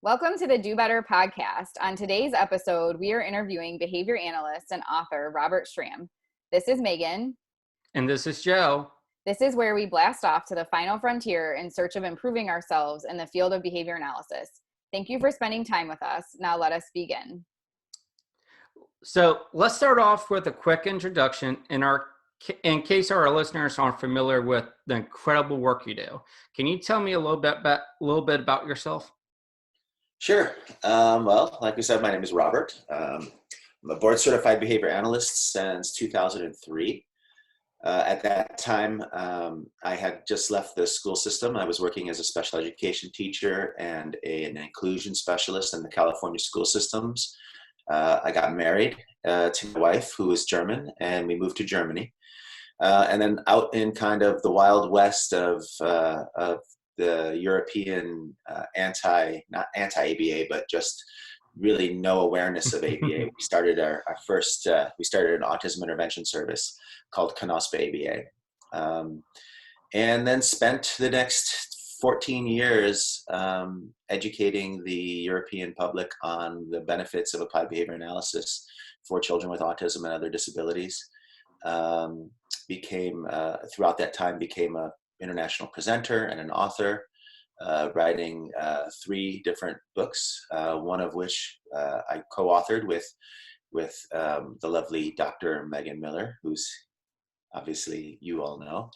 Welcome to the Do Better podcast. On today's episode, we are interviewing behavior analyst and author Robert Schramm. This is Megan. And this is Joe. This is where we blast off to the final frontier in search of improving ourselves in the field of behavior analysis. Thank you for spending time with us. Now let us begin. So let's start off with a quick introduction in case our listeners aren't familiar with the incredible work you do. Can you tell me a little bit about yourself? Sure. Well, like we said, my name is Robert. I'm a board certified behavior analyst since 2003. At that time, I had just left the school system. I was working as a special education teacher and an inclusion specialist in the California school systems. I got married to my wife, who is German, and we moved to Germany. And then out in kind of the wild west of the European not anti-ABA, but just really no awareness of ABA. We started our first, we started an autism intervention service called CANOSPA ABA. And then spent the next 14 years educating the European public on the benefits of applied behavior analysis for children with autism and other disabilities. Throughout that time, became an international presenter and an author, writing 3 different books, one of which I co-authored with the lovely Dr. Megan Miller, who's obviously you all know.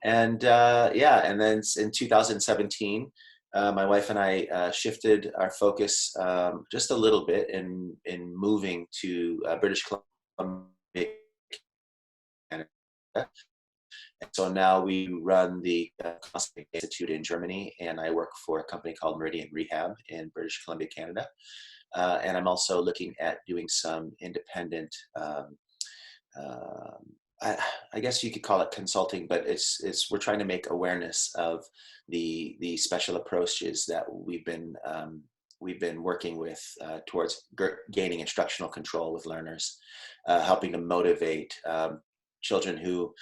And then in 2017, my wife and I shifted our focus just a little bit in moving to British Columbia, Canada. And so now we run the Institute in Germany, and I work for a company called Meridian Rehab in British Columbia, Canada. And I'm also looking at doing some independent, I guess you could call it consulting, but we're trying to make awareness of the special approaches that we've been working with towards gaining instructional control with learners, helping to motivate children who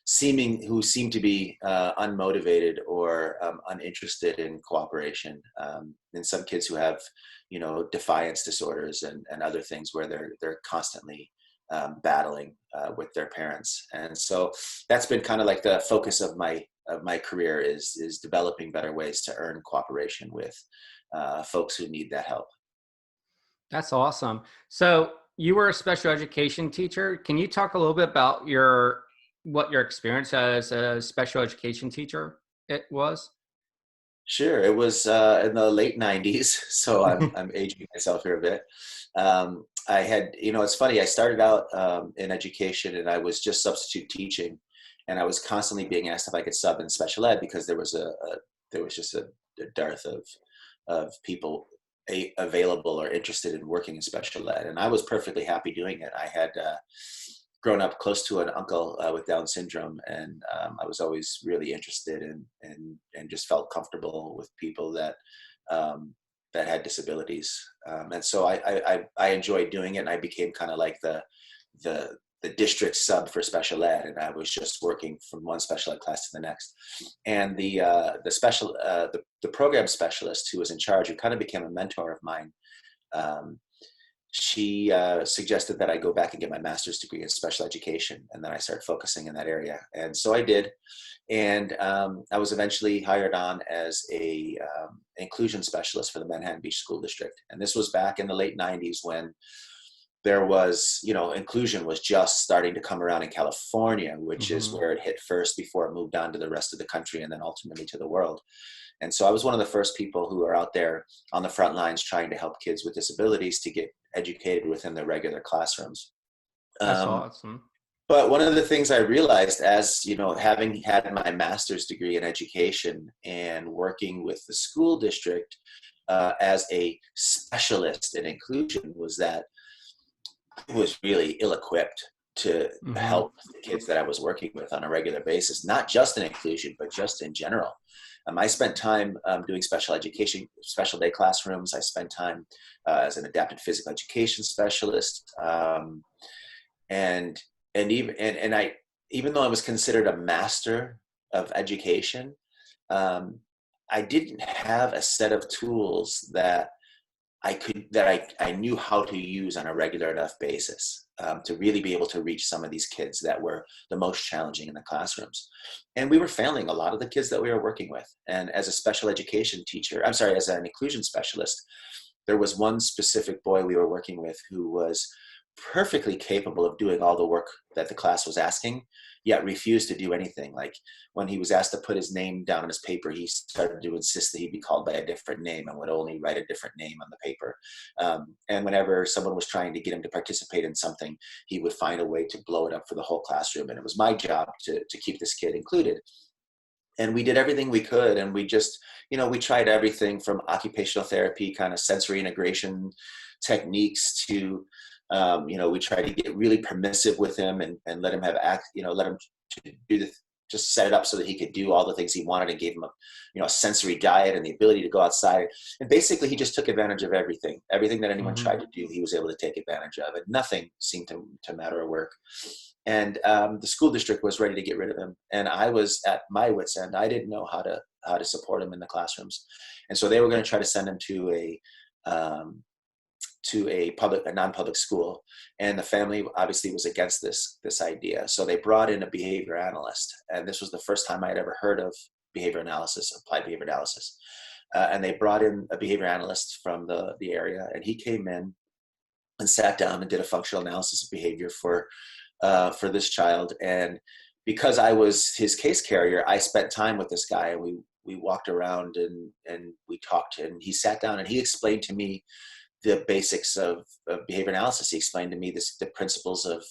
seem to be unmotivated or uninterested in cooperation, and some kids who have defiance disorders and other things where they're constantly battling with their parents. And so that's been kind of like the focus of my career is developing better ways to earn cooperation with folks who need that help. That's awesome. So you were a special education teacher. Can you talk a little bit about what your experience as a special education teacher it was? Sure. It was in the late 90s, so I'm aging myself here a bit. I had, it's funny, I started out in education, and I was just substitute teaching, and I was constantly being asked if I could sub in special ed because there was just a dearth of people available or interested in working in special ed, and I was perfectly happy doing it. I had grown up close to an uncle with Down syndrome, and I was always really interested in and just felt comfortable with people that had disabilities, and so I enjoyed doing it, and I became kind of like the district sub for special ed, and I was just working from one special ed class to the next. And the program specialist who was in charge, who kind of became a mentor of mine, she suggested that I go back and get my master's degree in special education, and then I started focusing in that area. And so I did, and I was eventually hired on as a inclusion specialist for the Manhattan Beach School District. And this was back in the late 90s when there was, inclusion was just starting to come around in California, which is where it hit first before it moved on to the rest of the country and then ultimately to the world. And so I was one of the first people who were out there on the front lines trying to help kids with disabilities to get educated within their regular classrooms. That's awesome. But one of the things I realized as, having had my master's degree in education and working with the school district as a specialist in inclusion was that I was really ill-equipped to help the kids that I was working with on a regular basis, not just in inclusion, but just in general. I spent time doing special education, special day classrooms. I spent time as an adapted physical education specialist, and even though I was considered a master of education, I didn't have a set of tools that I knew how to use on a regular enough basis to really be able to reach some of these kids that were the most challenging in the classrooms. And we were failing a lot of the kids that we were working with. And as a special education teacher, as an inclusion specialist, there was one specific boy we were working with who was perfectly capable of doing all the work that the class was asking, yet refused to do anything. Like when he was asked to put his name down on his paper, he started to insist that he be called by a different name and would only write a different name on the paper. And whenever someone was trying to get him to participate in something, he would find a way to blow it up for the whole classroom. And it was my job to keep this kid included. And we did everything we could. And we just, we tried everything from occupational therapy, kind of sensory integration techniques to, we tried to get really permissive with him and let him let him do just set it up so that he could do all the things he wanted, and gave him a sensory diet and the ability to go outside. And basically he just took advantage of everything that anyone tried to do, he was able to take advantage of, and nothing seemed to matter or work. And the school district was ready to get rid of him. And I was at my wit's end. I didn't know how to support him in the classrooms. And so they were going to try to send him to a non-public school, and the family obviously was against this idea. So they brought in a behavior analyst, and this was the first time I had ever heard of behavior analysis, applied behavior analysis. And they brought in a behavior analyst from the area, and he came in and sat down and did a functional analysis of behavior for this child. And because I was his case carrier, I spent time with this guy, and we walked around and we talked, and he sat down and he explained to me the basics of behavior analysis. He explained to me the principles of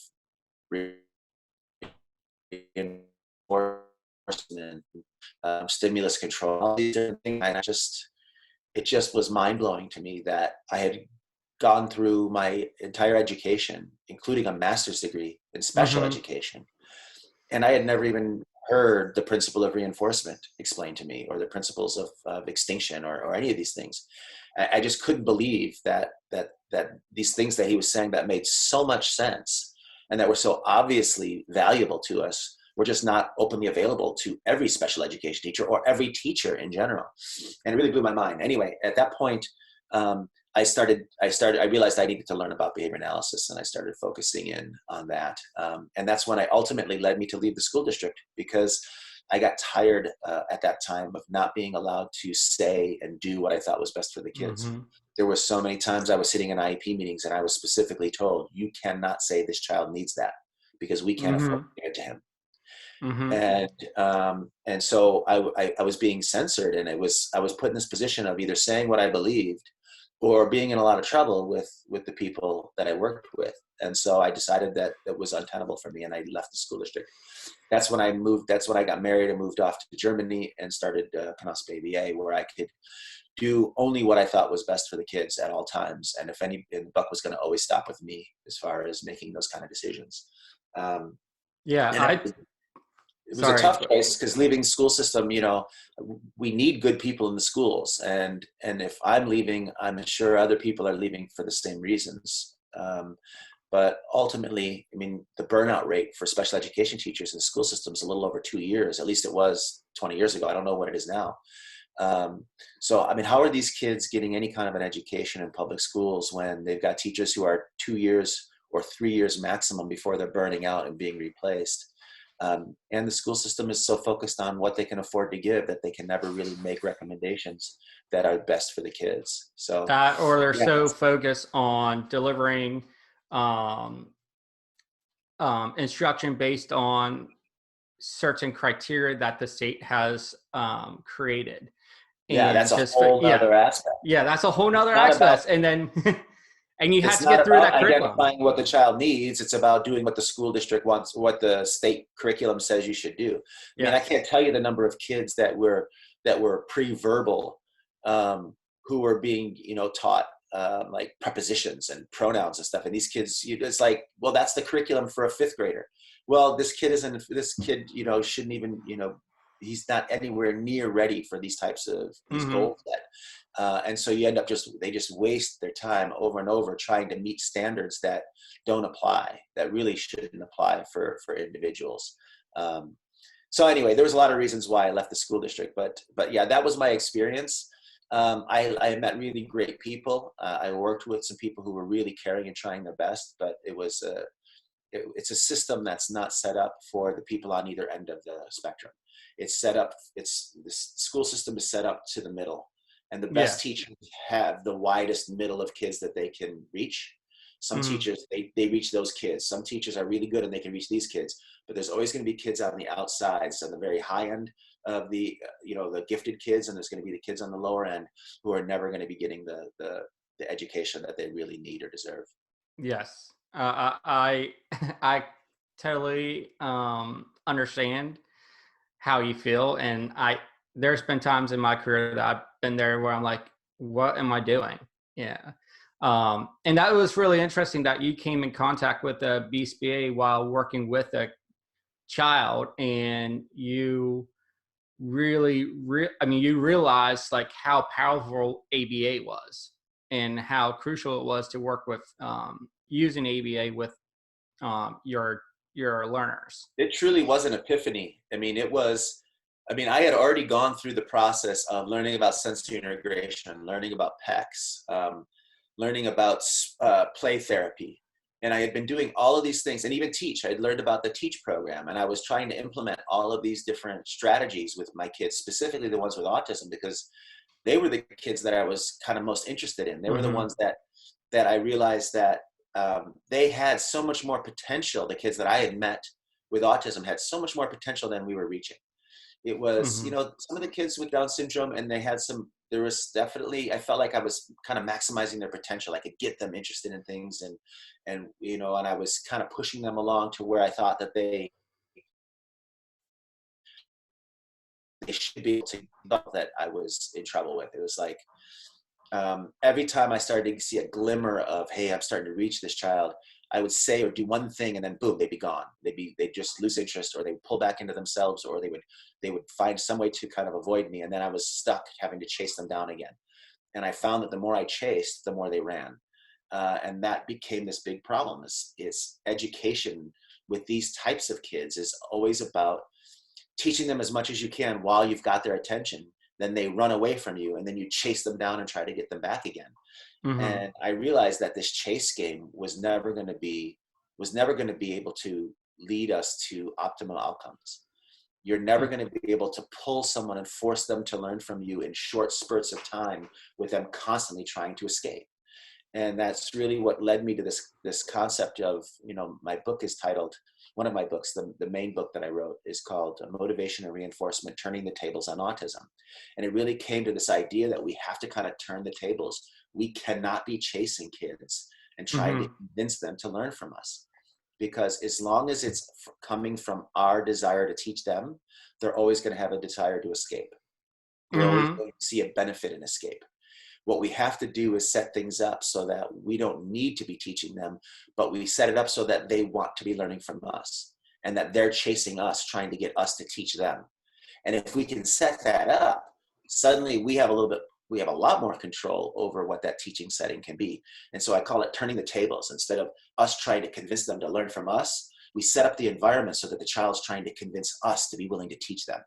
reinforcement, stimulus control, all these different things. And it just was mind blowing to me that I had gone through my entire education, including a master's degree in special education, and I had never even heard the principle of reinforcement explained to me, or the principles of extinction, or any of these things. I just couldn't believe that these things that he was saying that made so much sense and that were so obviously valuable to us were just not openly available to every special education teacher or every teacher in general. And it really blew my mind. Anyway, at that point, I realized I needed to learn about behavior analysis, and I started focusing in on that. And that's when ultimately led me to leave the school district, because I got tired at that time of not being allowed to say and do what I thought was best for the kids. There were so many times I was sitting in IEP meetings and I was specifically told, you cannot say this child needs that because we can't afford to give it to him. And so I was being censored, and I was put in this position of either saying what I believed or being in a lot of trouble with the people that I worked with. And so I decided that it was untenable for me, and I left the school district. That's when I moved. That's when I got married and moved off to Germany and started Knospe ABA, where I could do only what I thought was best for the kids at all times. And and the buck was going to always stop with me as far as making those kind of decisions. It was a tough choice, because leaving the school system, we need good people in the schools. And if I'm leaving, I'm sure other people are leaving for the same reasons. But ultimately, the burnout rate for special education teachers in the school system is a little over 2 years. At least it was 20 years ago. I don't know what it is now. So, how are these kids getting any kind of an education in public schools when they've got teachers who are 2 years or 3 years maximum before they're burning out and being replaced? And the school system is so focused on what they can afford to give that they can never really make recommendations that are best for the kids. So that, or they're so focused on delivering instruction based on certain criteria that the state has created. Yeah, that's a whole other aspect. Yeah, that's a whole other aspect. And then and you have to get through that curriculum. Identifying what the child needs. It's about doing what the school district wants, what the state curriculum says you should do. I can't tell you the number of kids that were pre-verbal, who were being, taught like prepositions and pronouns and stuff. And these kids, it's like, well, that's the curriculum for a fifth grader. Well, this kid shouldn't even, he's not anywhere near ready for these types of these goals yet. And so you end up they just waste their time over and over trying to meet standards that don't apply, that really shouldn't apply for individuals. So anyway, there was a lot of reasons why I left the school district, but yeah, that was my experience. I met really great people. I worked with some people who were really caring and trying their best, but it's a system that's not set up for the people on either end of the spectrum. It's set up, the school system is set up to the middle, and the best Yes. teachers have the widest middle of kids that they can reach. Some Hmm. teachers, they reach those kids. Some teachers are really good and they can reach these kids, but there's always going to be kids on the outsides, on the very high end of the, the gifted kids, and there's going to be the kids on the lower end who are never going to be getting the education that they really need or deserve. Yes. I totally understand how you feel, and there's been times in my career that I've been there where I'm like, what am I doing? Yeah. And that was really interesting that you came in contact with the BSBA while working with a child, and you you realized like how powerful ABA was and how crucial it was to work with using ABA with your learners. It truly was an epiphany. I had already gone through the process of learning about sensory integration, learning about PECs, learning about play therapy. And I had been doing all of these things, and even teach. I had learned about the teach program, and I was trying to implement all of these different strategies with my kids, specifically the ones with autism, because they were the kids that I was kind of most interested in. They were the Mm-hmm. ones that I realized that they had so much more potential. The kids that I had met with autism had so much more potential than we were reaching. It was, Mm-hmm. some of the kids with Down syndrome, and there was definitely, I felt like I was kind of maximizing their potential. I could get them interested in things, and I was kind of pushing them along to where I thought that they should be able to develop, that I was in trouble with. It was like, every time I started to see a glimmer of, hey, I'm starting to reach this child, I would say or do one thing, and then boom, they'd be gone. They'd just lose interest, or they would pull back into themselves, or they would find some way to kind of avoid me, and then I was stuck having to chase them down again. And I found that the more I chased, the more they ran, and that became this big problem. Is education with these types of kids is always about teaching them as much as you can while you've got their attention. Then they run away from you, and then you chase them down and try to get them back again. Mm-hmm. And I realized that this chase game was never going to be able to lead us to optimal outcomes. You're never going to be able to pull someone and force them to learn from you in short spurts of time with them constantly trying to escape. And that's really what led me to this concept of, my book is titled, one of my books, the main book that I wrote, is called Motivation and Reinforcement: Turning the Tables on Autism. And it really came to this idea that we have to kind of turn the tables. We cannot be chasing kids and trying to Mm-hmm. convince them to learn from us, because as long as it's coming from our desire to teach them, they're always going to have a desire to escape. They're always Mm-hmm. going to see a benefit in escape. What we have to do is set things up so that we don't need to be teaching them, but we set it up so that they want to be learning from us, and that they're chasing us, trying to get us to teach them. And if we can set that up, suddenly we have a lot more control over what that teaching setting can be. And so I call it turning the tables. Instead of us trying to convince them to learn from us, we set up the environment so that the child's trying to convince us to be willing to teach them.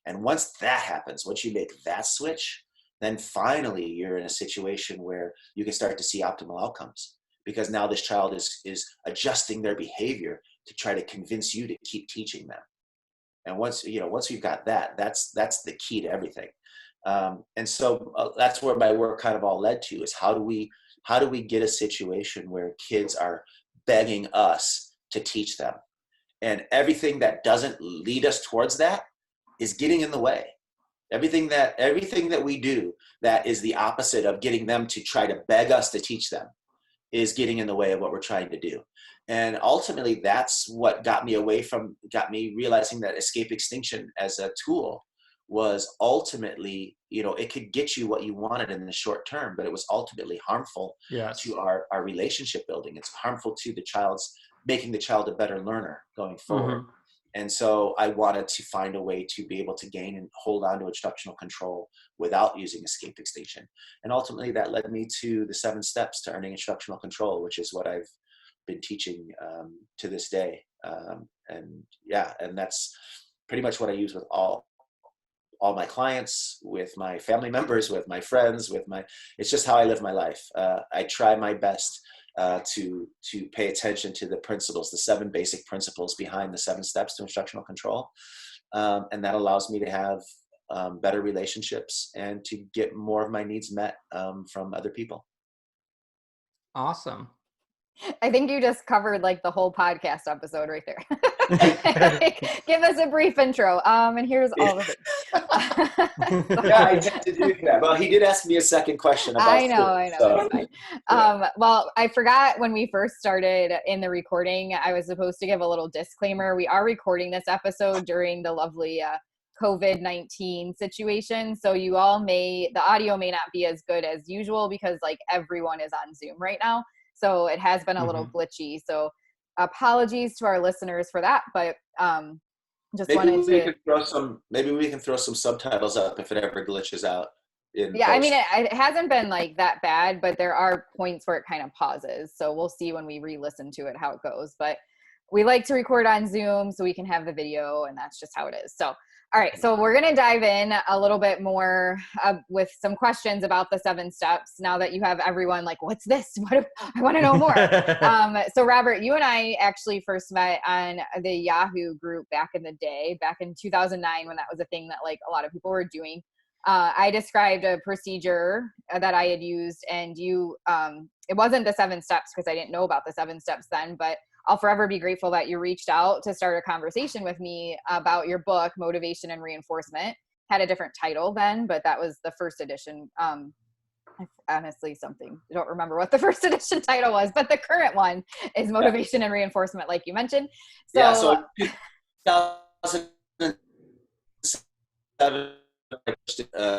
And once that happens, once you make that switch, then finally you're in a situation where you can start to see optimal outcomes, because now this child is adjusting their behavior to try to convince you to keep teaching them. And once we've got that, that's the key to everything. And so that's where my work kind of all led to, is how do we get a situation where kids are begging us to teach them, and everything that doesn't lead us towards that is getting in the way. Everything that we do that is the opposite of getting them to try to beg us to teach them is getting in the way of what we're trying to do. And ultimately, that's what got me realizing that escape extinction as a tool was ultimately, it could get you what you wanted in the short term, but it was ultimately harmful Yes. to our relationship building. It's harmful to making the child a better learner going forward. Mm-hmm. And so I wanted to find a way to be able to gain and hold on to instructional control without using escape extinction. And ultimately that led me to the 7 steps to earning instructional control, which is what I've been teaching to this day. And that's pretty much what I use with all my clients, with my family members, with my friends, it's just how I live my life. I try my best to pay attention to the principles, the 7 basic principles behind the 7 steps to instructional control. And that allows me to have better relationships and to get more of my needs met from other people. Awesome. I think you just covered like the whole podcast episode right there. Give us a brief intro. And here's all the things. Yeah, I tend to do that. Well, he did ask me a second question about I know. So. It's fine. Well, I forgot when we first started in the recording, I was supposed to give a little disclaimer. We are recording this episode during the lovely COVID-19 situation. So the audio may not be as good as usual because like everyone is on Zoom right now. So it has been a little glitchy. So apologies to our listeners for that, but just wanted to maybe we can throw some subtitles up if it ever glitches out. Yeah, I mean, it hasn't been like that bad, but there are points where it kind of pauses. So we'll see when we re-listen to it how it goes. But we like to record on Zoom so we can have the video, and that's just how it is. So all right, so we're going to dive in a little bit more with some questions about the 7 steps now that you have everyone like, what's this? I want to know more. So Robert, you and I actually first met on the Yahoo group back in the day, back in 2009 when that was a thing that like a lot of people were doing. I described a procedure that I had used, and you, it wasn't the 7 steps because I didn't know about the 7 steps then, but I'll forever be grateful that you reached out to start a conversation with me about your book, Motivation and Reinforcement. Had a different title then, but that was the first edition. Honestly, I don't remember what the first edition title was, but the current one is Motivation and Reinforcement, like you mentioned. So 2007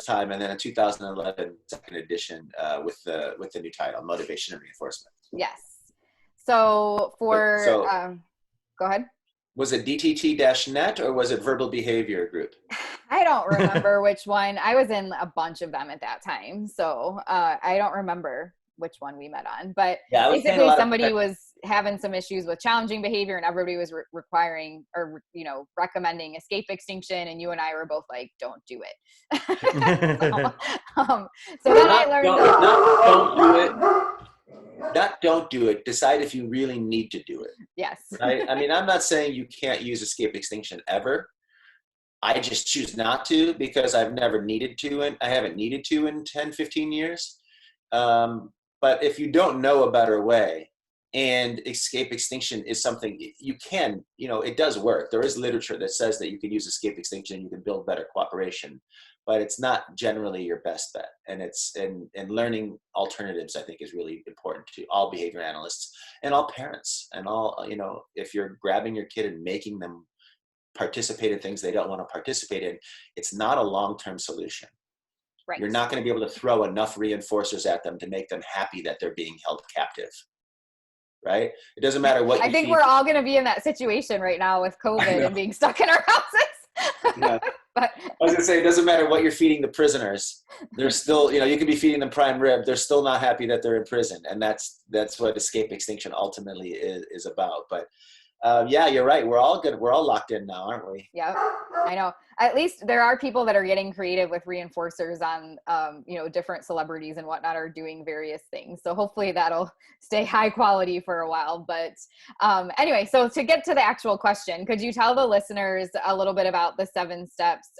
time, and then in 2011 second edition with the new title, Motivation and Reinforcement. Yes. So go ahead. Was it DTT-net or was it Verbal Behavior Group? I don't remember which one. I was in a bunch of them at that time. So I don't remember which one we met on. But basically somebody was having some issues with challenging behavior and everybody was requiring or, recommending escape extinction. And you and I were both like, don't do it. So then I learned. Don't do it. Don't do it. Decide if you really need to do it. Yes. Right? I mean, I'm not saying you can't use escape extinction ever. I just choose not to because I've never needed to, and I haven't needed to in 10, 15 years. But if you don't know a better way, and escape extinction is something you can, it does work. There is literature that says that you can use escape extinction and you can build better cooperation, but it's not generally your best bet. And and learning alternatives, I think, is really important to all behavior analysts and all parents and all, if you're grabbing your kid and making them participate in things they don't want to participate in, it's not a long-term solution. Right. You're not going to be able to throw enough reinforcers at them to make them happy that they're being held captive. Right? It doesn't matter what I think we're all going to be in that situation right now with COVID and being stuck in our houses. Yeah. But I was going to say, it doesn't matter what you're feeding the prisoners. They're still, you could be feeding them prime rib. They're still not happy that they're in prison. And that's what escape extinction ultimately is about. But yeah, you're right. We're all good. We're all locked in now, aren't we? Yeah, I know. At least there are people that are getting creative with reinforcers on, different celebrities and whatnot are doing various things. So hopefully that'll stay high quality for a while. But anyway, so to get to the actual question, could you tell the listeners a little bit about the 7 steps?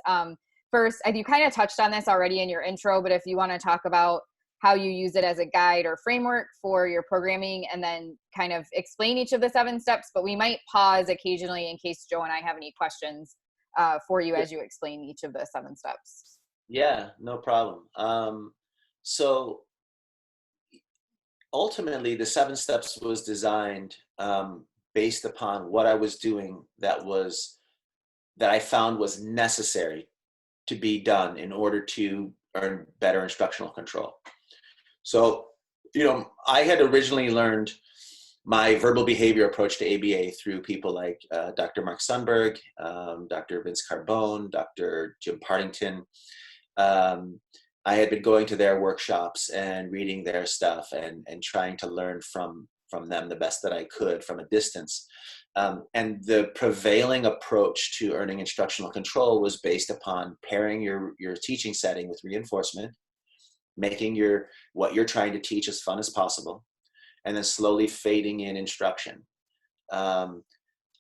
First, you kind of touched on this already in your intro, but if you want to talk about how you use it as a guide or framework for your programming, and then kind of explain each of the 7 steps, but we might pause occasionally in case Joe and I have any questions for you as you explain each of the 7 steps. Yeah, no problem. So ultimately the 7 steps was designed based upon what I was doing that I found was necessary to be done in order to earn better instructional control. So, I had originally learned my verbal behavior approach to ABA through people like Dr. Mark Sundberg, Dr. Vince Carbone, Dr. Jim Partington. I had been going to their workshops and reading their stuff and trying to learn from them the best that I could from a distance. And the prevailing approach to earning instructional control was based upon pairing your teaching setting with reinforcement, making what you're trying to teach as fun as possible, and then slowly fading in instruction.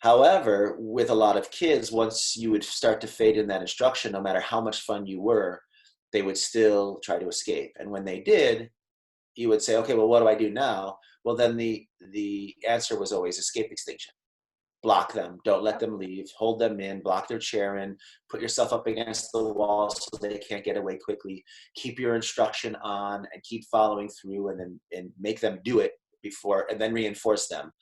However, with a lot of kids, once you would start to fade in that instruction, no matter how much fun you were, they would still try to escape. And when they did, you would say, okay, well, what do I do now? Well, then the answer was always escape extinction. Block them, don't let them leave, hold them in, block their chair in, put yourself up against the wall so they can't get away quickly, keep your instruction on and keep following through, and make them do it before, and then reinforce them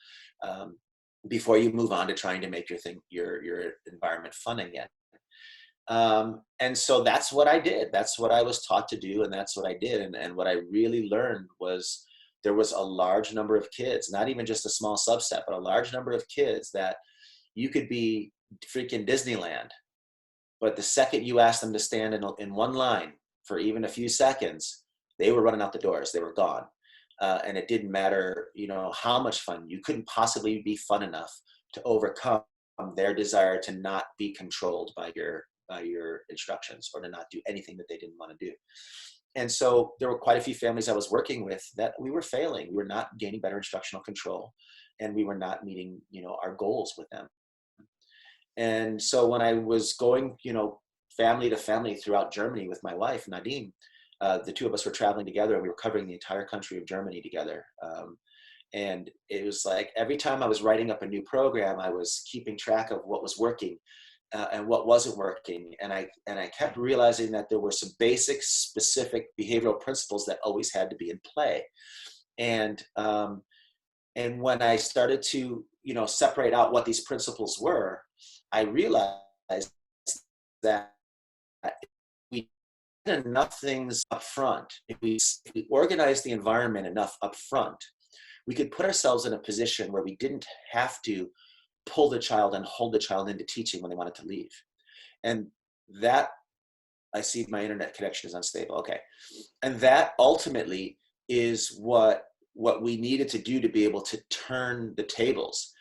before you move on to trying to make your environment fun again. And so that's what I did. That's what I was taught to do, and that's what I did. And what I really learned was there was a large number of kids, not even just a small subset, but a large number of kids that you could be freaking Disneyland, but the second you asked them to stand in one line for even a few seconds, they were running out the doors. They were gone. And it didn't matter, how much fun. You couldn't possibly be fun enough to overcome their desire to not be controlled by your instructions, or to not do anything that they didn't want to do. And so there were quite a few families I was working with that we were failing. We were not gaining better instructional control, and we were not meeting, our goals with them. And so when I was going, family to family throughout Germany with my wife, Nadine, the two of us were traveling together, and we were covering the entire country of Germany together. And it was like every time I was writing up a new program, I was keeping track of what was working and what wasn't working. And I kept realizing that there were some basic, specific behavioral principles that always had to be in play. And when I started to, separate out what these principles were, I realized that we did enough things up front. If we organized the environment enough up front, we could put ourselves in a position where we didn't have to pull the child and hold the child into teaching when they wanted to leave. And that, I see my internet connection is unstable. Okay. And that ultimately is what we needed to do to be able to turn the tables.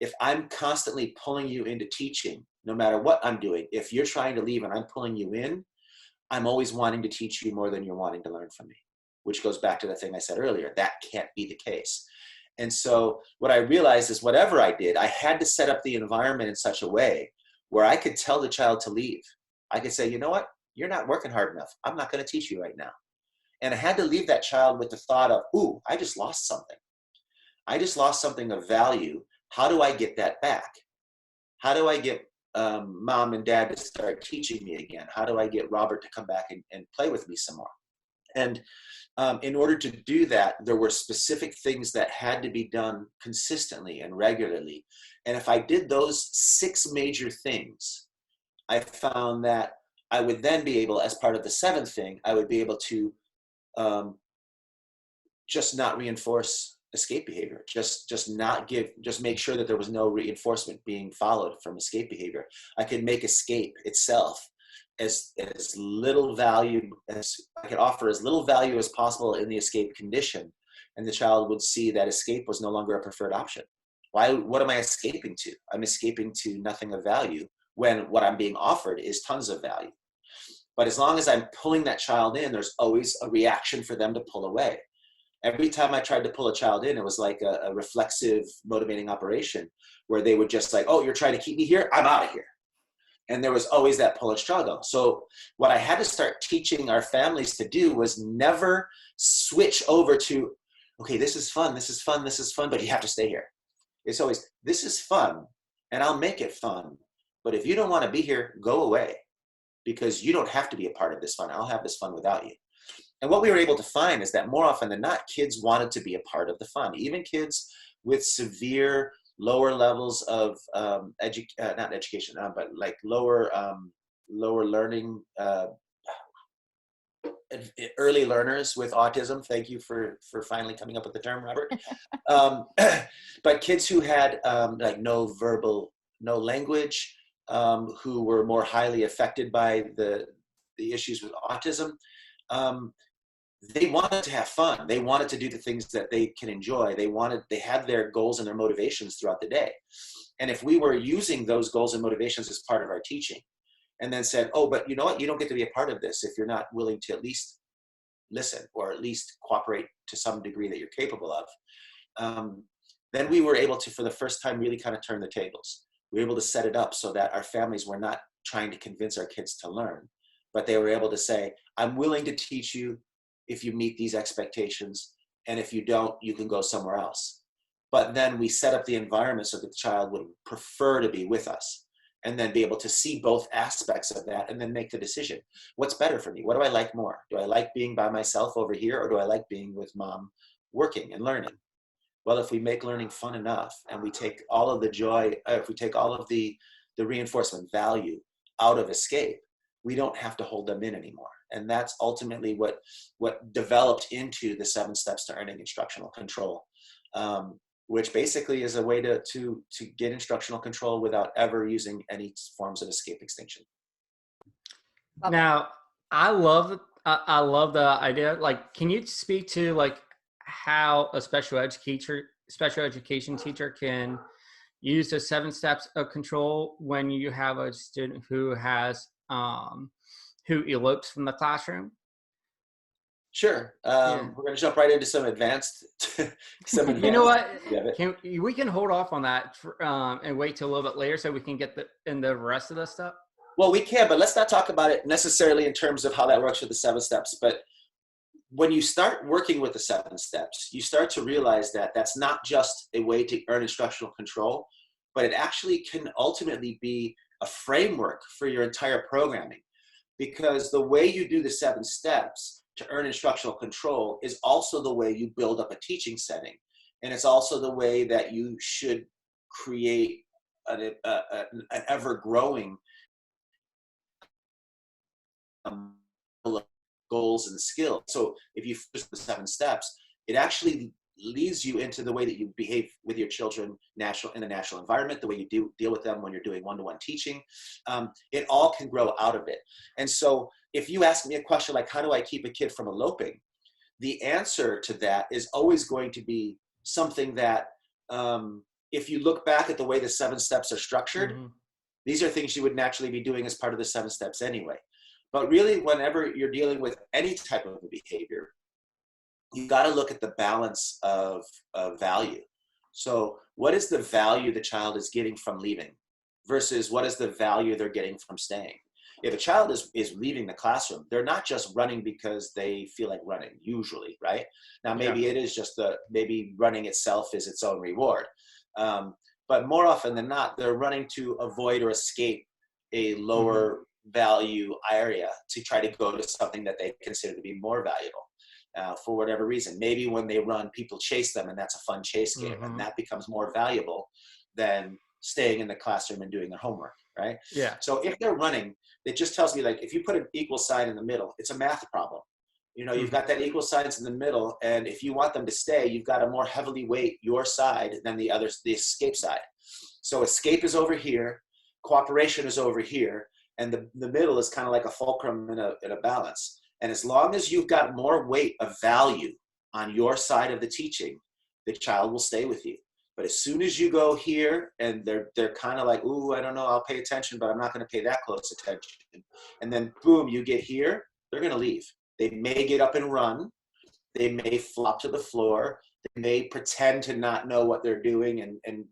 If I'm constantly pulling you into teaching, no matter what I'm doing, if you're trying to leave and I'm pulling you in, I'm always wanting to teach you more than you're wanting to learn from me, which goes back to the thing I said earlier. That can't be the case. And so what I realized is whatever I did, I had to set up the environment in such a way where I could tell the child to leave. I could say, you know what? You're not working hard enough. I'm not going to teach you right now. And I had to leave that child with the thought of, ooh, I just lost something. I just lost something of value. How do I get that back? How do I get mom and dad to start teaching me again? How do I get Robert to come back and play with me some more? And in order to do that, there were specific things that had to be done consistently and regularly. And if I did those 6 major things, I found that I would then be able, as part of the 7th thing, I would be able to just not reinforce escape behavior, just make sure that there was no reinforcement being followed from escape behavior. I could make escape itself as little value as I could offer, as little value as possible in the escape condition, and the child would see that escape was no longer a preferred option. What am I escaping to? I'm escaping to nothing of value when what I'm being offered is tons of value. But as long as I'm pulling that child in, there's always a reaction for them to pull away. Every time I tried to pull a child in, it was like a reflexive motivating operation where they would just like, oh, you're trying to keep me here? I'm out of here. And there was always that pull and struggle. So what I had to start teaching our families to do was never switch over to, okay, this is fun, but you have to stay here. It's always, this is fun, and I'll make it fun. But if you don't want to be here, go away, because you don't have to be a part of this fun. I'll have this fun without you. And what we were able to find is that more often than not, kids wanted to be a part of the fun. Even kids with severe lower levels of not education, but like lower learning, early learners with autism. Thank you for finally coming up with the term, Robert. But kids who had like no language, who were more highly affected by the issues with autism, they wanted to have fun. They wanted to do the things that they can enjoy. They had their goals and their motivations throughout the day. And if we were using those goals and motivations as part of our teaching, and then said, oh, but you know what? You don't get to be a part of this if you're not willing to at least listen or at least cooperate to some degree that you're capable of. Then we were able to, for the first time, really kind of turn the tables. We were able to set it up so that our families were not trying to convince our kids to learn, but they were able to say, I'm willing to teach you if you meet these expectations. And if you don't, you can go somewhere else. But then we set up the environment so that the child would prefer to be with us, and then be able to see both aspects of that and then make the decision. What's better for me? What do I like more? Do I like being by myself over here, or do I like being with mom working and learning? Well, if we make learning fun enough and we take all of the joy, if we take all of the reinforcement value out of escape, we don't have to hold them in anymore. And that's ultimately what developed into the 7 steps to earning instructional control. Which basically is a way to get instructional control without ever using any forms of escape extinction. Now, I love the idea. Like, can you speak to like how a special education teacher can use the 7 steps of control when you have a student who has who elopes from the classroom? Sure. Yeah. We're going to jump right into some advanced. You know what? We can hold off on that and wait till a little bit later so we can get the rest of the stuff. Well, we can, but let's not talk about it necessarily in terms of how that works with the 7 steps. But when you start working with the 7 steps, you start to realize that that's not just a way to earn instructional control, but it actually can ultimately be a framework for your entire programming. Because the way you do the 7 steps to earn instructional control is also the way you build up a teaching setting. And it's also the way that you should create an ever-growing goals and skills. So if you focus the 7 steps, it actually leads you into the way that you behave with your children in the natural environment, the way you deal with them when you're doing one-to-one teaching. It all can grow out of it. And so if you ask me a question like, how do I keep a kid from eloping? The answer to that is always going to be something that, if you look back at the way the 7 steps are structured, these are things you would naturally be doing as part of the 7 steps anyway. But really, whenever you're dealing with any type of behavior, you got to look at the balance of value. So what is the value the child is getting from leaving versus what is the value they're getting from staying? If a child is leaving the classroom, they're not just running because they feel like running, usually, right? Now, maybe it is just maybe running itself is its own reward. But more often than not, they're running to avoid or escape a lower value area to try to go to something that they consider to be more valuable. For whatever reason. Maybe when they run, people chase them, and that's a fun chase game, and that becomes more valuable than staying in the classroom and doing their homework, right? Yeah. So if they're running, it just tells me, like, if you put an equal sign in the middle, it's a math problem. You know, you've got that equal signs in the middle, and if you want them to stay, you've got to more heavily weight your side than the escape side. So escape is over here, cooperation is over here, and the middle is kind of like a fulcrum in a balance. And as long as you've got more weight of value on your side of the teaching, the child will stay with you. But as soon as you go here and they're kind of like, ooh, I don't know, I'll pay attention, but I'm not going to pay that close attention. And then boom, you get here, they're going to leave. They may get up and run. They may flop to the floor. They may pretend to not know what they're doing and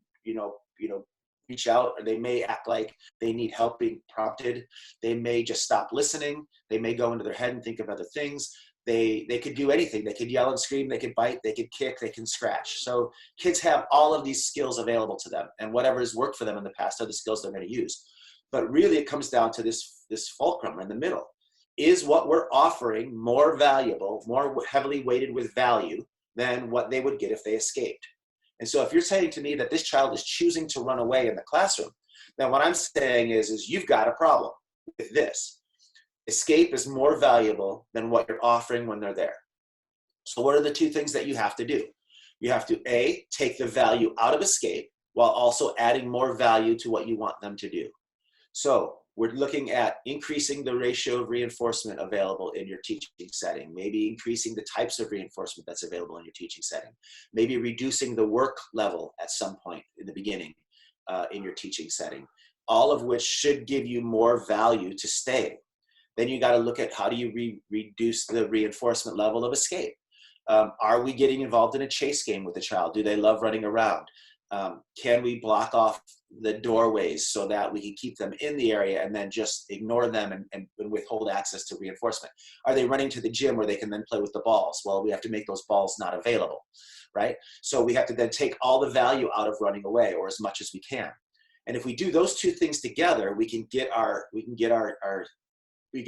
reach out, or they may act like they need help being prompted. They may just stop listening. They may go into their head and think of other things. They could do anything. They could yell and scream. They could bite. They could kick. They can scratch. So kids have all of these skills available to them, and whatever has worked for them in the past are the skills they're going to use. But really, it comes down to this fulcrum in the middle. Is what we're offering more valuable, more heavily weighted with value than what they would get if they escaped? And so if you're saying to me that this child is choosing to run away in the classroom, then what I'm saying is you've got a problem with this. Escape is more valuable than what you're offering when they're there. So what are the 2 things that you have to do? You have to, A, take the value out of escape while also adding more value to what you want them to do. So We're looking at increasing the ratio of reinforcement available in your teaching setting, maybe increasing the types of reinforcement that's available in your teaching setting, maybe reducing the work level at some point in the beginning in your teaching setting, all of which should give you more value to stay. Then you got to look at how do you reduce the reinforcement level of escape. Are we getting involved in a chase game with the child? Do they love running around? Can we block off the doorways so that we can keep them in the area and then just ignore them and withhold access to reinforcement? Are they running to the gym where they can then play with the balls? Well, we have to make those balls not available, right? So we have to then take all the value out of running away, or as much as we can. And if we do those two things together, we can get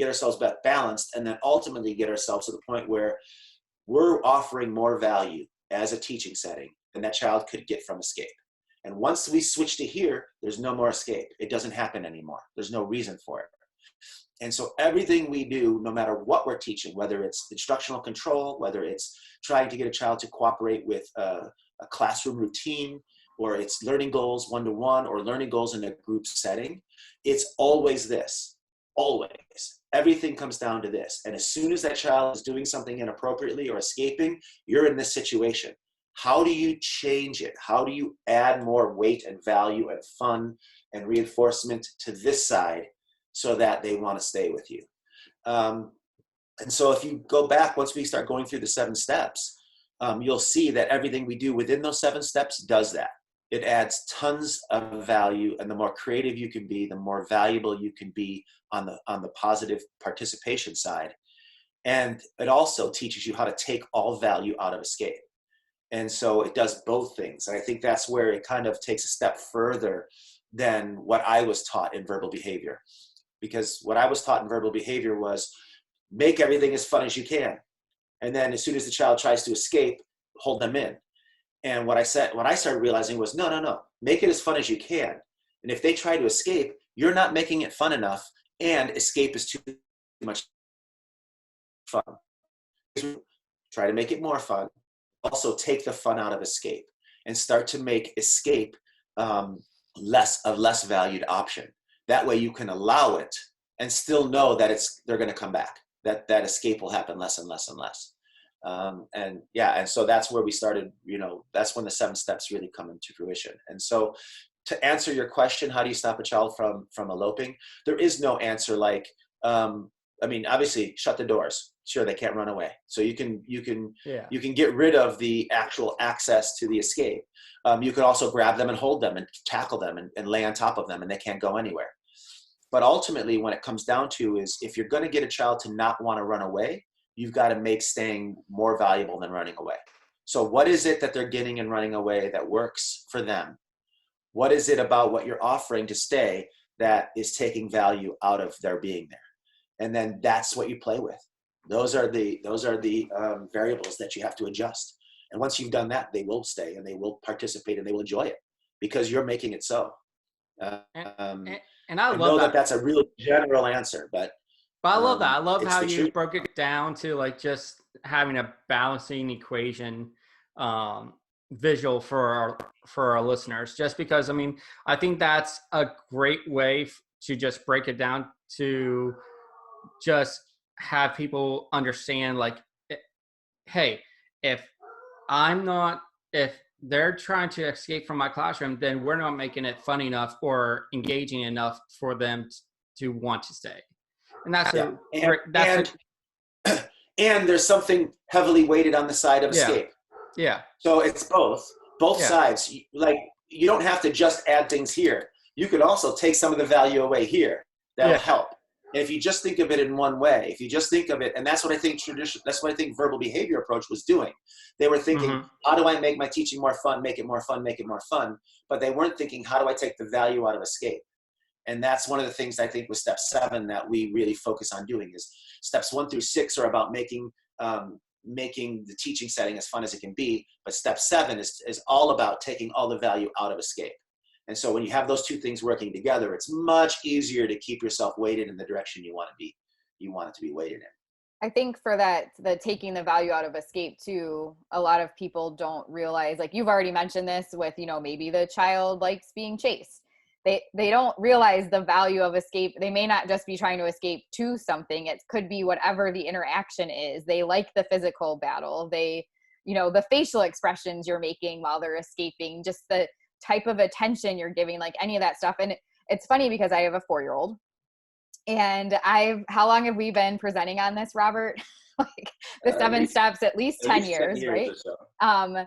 ourselves back balanced, and then ultimately get ourselves to the point where we're offering more value as a teaching setting than that child could get from escape. And once we switch to here, there's no more escape. It doesn't happen anymore. There's no reason for it. And so everything we do, no matter what we're teaching, whether it's instructional control, whether it's trying to get a child to cooperate with a classroom routine, or it's learning goals one-to-one, or learning goals in a group setting, it's always this, always. Everything comes down to this. And as soon as that child is doing something inappropriately or escaping, you're in this situation. How do you change it? How do you add more weight and value and fun and reinforcement to this side so that they want to stay with you? And so if you go back, once we start going through the 7 steps, you'll see that everything we do within those 7 steps does that. It adds tons of value, and the more creative you can be, the more valuable you can be on the positive participation side. And it also teaches you how to take all value out of escape. And so it does both things. And I think that's where it kind of takes a step further than what I was taught in verbal behavior. Because what I was taught in verbal behavior was make everything as fun as you can. And then as soon as the child tries to escape, hold them in. And what I started realizing was, no, make it as fun as you can. And if they try to escape, you're not making it fun enough, and escape is too much fun. Try to make it more fun. Also take the fun out of escape and start to make escape less valued option. That way you can allow it and still know that they're going to come back, that escape will happen less and less and less. And so that's where we started, that's when the 7 steps really come into fruition. And so to answer your question, how do you stop a child from eloping? There is no answer like, obviously shut the doors. Sure, they can't run away. So you can get rid of the actual access to the escape. You could also grab them and hold them and tackle them and lay on top of them, and they can't go anywhere. But ultimately, when it comes down to is if you're going to get a child to not want to run away, you've got to make staying more valuable than running away. So what is it that they're getting and running away that works for them? What is it about what you're offering to stay that is taking value out of their being there? And then that's what you play with. Those are the variables that you have to adjust. And once you've done that, they will stay and they will participate and they will enjoy it because you're making it so. And I love know that that's a really general answer, but I love that. I love how you truth. broke it down to like just having a balancing equation visual for our listeners, just because I think that's a great way to just break it down to just have people understand like, hey, if they're trying to escape from my classroom, then we're not making it fun enough or engaging enough for them to want to stay. And that's and there's something heavily weighted on the side of escape. Yeah. So it's both sides. Like you don't have to just add things here. You could also take some of the value away here. That'll help. And if you just think of it in one way, if you just think of it, and that's what I think that's what I think verbal behavior approach was doing. They were thinking, how do I make my teaching more fun, make it more fun, make it more fun? But they weren't thinking, how do I take the value out of escape? And that's one of the things I think with step 7 that we really focus on doing is steps 1 through 6 are about making the teaching setting as fun as it can be. But step 7 is all about taking all the value out of escape. And so when you have those two things working together, it's much easier to keep yourself weighted in the direction you want it to be weighted in. I think for that, the taking the value out of escape too, a lot of people don't realize, like you've already mentioned this with, maybe the child likes being chased. they don't realize the value of escape. They may not just be trying to escape to something. It could be whatever the interaction is. They like the physical battle. They, the facial expressions you're making while they're escaping, just the type of attention you're giving, like any of that stuff. And it's funny because I have a 4-year-old, and how long have we been presenting on this, Robert? Like the 7 steps, at least 10 years, right? So.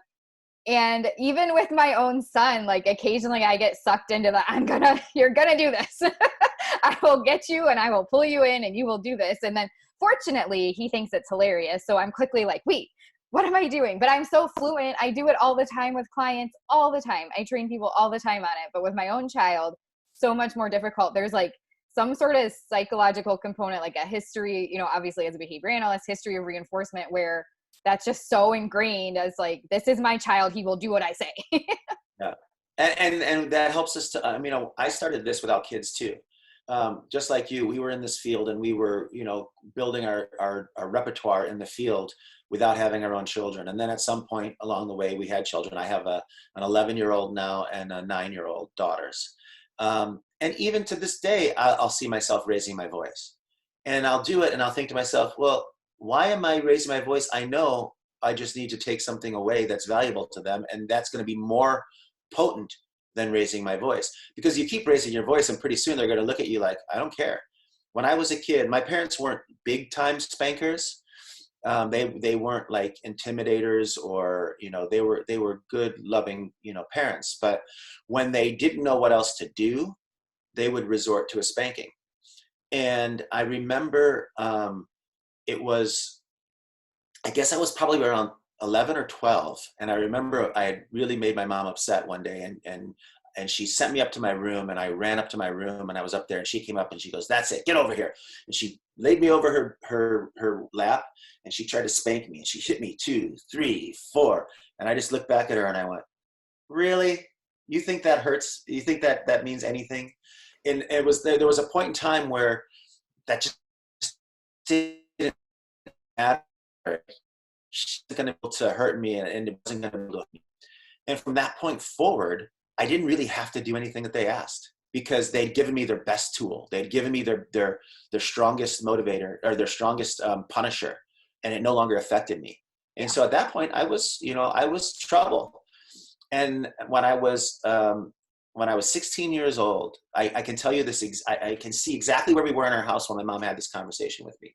And even with my own son, like occasionally I get sucked into you're gonna do this. I will get you and I will pull you in and you will do this. And then fortunately he thinks it's hilarious. So I'm quickly like, wait, what am I doing? But I'm so fluent. I do it all the time with clients, all the time. I train people all the time on it. But with my own child, so much more difficult. There's like some sort of psychological component, like a history, obviously as a behavior analyst, history of reinforcement, where that's just so ingrained as like, this is my child, he will do what I say. Yeah. And that helps us to, I started this without kids too. Just like you, we were in this field and we were, building our repertoire in the field without having our own children. And then at some point along the way, we had children. I have an 11-year-old now and a 9-year-old daughters. And even to this day, I'll see myself raising my voice, and I'll do it. And I'll think to myself, well, why am I raising my voice? I know I just need to take something away that's valuable to them. And that's going to be more potent than raising my voice, because you keep raising your voice and pretty soon they're going to look at you like, I don't care. When I was a kid, my parents weren't big time spankers. They weren't like intimidators or, they were good, loving, parents. But when they didn't know what else to do, they would resort to a spanking. And I remember, I guess I was probably around 11 or 12. And I remember I had really made my mom upset one day, and she sent me up to my room, and I ran up to my room, and I was up there, and she came up and she goes, that's it, get over here. And she laid me over her lap, and she tried to spank me, and she hit me 2, 3, 4. And I just looked back at her and I went, really? You think that hurts? You think that means anything? And there was a point in time where that just didn't matter. She wasn't going to be able to hurt me, and it wasn't going to be able to hurt me. And from that point forward, I didn't really have to do anything that they asked, because they'd given me their best tool. They'd given me their strongest motivator, or their strongest punisher, and it no longer affected me. And so at that point, I was trouble. And when I was 16 years old, I can tell you this, I can see exactly where we were in our house when my mom had this conversation with me.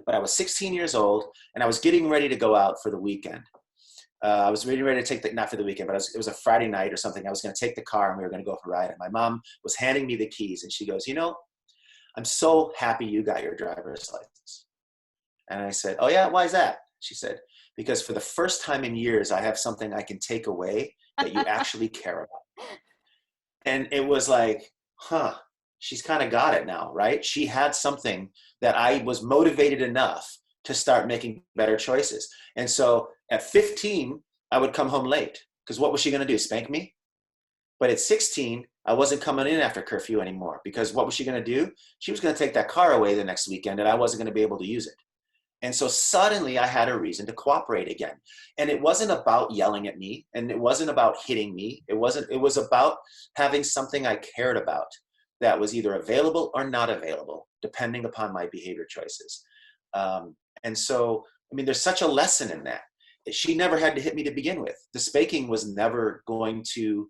But I was 16 years old, and I was getting ready to go out for the weekend. I was ready to take not for the weekend, but it was a Friday night or something. I was going to take the car and we were going to go for a ride. And my mom was handing me the keys, and she goes, I'm so happy you got your driver's license. And I said, oh yeah, why is that? She said, because for the first time in years, I have something I can take away that you actually care about. And it was like, she's kind of got it now, right? She had something that I was motivated enough to start making better choices. And so at 15, I would come home late, because what was she going to do? Spank me? But at 16, I wasn't coming in after curfew anymore, because what was she going to do? She was going to take that car away the next weekend, and I wasn't going to be able to use it. And so suddenly I had a reason to cooperate again. And it wasn't about yelling at me, and it wasn't about hitting me. It was about having something I cared about that was either available or not available, depending upon my behavior choices. And so, there's such a lesson in that. She never had to hit me to begin with. The spanking was never going to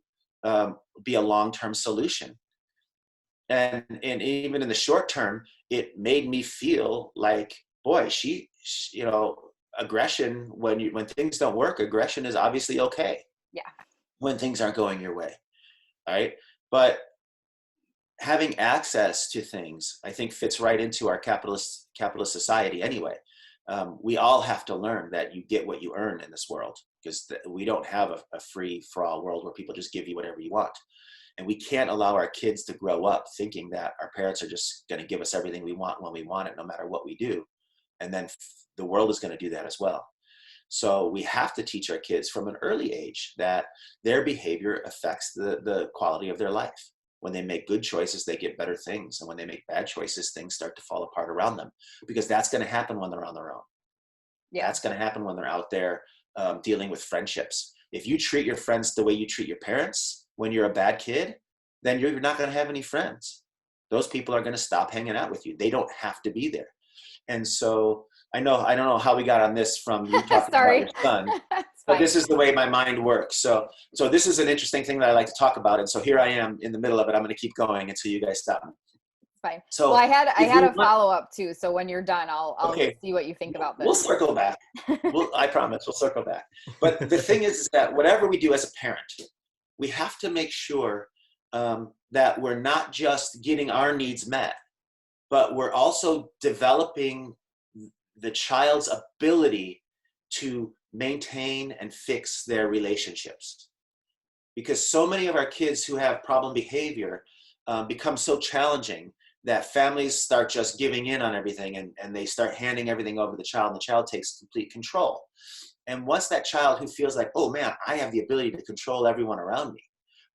be a long-term solution. And even in the short term, it made me feel like, boy, she aggression, when things don't work, aggression is obviously okay. Yeah. When things aren't going your way. All right. But having access to things, I think, fits right into our capitalist society anyway. We all have to learn that you get what you earn in this world, because we don't have a free-for-all world where people just give you whatever you want. And we can't allow our kids to grow up thinking that our parents are just going to give us everything we want when we want it, no matter what we do. And then the world is going to do that as well. So we have to teach our kids from an early age that their behavior affects the quality of their life. When they make good choices, they get better things. And when they make bad choices, things start to fall apart around them, because that's going to happen when they're on their own. Yeah. That's going to happen when they're out there dealing with friendships. If you treat your friends the way you treat your parents when you're a bad kid, then you're not going to have any friends. Those people are going to stop hanging out with you. They don't have to be there. And so I don't know how we got on this from you talking about your son, but this is the way my mind works. So this is an interesting thing that I like to talk about. And so here I am in the middle of it. I'm going to keep going until you guys stop me. Fine. So well, I had a follow-up too. So when you're done, I'll see what you think about this. We'll circle back. I promise we'll circle back. But the thing is that whatever we do as a parent, we have to make sure that we're not just getting our needs met, but we're also developing the child's ability to maintain and fix their relationships. Because so many of our kids who have problem behavior become so challenging that families start just giving in on everything, and they start handing everything over to the child, and the child takes complete control. And once that child who feels like, oh man, I have the ability to control everyone around me,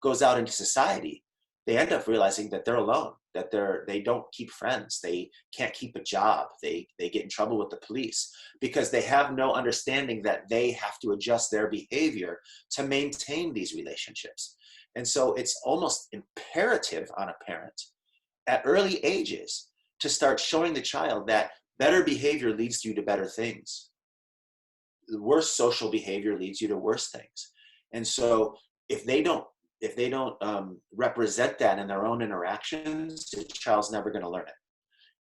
goes out into society, they end up realizing that they're alone, that they don't keep friends, they can't keep a job, they get in trouble with the police because they have no understanding that they have to adjust their behavior to maintain these relationships. And so it's almost imperative on a parent at early ages to start showing the child that better behavior leads you to better things. The worst social behavior leads you to worse things. And so if they don't represent that in their own interactions, the child's never going to learn it.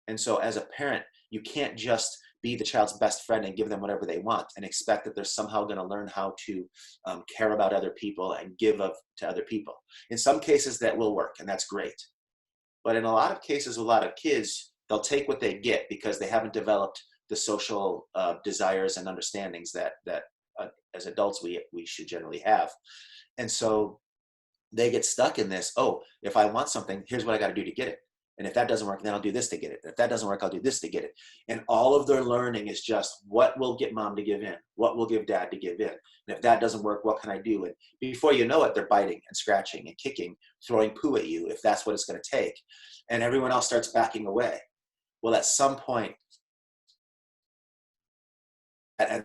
And so as a parent, you can't just be the child's best friend and give them whatever they want and expect that they're somehow going to learn how to care about other people and give up to other people. In some cases that will work, and that's great. But in a lot of cases, a lot of kids, they'll take what they get because they haven't developed the social desires and understandings that as adults we should generally have. And so they get stuck in this, oh, if I want something, here's what I got to do to get it. And if that doesn't work, then I'll do this to get it. And if that doesn't work, I'll do this to get it. And all of their learning is just what will get mom to give in? What will give dad to give in? And if that doesn't work, what can I do? And before you know it, they're biting and scratching and kicking, throwing poo at you if that's what it's going to take. And everyone else starts backing away. Well, at some point, and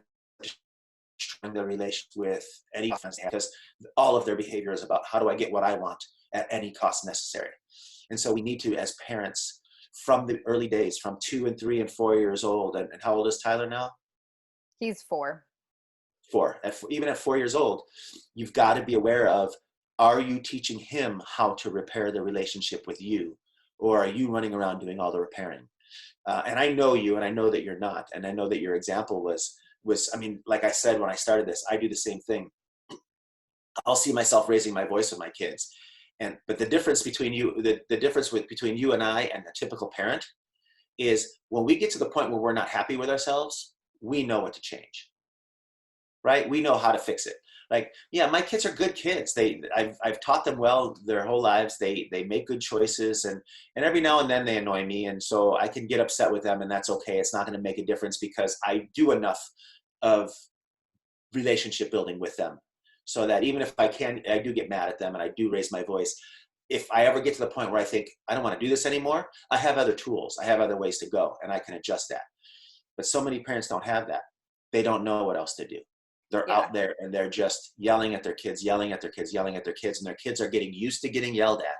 destroying their relationship with any offense, because all of their behavior is about how do I get what I want at any cost necessary. And so we need to, as parents, from the early days, from 2 and 3 and 4 years old, and how old is Tyler now? He's 4. 4. Even at 4 years old, you've got to be aware of, are you teaching him how to repair the relationship with you? Or are you running around doing all the repairing? And I know you, and I know that you're not. And I know that your example was, I mean, like I said, when I started this, I do the same thing. I'll see myself raising my voice with my kids. But the difference between you, the difference between you and I and the typical parent is when we get to the point where we're not happy with ourselves, we know what to change, right? We know how to fix it. Like, yeah, my kids are good kids. I've taught them well their whole lives. They make good choices, and every now and then they annoy me, and so I can get upset with them, and that's okay. It's not going to make a difference because I do enough of relationship building with them, so that even if I do get mad at them and I do raise my voice, if I ever get to the point where I think I don't want to do this anymore, I have other tools. I have other ways to go, and I can adjust that. But so many parents don't have that. They don't know what else to do. They're out there and they're just yelling at their kids, yelling at their kids, yelling at their kids. And their kids are getting used to getting yelled at.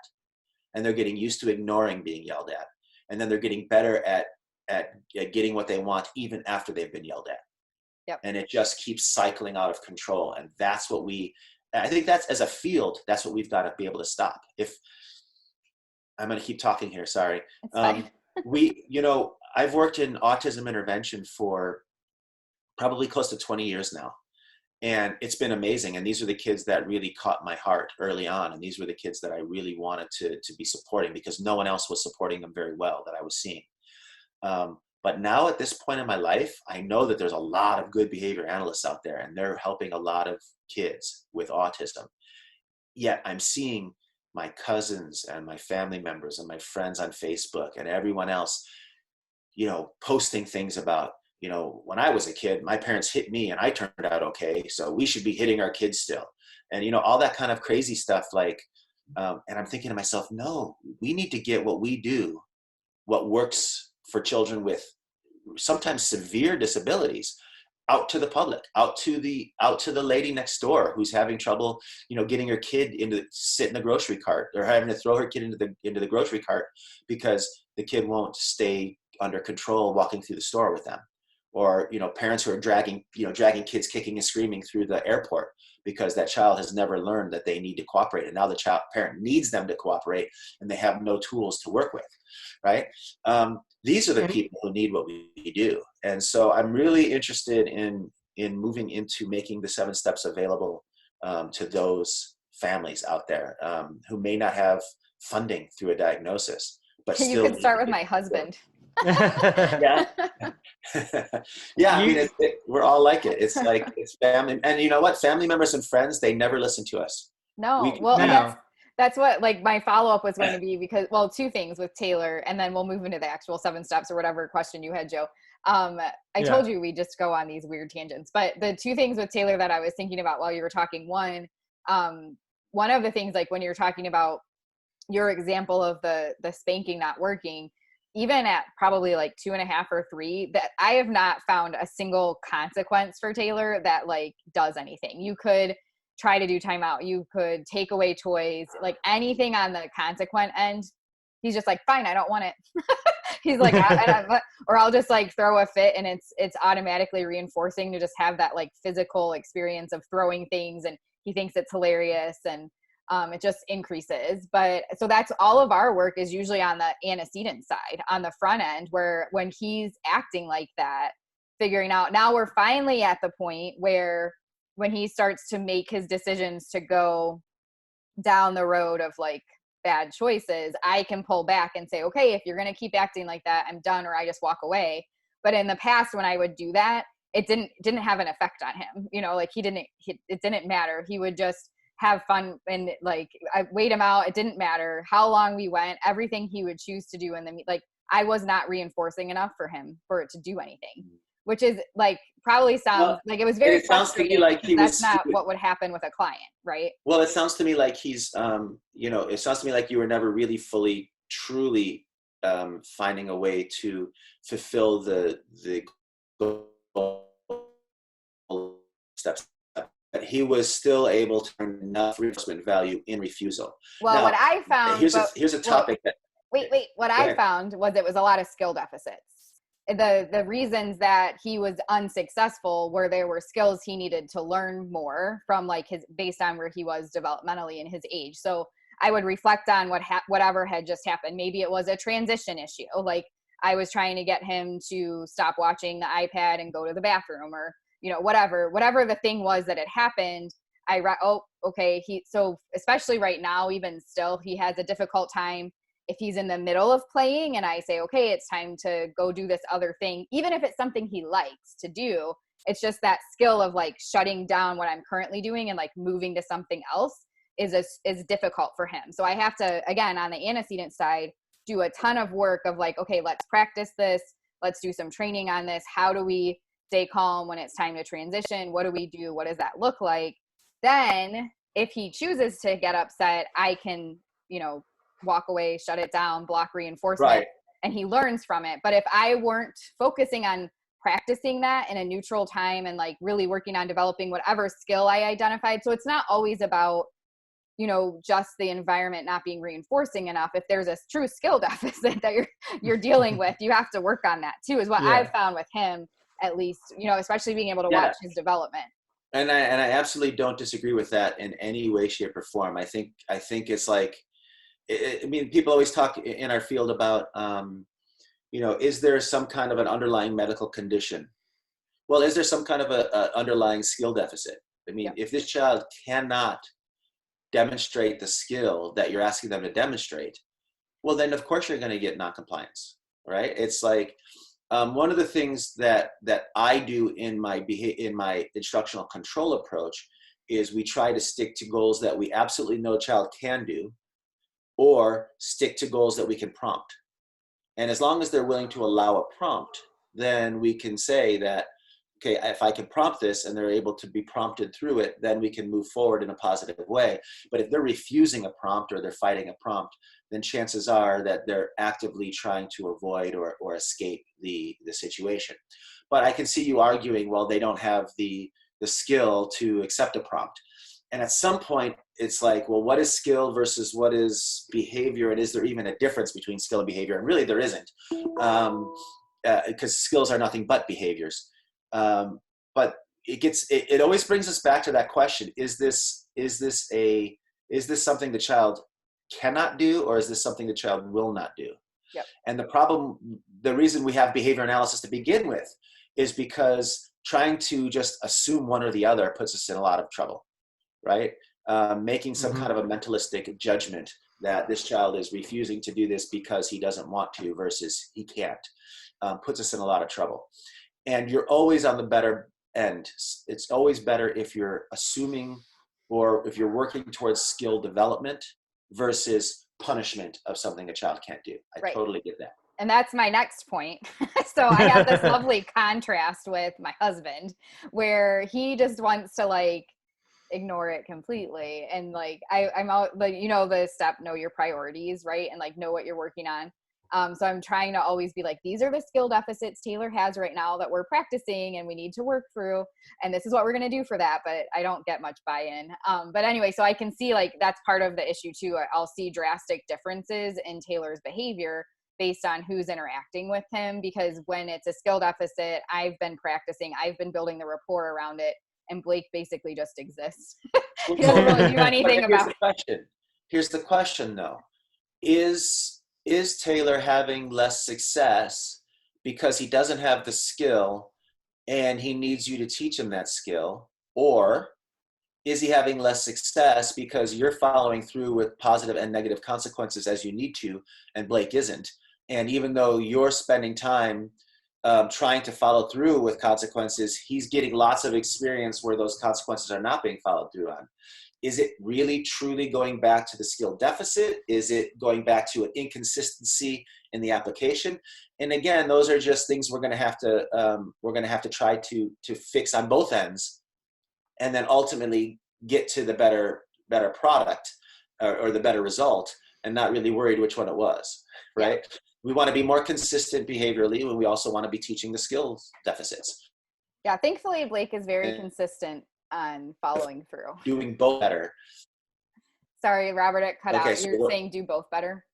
And they're getting used to ignoring being yelled at. And then they're getting better at getting what they want even after they've been yelled at. Yep. And it just keeps cycling out of control. And that's what I think that's, as a field, that's what we've got to be able to stop. If I'm going to keep talking here, sorry. It's fine. I've worked in autism intervention for probably close to 20 years now. And it's been amazing. And these are the kids that really caught my heart early on. And these were the kids that I really wanted to be supporting because no one else was supporting them very well that I was seeing. But now at this point in my life, I know that there's a lot of good behavior analysts out there and they're helping a lot of kids with autism. Yet I'm seeing my cousins and my family members and my friends on Facebook and everyone else, posting things about, when I was a kid, my parents hit me and I turned out okay. So we should be hitting our kids still. And, all that kind of crazy stuff. And I'm thinking to myself, no, we need to get what we do, what works for children with sometimes severe disabilities, out to the public, out to the lady next door who's having trouble, getting her kid sit in the grocery cart, or having to throw her kid into the grocery cart because the kid won't stay under control walking through the store with them. Or, parents who are dragging kids kicking and screaming through the airport because that child has never learned that they need to cooperate. And now the parent needs them to cooperate and they have no tools to work with, right? These are the people who need what we do. And so I'm really interested in moving into making the 7 steps available to those families out there who may not have funding through a diagnosis, but You still could start with my husband. Yeah. Yeah, I mean, we're all like it. It's like, it's family. And you know what? Family members and friends, they never listen to us. No. Well, and that's what, like, my follow-up was going to be, because, well, 2 things with Taylor, and then we'll move into the actual 7 steps or whatever question you had, Joe. I told you we just go on these weird tangents, but the 2 things with Taylor that I was thinking about while you were talking, one of the things, like when you're talking about your example of the spanking not working, even at probably like 2.5 or 3, that I have not found a single consequence for Taylor that like does anything. You could try to do timeout. You could take away toys, like anything on the consequent end. He's just like, fine, I don't want it. He's like, or I'll just like throw a fit, and it's automatically reinforcing to just have that like physical experience of throwing things, and he thinks it's hilarious, and it just increases. But so that's all of our work is usually on the antecedent side, on the front end, where when he's acting like that, figuring out, now we're finally at the point where when he starts to make his decisions to go down the road of like bad choices, I can pull back and say, okay, if you're going to keep acting like that, I'm done, or I just walk away. But in the past, when I would do that, it didn't have an effect on him. Like it didn't matter. He would just have fun, and like I weighed him out. It didn't matter how long we went, everything he would choose to do. And then like, I was not reinforcing enough for him for it to do anything, which is like, probably sounds like it was very frustrating, like that's not what would happen with a client, right? Well, it sounds to me like he's, it sounds to me like you were never really fully, truly finding a way to fulfill the goal steps. But he was still able to earn enough reinforcement value in refusal. Well, now, what I found, here's a topic that. Wait. What I found was it was a lot of skill deficits. The reasons that he was unsuccessful were there were skills he needed to learn more from, like based on where he was developmentally in his age. So I would reflect on whatever had just happened. Maybe it was a transition issue. Like I was trying to get him to stop watching the iPad and go to the bathroom, or, whatever the thing was that had happened. Okay. So especially right now, even still, he has a difficult time if he's in the middle of playing and I say, okay, it's time to go do this other thing, even if it's something he likes to do, it's just that skill of like shutting down what I'm currently doing and like moving to something else is difficult for him. So I have to, again, on the antecedent side, do a ton of work of like, okay, let's practice this. Let's do some training on this. How do we stay calm when it's time to transition? What do we do? What does that look like? Then if he chooses to get upset, I can, walk away, shut it down, block reinforcement, right, and he learns from it. But if I weren't focusing on practicing that in a neutral time and like really working on developing whatever skill I identified, so it's not always about, just the environment not being reinforcing enough. If there's a true skill deficit that you're dealing with, you have to work on that too, is what I've found with him, at least, especially being able to watch his development. And I absolutely don't disagree with that in any way, shape, or form. I think it's like, I mean, people always talk in our field about, is there some kind of an underlying medical condition? Well, is there some kind of a underlying skill deficit? I mean, if this child cannot demonstrate the skill that you're asking them to demonstrate, well, then of course you're going to get noncompliance, right? It's like one of the things that I do in my instructional control approach is we try to stick to goals that we absolutely know a child can do, or stick to goals that we can prompt. And as long as they're willing to allow a prompt, then we can say that, okay, if I can prompt this and they're able to be prompted through it, then we can move forward in a positive way. But if they're refusing a prompt or they're fighting a prompt, then chances are that they're actively trying to avoid or escape the situation. But I can see you arguing, well, they don't have the skill to accept a prompt. And at some point, it's like, well, what is skill versus what is behavior? And is there even a difference between skill and behavior? And really, there isn't, because skills are nothing but behaviors. But it always brings us back to that question: is this something the child cannot do, or is this something the child will not do? Yep. And the reason we have behavior analysis to begin with is because trying to just assume one or the other puts us in a lot of trouble, right? Making some kind of a mentalistic judgment that this child is refusing to do this because he doesn't want to versus he can't, puts us in a lot of trouble. And you're always on the better end. It's always better if you're assuming or if you're working towards skill development versus punishment of something a child can't do. I totally get that. And that's my next point. So I have this lovely contrast with my husband where he just wants to like ignore it completely. And like, I'm out, like, you know, the step, know your priorities, right? And like, know what you're working on. So I'm trying to always be like, these are the skill deficits Taylor has right now that we're practicing and we need to work through. And this is what we're going to do for that. But I don't get much buy-in. But anyway, so I can see like, that's part of the issue too. I'll see drastic differences in Taylor's behavior based on who's interacting with him, because when it's a skill deficit, I've been practicing, I've been building the rapport around it, and Blake basically just exists. He doesn't really do anything about it. Here's the question though. Is Taylor having less success because he doesn't have the skill and he needs you to teach him that skill? Or is he having less success because you're following through with positive and negative consequences as you need to, and Blake isn't? And even though you're spending time trying to follow through with consequences, he's getting lots of experience where those consequences are not being followed through on. Is it really truly going back to the skill deficit? Is it going back to an inconsistency in the application? And again, those are just things we're going to have to try to fix on both ends, and then ultimately get to the better product or the better result, and not really worried which one it was, right? We want to be more consistent behaviorally, and we also want to be teaching the skills deficits. Yeah, thankfully Blake is very consistent on following through. Doing both better. Sorry, Robert, it cut out. So You're saying do both better?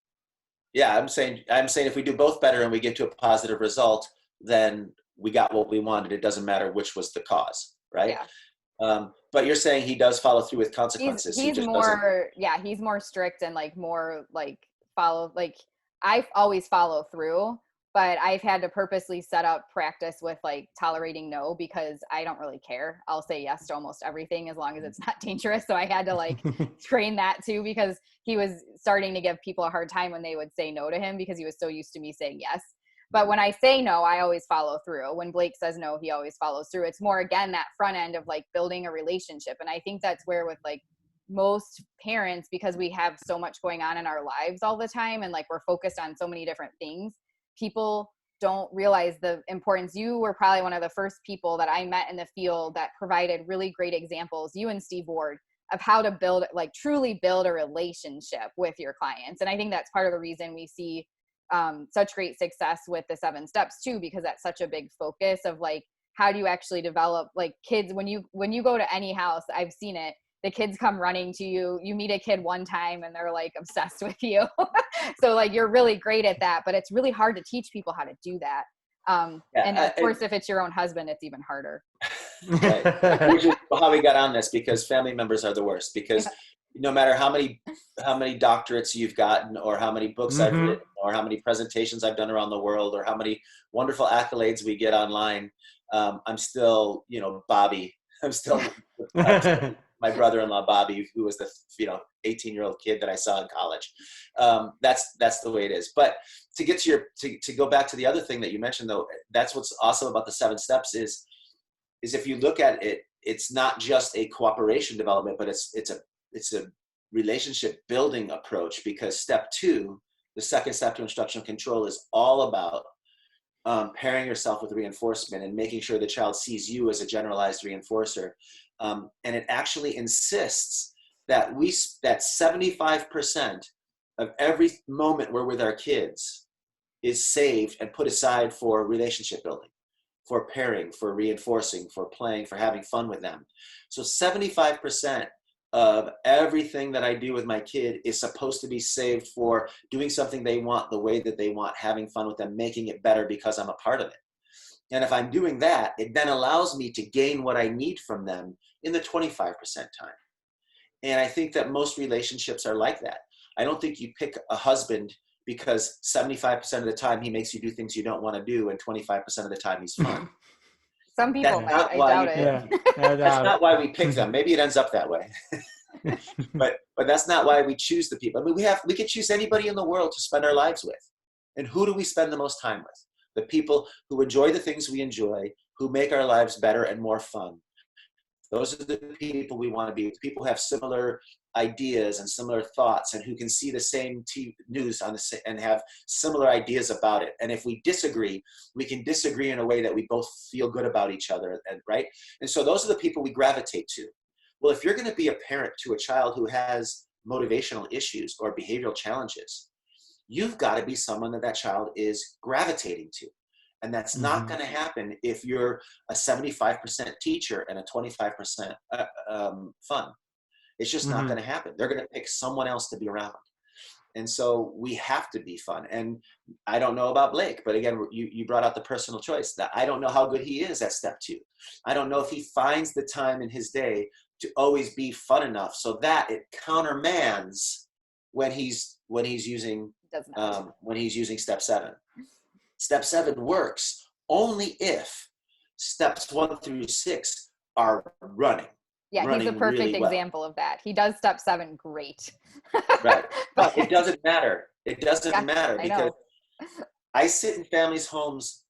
Yeah, I'm saying if we do both better and we get to a positive result, then we got what we wanted. It doesn't matter which was the cause, right? Yeah. But you're saying he does follow through with consequences. He's more strict and like more like follow, like I always follow through, but I've had to purposely set up practice with like tolerating no, because I don't really care. I'll say yes to almost everything as long as it's not dangerous. So I had to like train that too, because he was starting to give people a hard time when they would say no to him because he was so used to me saying yes. But when I say no, I always follow through. When Blake says no, he always follows through. It's more, again, that front end of like building a relationship. And I think that's where with like most parents, because we have so much going on in our lives all the time and like we're focused on so many different things, people don't realize the importance. You were probably one of the first people that I met in the field that provided really great examples, you and Steve Ward, of how to build, like truly build a relationship with your clients. And I think that's part of the reason we see such great success with the 7 steps too, because that's such a big focus of like, how do you actually develop like kids? When you go to any house, I've seen it, the kids come running to you. You meet a kid one time and they're like obsessed with you. So like, you're really great at that, but it's really hard to teach people how to do that. And of course, if it's your own husband, it's even harder. Right. Which is how we got on this, because family members are the worst, because no matter how many doctorates you've gotten, or how many books I've written, or how many presentations I've done around the world, or how many wonderful accolades we get online, I'm still, Bobby. I'm still my brother-in-law, Bobby, who was the 18-year-old kid that I saw in college. That's the way it is. But to get to to go back to the other thing that you mentioned, though, that's what's awesome about the 7 steps is if you look at it, it's not just a cooperation development, but it's a relationship building approach, because step 2, the second step to instructional control, is all about pairing yourself with reinforcement and making sure the child sees you as a generalized reinforcer. And it actually insists that that 75% of every moment we're with our kids is saved and put aside for relationship building, for pairing, for reinforcing, for playing, for having fun with them. So 75% of everything that I do with my kid is supposed to be saved for doing something they want, the way that they want, having fun with them, making it better because I'm a part of it. And if I'm doing that, it then allows me to gain what I need from them in the 25% time. And I think that most relationships are like that. I don't think you pick a husband because 75% of the time he makes you do things you don't want to do, and 25% of the time he's fun. Some people might, I doubt it. Yeah, that's not why we pick them. Maybe it ends up that way. but that's not why we choose the people. I mean, we could choose anybody in the world to spend our lives with. And who do we spend the most time with? The people who enjoy the things we enjoy, who make our lives better and more fun. Those are the people we want to be with. People who have similar ideas and similar thoughts, and who can see the same news on and have similar ideas about it. And if we disagree, we can disagree in a way that we both feel good about each other, and right? And so those are the people we gravitate to. Well, if you're going to be a parent to a child who has motivational issues or behavioral challenges, you've got to be someone that child is gravitating to. And that's not going to happen if you're a 75% teacher and a 25% fun. It's just not going to happen. They're going to pick someone else to be around. And so we have to be fun. And I don't know about Blake, but again, you brought out the personal choice. That I don't know how good he is at step 2. I don't know if he finds the time in his day to always be fun enough so that it countermands when he's using step 7. Step 7 works only if steps 1 through 6 are running. Yeah, he's a perfect really example of that. He does step 7 great. Right. But it doesn't matter. It doesn't matter because I sit in families' homes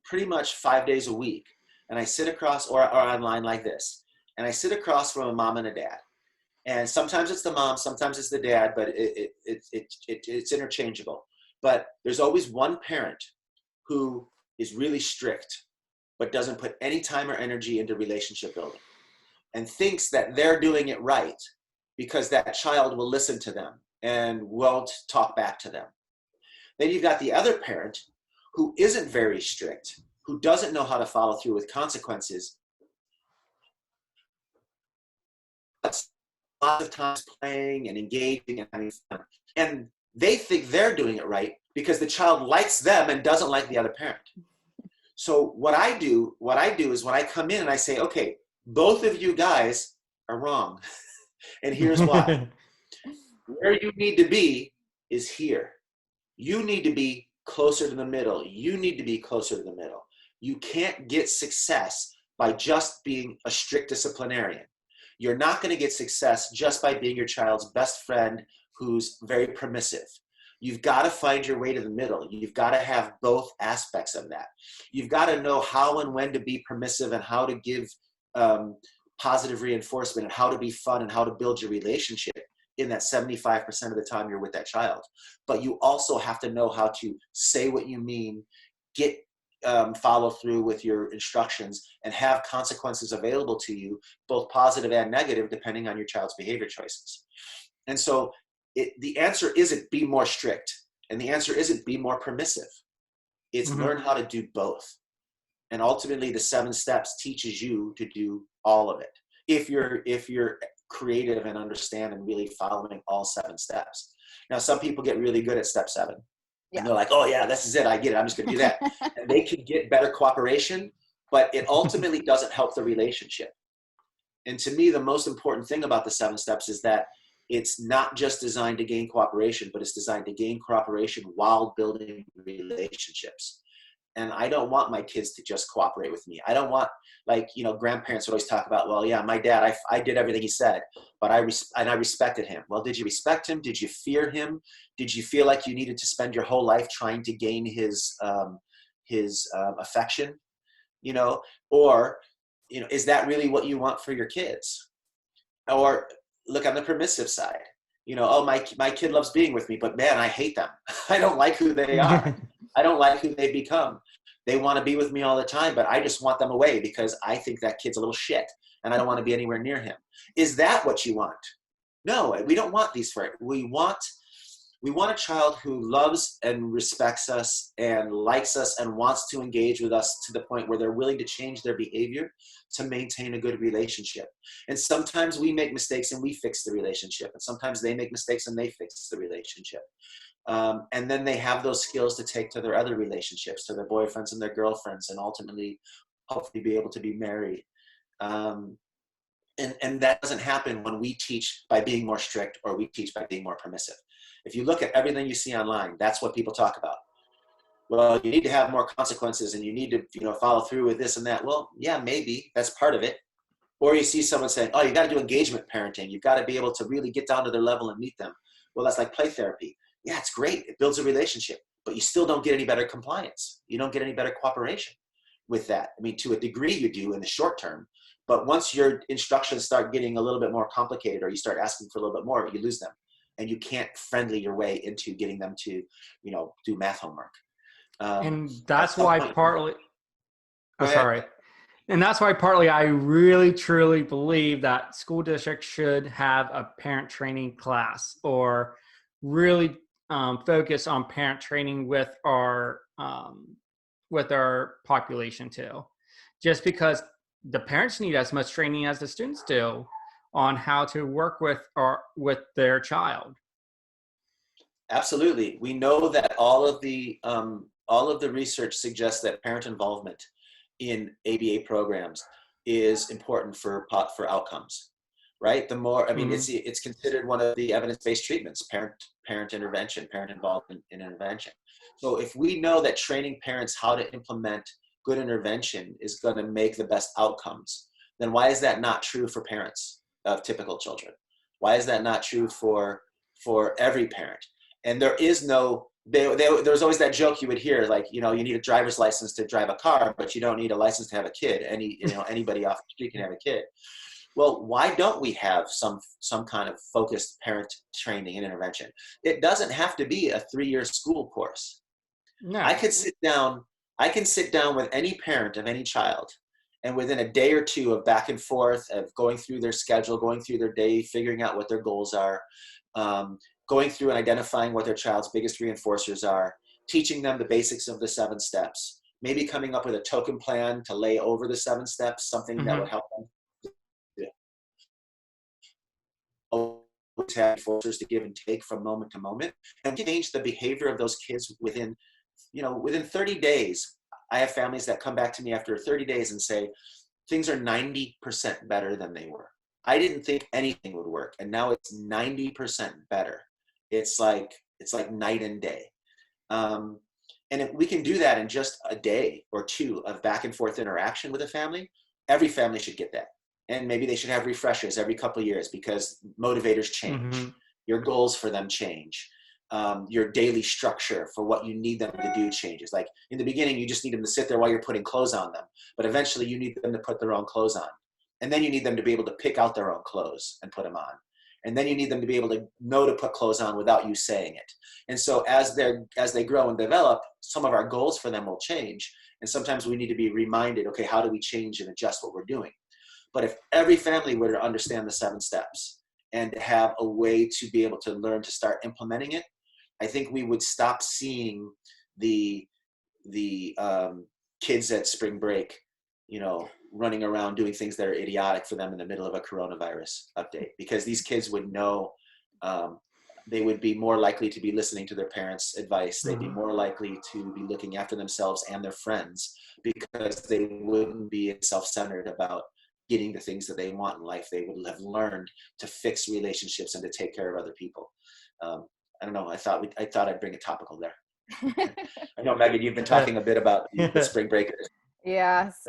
pretty much 5 days a week. And I sit across or online like this. And I sit across from a mom and a dad. And sometimes it's the mom, sometimes it's the dad, but it's interchangeable. But there's always one parent who is really strict, but doesn't put any time or energy into relationship building, and thinks that they're doing it right because that child will listen to them and won't talk back to them. Then you've got the other parent who isn't very strict, who doesn't know how to follow through with consequences. Lots of times playing and engaging and having fun. And they think they're doing it right because the child likes them and doesn't like the other parent. So what I do is when I come in and I say, okay, both of you guys are wrong. And here's why. Where you need to be is here. You need to be closer to the middle. You need to be closer to the middle. You can't get success by just being a strict disciplinarian. You're not going to get success just by being your child's best friend who's very permissive. You've got to find your way to the middle. You've got to have both aspects of that. You've got to know how and when to be permissive and how to give positive reinforcement and how to be fun and how to build your relationship in that 75% of the time you're with that child. But you also have to know how to say what you mean, get follow through with your instructions, and have consequences available to you, both positive and negative, depending on your child's behavior choices. And so the answer isn't be more strict, and the answer isn't be more permissive. It's learn how to do both. And ultimately the 7 steps teaches you to do all of it. If you're creative and understand and really following all 7 steps. Now, some people get really good at step 7. Yeah. And they're like, oh yeah, this is it. I get it. I'm just going to do that. And they can get better cooperation, but it ultimately doesn't help the relationship. And to me, the most important thing about the 7 steps is that it's not just designed to gain cooperation, but it's designed to gain cooperation while building relationships. And I don't want my kids to just cooperate with me. I don't want, grandparents would always talk about, well, yeah, my dad, I did everything he said, but I respected him. Well, did you respect him? Did you fear him? Did you feel like you needed to spend your whole life trying to gain his affection? Or is that really what you want for your kids? Or look on the permissive side. Oh, my kid loves being with me, but man, I hate them. I don't like who they are. I don't like who they've become. They want to be with me all the time, but I just want them away because I think that kid's a little shit and I don't want to be anywhere near him. Is that what you want? No, we don't want these for it. We want a child who loves and respects us and likes us and wants to engage with us to the point where they're willing to change their behavior to maintain a good relationship. And sometimes we make mistakes and we fix the relationship. And sometimes they make mistakes and they fix the relationship. And then they have those skills to take to their other relationships, to their boyfriends and their girlfriends, and ultimately hopefully be able to be married. And that doesn't happen when we teach by being more strict or we teach by being more permissive. If you look at everything you see online, that's what people talk about. Well, you need to have more consequences and you need to, follow through with this and that. Well, yeah, maybe that's part of it. Or you see someone saying, oh, you got to do engagement parenting. You've got to be able to really get down to their level and meet them. Well, that's like play therapy. Yeah, it's great. It builds a relationship, but you still don't get any better compliance. You don't get any better cooperation with that. I mean, to a degree you do in the short term, but once your instructions start getting a little bit more complicated or you start asking for a little bit more, you lose them. And you can't friendly your way into getting them to, do math homework. And that's why partly, Sorry. And that's why partly I really, truly believe that school districts should have a parent training class or really focus on parent training with our population too. Just because the parents need as much training as the students do on how to work with their child. Absolutely. We know that all of the research suggests that parent involvement in ABA programs is important for outcomes, right? The more, it's considered one of the evidence-based treatments, parent intervention, parent involvement in intervention. So if we know that training parents how to implement good intervention is going to make the best outcomes, then why is that not true for parents of typical children? Why is that not true for every parent? And there is no, there's always that joke you would hear, like, you need a driver's license to drive a car, but you don't need a license to have a kid. Anybody off the street can have a kid. Well, why don't we have some kind of focused parent training and intervention? It doesn't have to be a 3-year school course. No. I can sit down with any parent of any child, and within a day or two of back and forth, of going through their schedule, going through their day, figuring out what their goals are, going through and identifying what their child's biggest reinforcers are, teaching them the basics of the 7 steps, maybe coming up with a token plan to lay over the 7 steps, something that would help them. Always have reinforcers to give and take from moment to moment, and change the behavior of those kids within 30 days. I have families that come back to me after 30 days and say, things are 90% better than they were. I didn't think anything would work, and now it's 90% better. It's like night and day. And if we can do that in just a day or 2 of back and forth interaction with a family, every family should get that. And maybe they should have refreshers every couple of years, because motivators change. Mm-hmm. Your goals for them change. Your daily structure for what you need them to do changes. Like in the beginning, you just need them to sit there while you're putting clothes on them. But eventually you need them to put their own clothes on. And then you need them to be able to pick out their own clothes and put them on. And then you need them to be able to know to put clothes on without you saying it. And so as they grow and develop, some of our goals for them will change. And sometimes we need to be reminded, okay, how do we change and adjust what we're doing? But if every family were to understand the 7 steps and have a way to be able to learn to start implementing it, I think we would stop seeing the kids at spring break, running around doing things that are idiotic for them in the middle of a coronavirus update, because these kids would know, they would be more likely to be listening to their parents' advice. They'd be more likely to be looking after themselves and their friends, because they wouldn't be self-centered about getting the things that they want in life. They would have learned to fix relationships and to take care of other people. I don't know. I thought I'd bring a topical there. I know, Megan, you've been talking a bit about the spring breakers. Yes.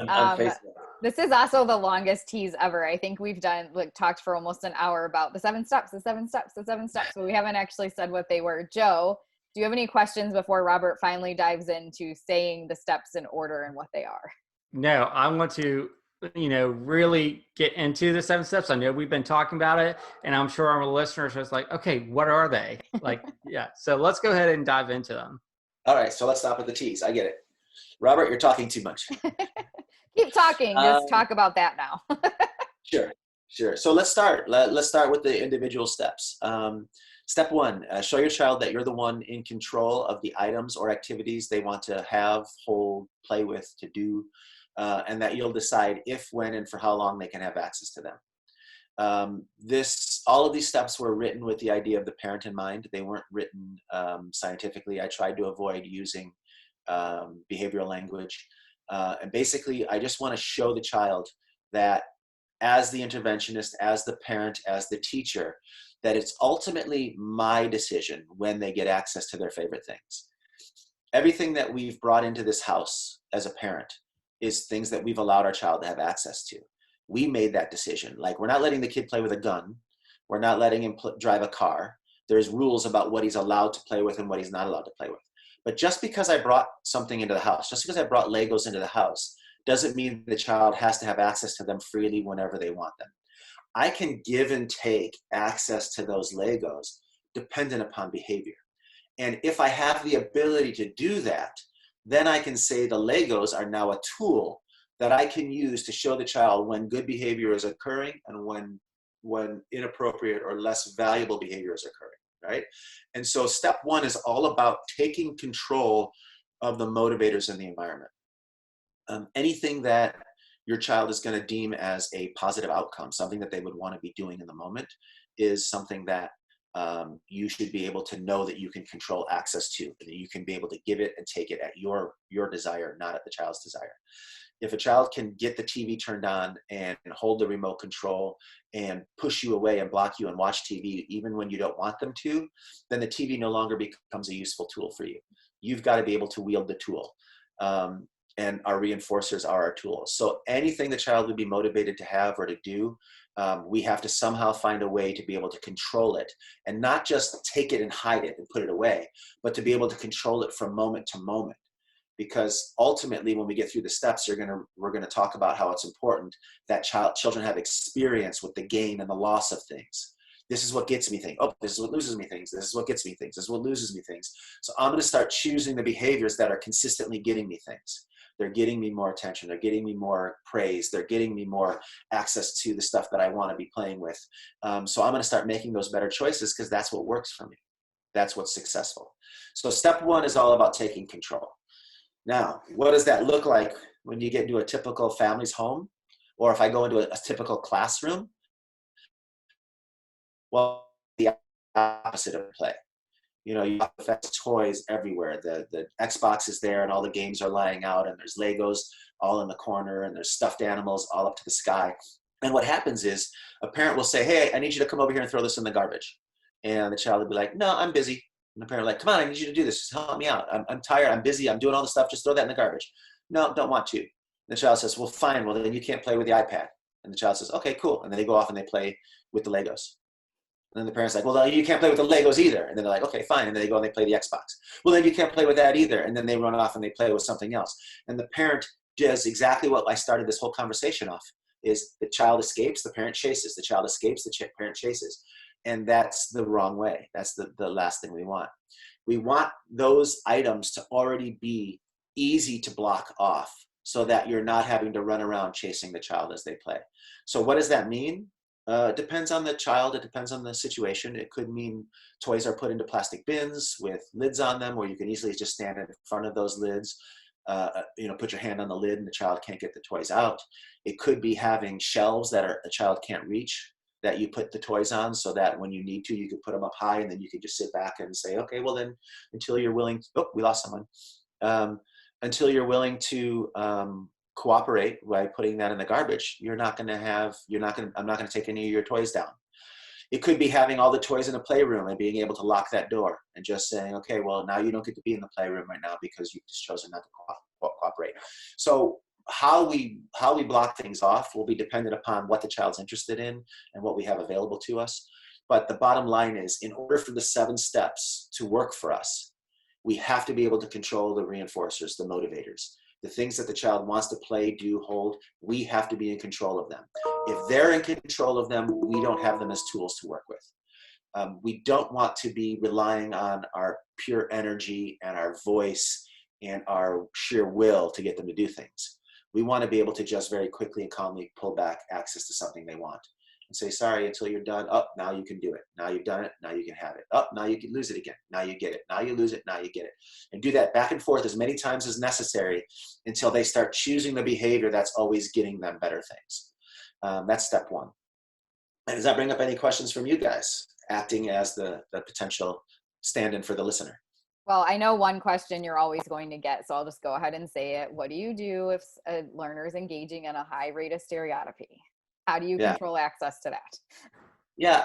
This is also the longest tease ever. I think we've talked for almost an hour about the 7 steps, but we haven't actually said what they were. Joe, do you have any questions before Robert finally dives into saying the steps in order and what they are? No, I want to, really get into the 7 steps. I know we've been talking about it, and I'm sure our listeners are like, okay, what are they? Yeah. So let's go ahead and dive into them. All right. So let's stop at the T's. I get it. Robert, you're talking too much. Keep talking. Just talk about that now. Sure. So let's start. Let's start with the individual steps. Step one, show your child that you're the one in control of the items or activities they want to have, hold, play with, to do, and that you'll decide if, when, and for how long they can have access to them. All of these steps were written with the idea of the parent in mind. They weren't written scientifically. I tried to avoid using behavioral language. And basically, I just want to show the child that as the interventionist, as the parent, as the teacher, that it's ultimately my decision when they get access to their favorite things. Everything that we've brought into this house as a parent is things that we've allowed our child to have access to. We made that decision. Like, we're not letting the kid play with a gun. We're not letting him drive a car. There's rules about what he's allowed to play with and what he's not allowed to play with. But just because I brought something into the house, just because I brought Legos into the house, doesn't mean the child has to have access to them freely whenever they want them. I can give and take access to those Legos dependent upon behavior. And if I have the ability to do that, then I can say the Legos are now a tool that I can use to show the child when good behavior is occurring and when inappropriate or less valuable behavior is occurring, right? And so step one is all about taking control of the motivators in the environment. Anything that your child is going to deem as a positive outcome, something that they would want to be doing in the moment, is something that you should be able to know that you can control access to, and that you can be able to give it and take it at your desire, not at the child's desire. If a child can get the TV turned on and hold the remote control and push you away and block you and watch TV even when you don't want them to, then the TV no longer becomes a useful tool for you. You've got to be able to wield the tool. And our reinforcers are our tools. So anything the child would be motivated to have or to do, we have to somehow find a way to be able to control it, and not just take it and hide it and put it away, but to be able to control it from moment to moment. Because ultimately, when we get through the steps, we're gonna talk about how it's important that children have experience with the gain and the loss of things. This is what gets me things. Oh, this is what loses me things. This is what gets me things. This is what loses me things. So I'm going to start choosing the behaviors that are consistently getting me things. They're getting me more attention. They're getting me more praise. They're getting me more access to the stuff that I want to be playing with. So I'm going to start making those better choices because that's what works for me. That's what's successful. So step one is all about taking control. Now, what does that look like when you get into a typical family's home? Or if I go into a typical classroom? Well, the opposite of play. You know, you have toys everywhere. The Xbox is there and all the games are lying out, and there's Legos all in the corner, and there's stuffed animals all up to the sky. And what happens is a parent will say, hey, I need you to come over here and throw this in the garbage. And the child will be like, no, I'm busy. And the parent will be like, come on, I need you to do this. Just help me out. I'm tired. I'm busy. I'm doing all the stuff. Just throw that in the garbage. No, don't want to. And the child says, well, fine. Well, then you can't play with the iPad. And the child says, okay, cool. And then they go off and they play with the Legos. And then the parent's like, well, you can't play with the Legos either. And then they're like, okay, fine. And then they go and they play the Xbox. Well, then you can't play with that either. And then they run off and they play with something else. And the parent does exactly what I started this whole conversation off, is the child escapes, the parent chases. The child escapes, the parent chases. And that's the wrong way. That's the last thing we want. We want those items to already be easy to block off so that you're not having to run around chasing the child as they play. So what does that mean? It depends on the child. It depends on the situation. It could mean toys are put into plastic bins with lids on them, where you can easily just stand in front of those lids, put your hand on the lid and the child can't get the toys out. It could be having shelves that a child can't reach, that you put the toys on so that when you need to, you can put them up high, and then you can just sit back and say, okay, well then, until you're willing to, oh, we lost someone. Until you're willing to cooperate by putting that in the garbage, I'm not going to take any of your toys down. It could be having all the toys in the playroom and being able to lock that door and just saying, okay, well, now you don't get to be in the playroom right now because you've just chosen not to cooperate. So how we block things off will be dependent upon what the child's interested in and what we have available to us. But the bottom line is, in order for the 7 steps to work for us, we have to be able to control the reinforcers, the motivators. The things that the child wants to play, do, hold, we have to be in control of them. If they're in control of them, we don't have them as tools to work with. We don't want to be relying on our pure energy and our voice and our sheer will to get them to do things. We want to be able to just very quickly and calmly pull back access to something they want and say, sorry, until you're done. Oh, now you can do it. Now you've done it. Now you can have it. Oh, now you can lose it again. Now you get it. Now you lose it. Now you get it. And do that back and forth as many times as necessary until they start choosing the behavior that's always getting them better things. That's step one. And does that bring up any questions from you guys, acting as the potential stand-in for the listener? Well, I know one question you're always going to get, so I'll just go ahead and say it. What do you do if a learner is engaging in a high rate of stereotypy? How do you control access to that? Yeah,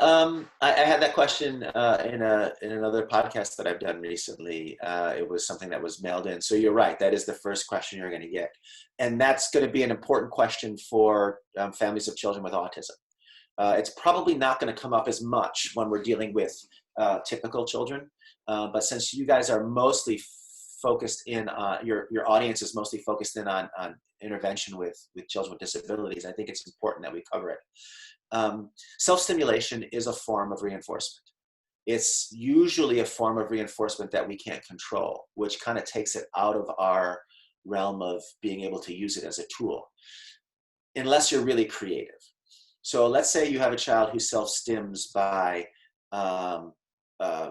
I had that question in another podcast that I've done recently. It was something that was mailed in. So you're right. That is the first question you're going to get. And that's going to be an important question for families of children with autism. It's probably not going to come up as much when we're dealing with typical children. But since you guys are mostly focused in, your audience is mostly focused in on intervention with children with disabilities, I think it's important that we cover it. Self-stimulation is a form of reinforcement. It's usually a form of reinforcement that we can't control, which kind of takes it out of our realm of being able to use it as a tool, unless you're really creative. So let's say you have a child who self-stims by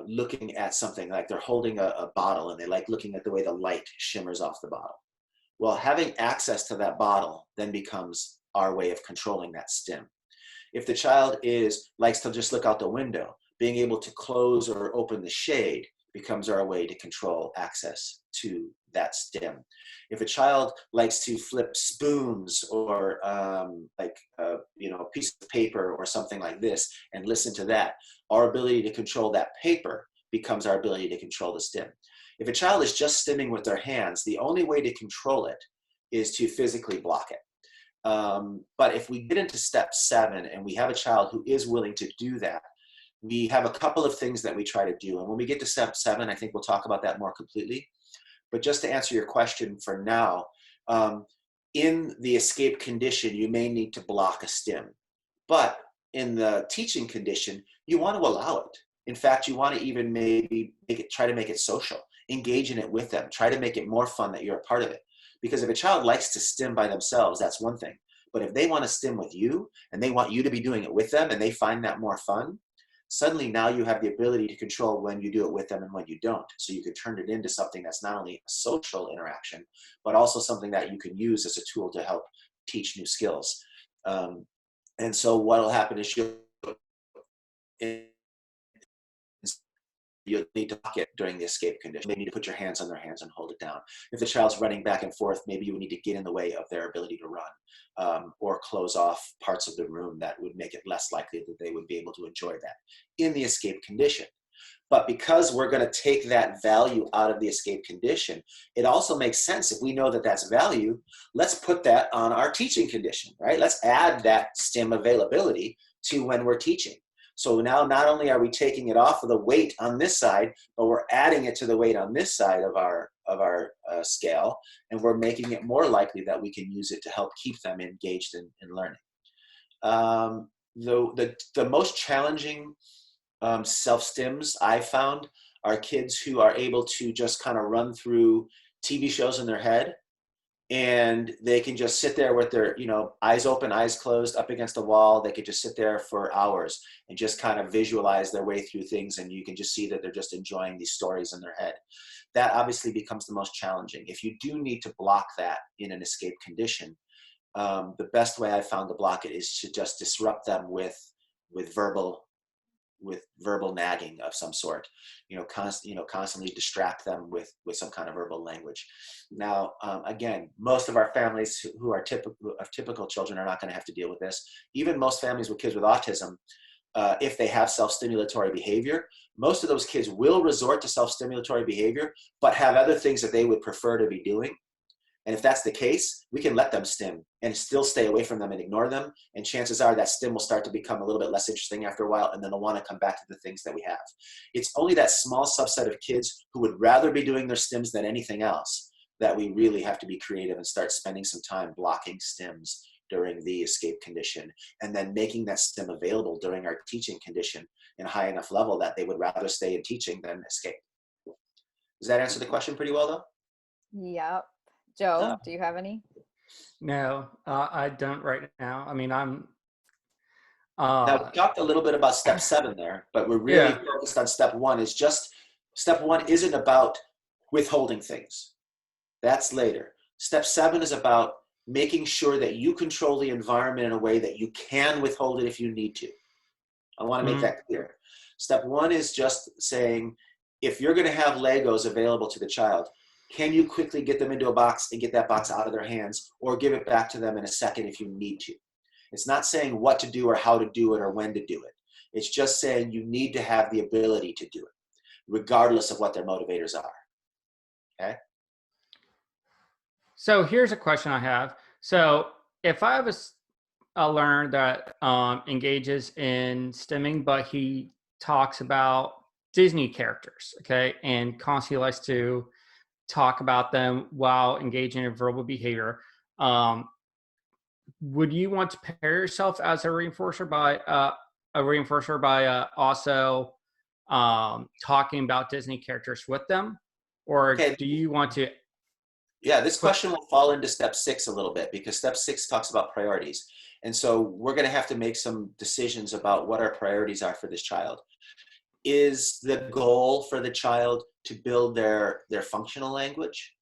looking at something, like they're holding a bottle and they like looking at the way the light shimmers off the bottle. Well, having access to that bottle then becomes our way of controlling that stim. If the child likes to just look out the window, being able to close or open the shade becomes our way to control access to that stim. If a child likes to flip spoons or a piece of paper or something like this and listen to that, our ability to control that paper becomes our ability to control the stim. If a child is just stimming with their hands, the only way to control it is to physically block it. But if we get into step 7 and we have a child who is willing to do that, we have a couple of things that we try to do. And when we get to step 7, I think we'll talk about that more completely. But just to answer your question for now, in the escape condition, you may need to block a stim. But in the teaching condition, you want to allow it. In fact, you want to even maybe try to make it social, engage in it with them, try to make it more fun that you're a part of it. Because if a child likes to stim by themselves, that's one thing. But if they want to stim with you and they want you to be doing it with them and they find that more fun, suddenly now you have the ability to control when you do it with them and when you don't. So you can turn it into something that's not only a social interaction, but also something that you can use as a tool to help teach new skills. And so what will happen is you'll need to block it during the escape condition. You need to put your hands on their hands and hold it down. If the child's running back and forth, maybe you need to get in the way of their ability to run, or close off parts of the room that would make it less likely that they would be able to enjoy that in the escape condition. But because we're going to take that value out of the escape condition, it also makes sense if we know that that's value, let's put that on our teaching condition, right? Let's add that STEM availability to when we're teaching. So now not only are we taking it off of the weight on this side, but we're adding it to the weight on this side of our scale, and we're making it more likely that we can use it to help keep them engaged in learning. The most challenging self-stims I found are kids who are able to just kind of run through TV shows in their head, and they can just sit there with their, eyes open, eyes closed, up against a wall. They could just sit there for hours and just kind of visualize their way through things, and you can just see that they're just enjoying these stories in their head. That obviously becomes the most challenging. If you do need to block that in an escape condition, the best way I've found to block it is to just disrupt them with verbal nagging of some sort, constantly distract them with some kind of verbal language. Now, again, most of our families who are typical children are not going to have to deal with this. Even most families with kids with autism, if they have self-stimulatory behavior, most of those kids will resort to self-stimulatory behavior, but have other things that they would prefer to be doing. And if that's the case, we can let them stim and still stay away from them and ignore them. And chances are that stim will start to become a little bit less interesting after a while, and then they'll want to come back to the things that we have. It's only that small subset of kids who would rather be doing their stims than anything else that we really have to be creative and start spending some time blocking stims during the escape condition, and then making that stim available during our teaching condition in a high enough level that they would rather stay in teaching than escape. Does that answer the question pretty well, though? Yep. Joe, No. do you have any? No, I don't right now. I mean, I'm, Now, we uh, talked a little bit about step 7 there, but we're really yeah. focused on step 1. Is just step 1 isn't about withholding things. That's later. Step 7 is about making sure that you control the environment in a way that you can withhold it if you need to. I want to make Mhm. that clear. Step 1 is just saying, if you're going to have Legos available to the child, can you quickly get them into a box and get that box out of their hands, or give it back to them in a second if you need to? It's not saying what to do or how to do it or when to do it. It's just saying you need to have the ability to do it, regardless of what their motivators are. Okay? So here's a question I have. So if I have a learner that engages in stimming, but he talks about Disney characters, okay, and constantly likes to talk about them while engaging in verbal behavior, um, would you want to pair yourself as a reinforcer by also talking about Disney characters with them, or Okay. do you want to Yeah, this put? question will fall into step 6 a little bit, because step 6 talks about priorities. And so we're going to have to make some decisions about what our priorities are for this child. Is the goal for the child to build their functional language?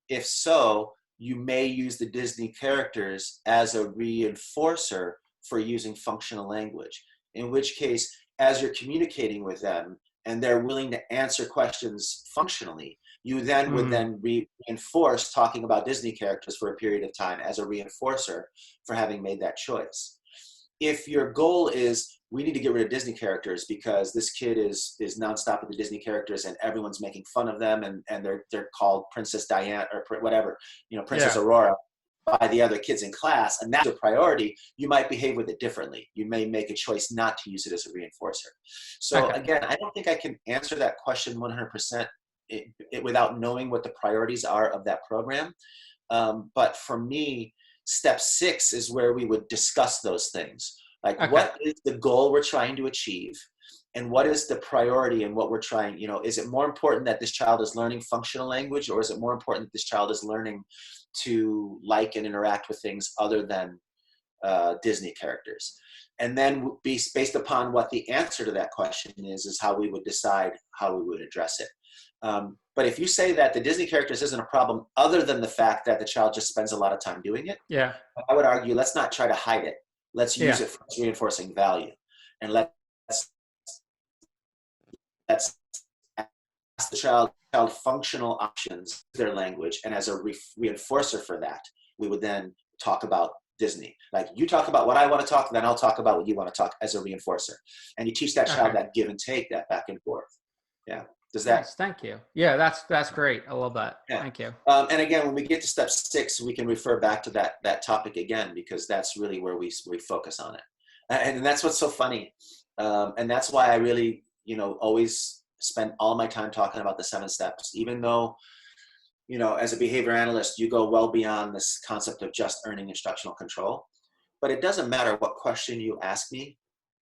If so, you may use the Disney characters as a reinforcer for using functional language, in which case, as you're communicating with them and they're willing to answer questions functionally, you then would Mm, then reinforce talking about Disney characters for a period of time as a reinforcer for having made that choice. If your goal is, we need to get rid of Disney characters because this kid is nonstop with the Disney characters and everyone's making fun of them, and they're called Princess Diana or whatever, Princess yeah. Aurora by the other kids in class, and that's a priority, you might behave with it differently. You may make a choice not to use it as a reinforcer. So Okay. again, I don't think I can answer that question 100% without knowing what the priorities are of that program. But for me, step 6 is where we would discuss those things. Like, Okay. what is the goal we're trying to achieve? And what is the priority in what we're trying? Is it more important that this child is learning functional language, or is it more important that this child is learning to like and interact with things other than Disney characters? And then based upon what the answer to that question is how we would decide how we would address it. But if you say that the Disney characters isn't a problem other than the fact that the child just spends a lot of time doing it, Yeah. I would argue, let's not try to hide it. Let's use Yeah. it for reinforcing value. And let's ask the child functional options, their language, and as a reinforcer for that, we would then talk about Disney. Like, you talk about what I want to talk, then I'll talk about what you want to talk as a reinforcer. And you teach that child Okay. that give and take, that back and forth. Yeah. Does that? Nice. Thank you. Yeah, that's great. I love that. Yeah. Thank you. And again, when we get to step 6, we can refer back to that topic again, because that's really where we focus on it. And that's what's so funny. And that's why I really, always spend all my time talking about the 7 steps, even though, as a behavior analyst, you go well beyond this concept of just earning instructional control. But it doesn't matter what question you ask me.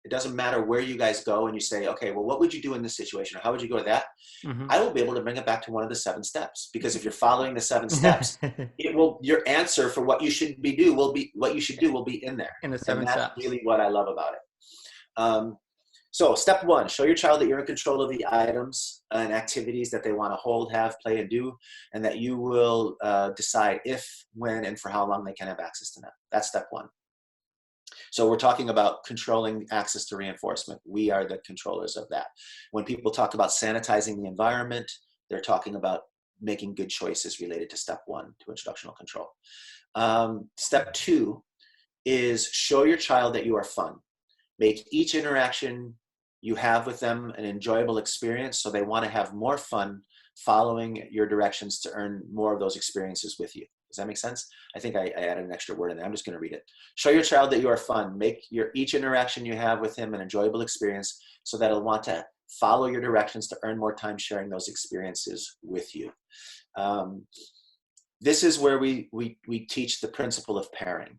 It doesn't matter where you guys go and you say, okay, well, what would you do in this situation? Or how would you go to that? Hmm. I will be able to bring it back to one of the 7 steps, because if you're following the 7 steps, your answer for what you should do will be in there. In the And 7 that's steps. really what I love about it. So step 1, show your child that you're in control of the items and activities that they want to hold, have, play, and do, and that you will decide if, when, and for how long they can have access to them. That's step 1. So we're talking about controlling access to reinforcement. We are the controllers of that. When people talk about sanitizing the environment, they're talking about making good choices related to step 1, to instructional control. Step 2 is show your child that you are fun. Make each interaction you have with them an enjoyable experience, so they want to have more fun following your directions to earn more of those experiences with you. Does that make sense? I think I added an extra word in there. I'm just going to read it. Show your child that you are fun. Make each interaction you have with him an enjoyable experience, so that he'll want to follow your directions to earn more time sharing those experiences with you. This is where we teach the principle of pairing.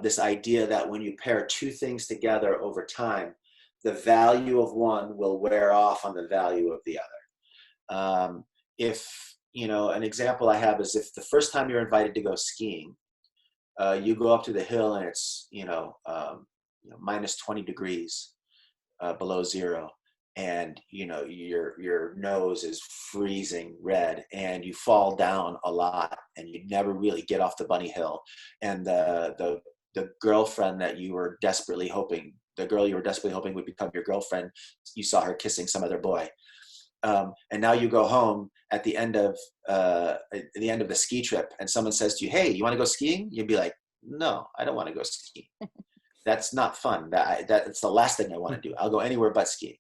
This idea that when you pair 2 things together over time, the value of one will wear off on the value of the other. If an example I have is if the first time you're invited to go skiing, you go up to the hill and it's, minus 20 degrees below zero. And, your nose is freezing red and you fall down a lot and you never really get off the bunny hill. And the girlfriend that you were desperately hoping, the girl you were desperately hoping would become your girlfriend, you saw her kissing some other boy. And now you go home at the end of the ski trip and someone says to you, hey, you want to go skiing? You'd be like, no, I don't want to go skiing. That's not fun. That's the last thing I want to do. I'll go anywhere but skiing.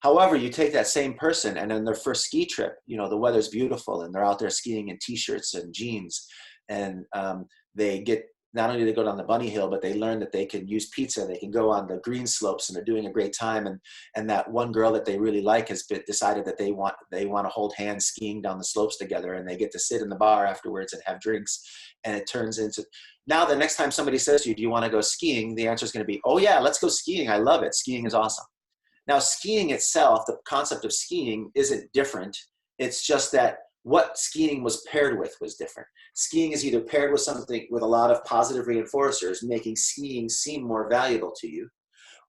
However, you take that same person and on their first ski trip, the weather's beautiful and they're out there skiing in t-shirts and jeans. And they get, not only do they go down the bunny hill, but they learn that they can use pizza. They can go on the green slopes and they're doing a great time. And that one girl that they really like has decided that they want to hold hands skiing down the slopes together, and they get to sit in the bar afterwards and have drinks. And it turns into, now the next time somebody says to you, do you want to go skiing? The answer is going to be, oh yeah, let's go skiing. I love it. Skiing is awesome. Now, skiing itself, the concept of skiing isn't different. It's just that what skiing was paired with was different. Skiing is either paired with something with a lot of positive reinforcers, making skiing seem more valuable to you,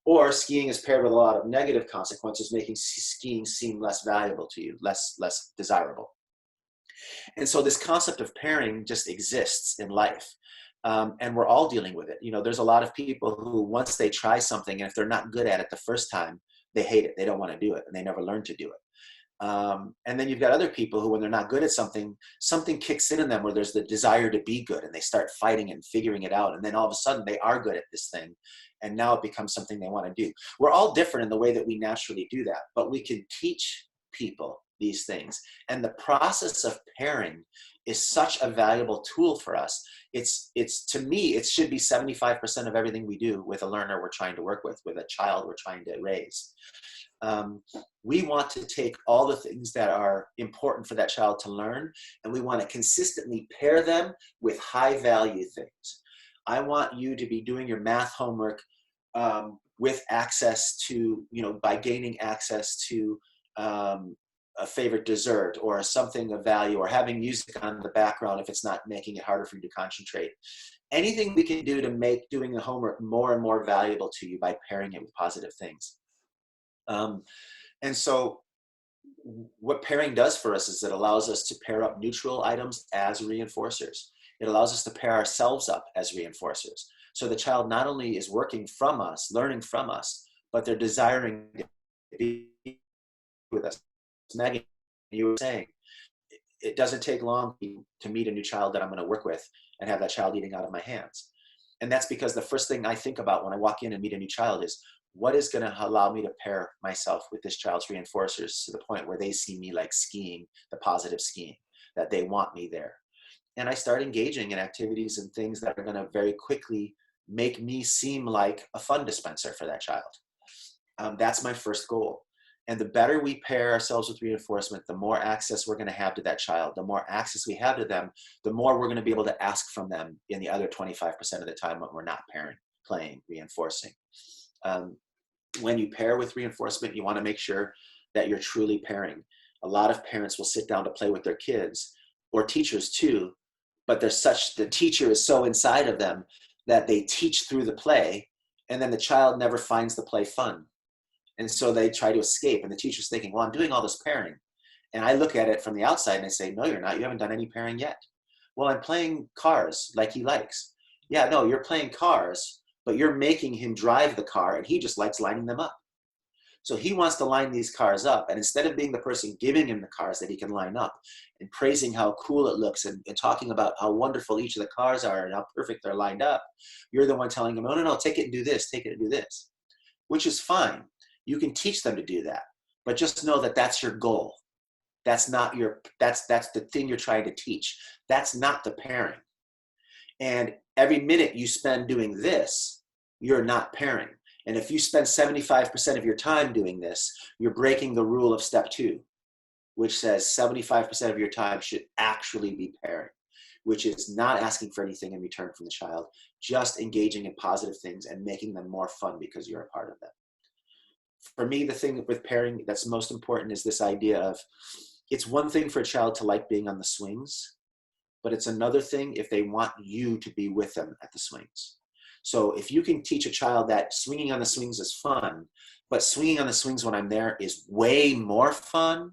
or skiing is paired with a lot of negative consequences, making skiing seem less valuable to you, less desirable. And so this concept of pairing just exists in life. And we're all dealing with it. There's a lot of people who, once they try something, and if they're not good at it the first time, they hate it. They don't want to do it, and they never learn to do it. And then you've got other people who, when they're not good at something kicks in them where there's the desire to be good, and they start fighting and figuring it out. And then all of a sudden they are good at this thing, and now it becomes something they want to do. We're all different in the way that we naturally do that, but we can teach people these things. And the process of pairing is such a valuable tool for us. It's to me, it should be 75% of everything we do with a learner we're trying to work with a child we're trying to raise. We want to take all the things that are important for that child to learn, and we want to consistently pair them with high value things. I want you to be doing your math homework with access to, by gaining access to a favorite dessert or something of value, or having music on the background if it's not making it harder for you to concentrate. Anything we can do to make doing the homework more and more valuable to you by pairing it with positive things. And so what pairing does for us is it allows us to pair up neutral items as reinforcers. It allows us to pair ourselves up as reinforcers. So the child not only is working from us, learning from us, but they're desiring to be with us. Megan, you were saying, it doesn't take long to meet a new child that I'm going to work with and have that child eating out of my hands. And that's because the first thing I think about when I walk in and meet a new child is, what is going to allow me to pair myself with this child's reinforcers to the point where they see me like skiing, the positive skiing, that they want me there. And I start engaging in activities and things that are going to very quickly make me seem like a fun dispenser for that child. That's my first goal. And the better we pair ourselves with reinforcement, the more access we're going to have to that child. The more access we have to them, the more we're going to be able to ask from them in the other 25% of the time when we're not pairing, playing, reinforcing. When you pair with reinforcement, you want to make sure that you're truly pairing. A lot of parents will sit down to play with their kids, or teachers too, but the teacher is so inside of them that they teach through the play, and then the child never finds the play fun. And so they try to escape, and the teacher's thinking, well, I'm doing all this pairing. And I look at it from the outside and I say, no, you're not. You haven't done any pairing yet. Well, I'm playing cars like he likes. Yeah, no, you're playing cars, but you're making him drive the car, and he just likes lining them up. So he wants to line these cars up, and instead of being the person giving him the cars that he can line up and praising how cool it looks and talking about how wonderful each of the cars are and how perfect they're lined up, you're the one telling him, no, take it and do this, take it and do this, which is fine. You can teach them to do that, but just know that that's your goal. That's not that's the thing you're trying to teach. That's not the pairing. And every minute you spend doing this, you're not pairing. And if you spend 75% of your time doing this, you're breaking the rule of step 2, which says 75% of your time should actually be pairing, which is not asking for anything in return from the child, just engaging in positive things and making them more fun because you're a part of them. For me, the thing with pairing that's most important is this idea of it's one thing for a child to like being on the swings, but it's another thing if they want you to be with them at the swings. So if you can teach a child that swinging on the swings is fun, but swinging on the swings when I'm there is way more fun,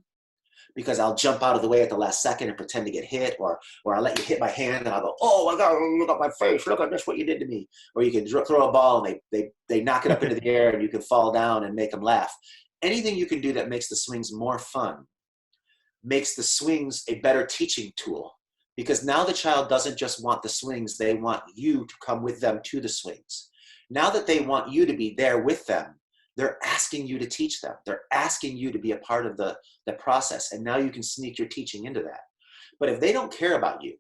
because I'll jump out of the way at the last second and pretend to get hit, or I'll let you hit my hand and I'll go, oh my God, look at my face, look at this, what you did to me. Or you can throw a ball and they knock it up into the air and you can fall down and make them laugh. Anything you can do that makes the swings more fun makes the swings a better teaching tool, because now the child doesn't just want the swings, they want you to come with them to the swings. Now that they want you to be there with them, they're asking you to teach them. They're asking you to be a part of the process. And now you can sneak your teaching into that. But if they don't care about you,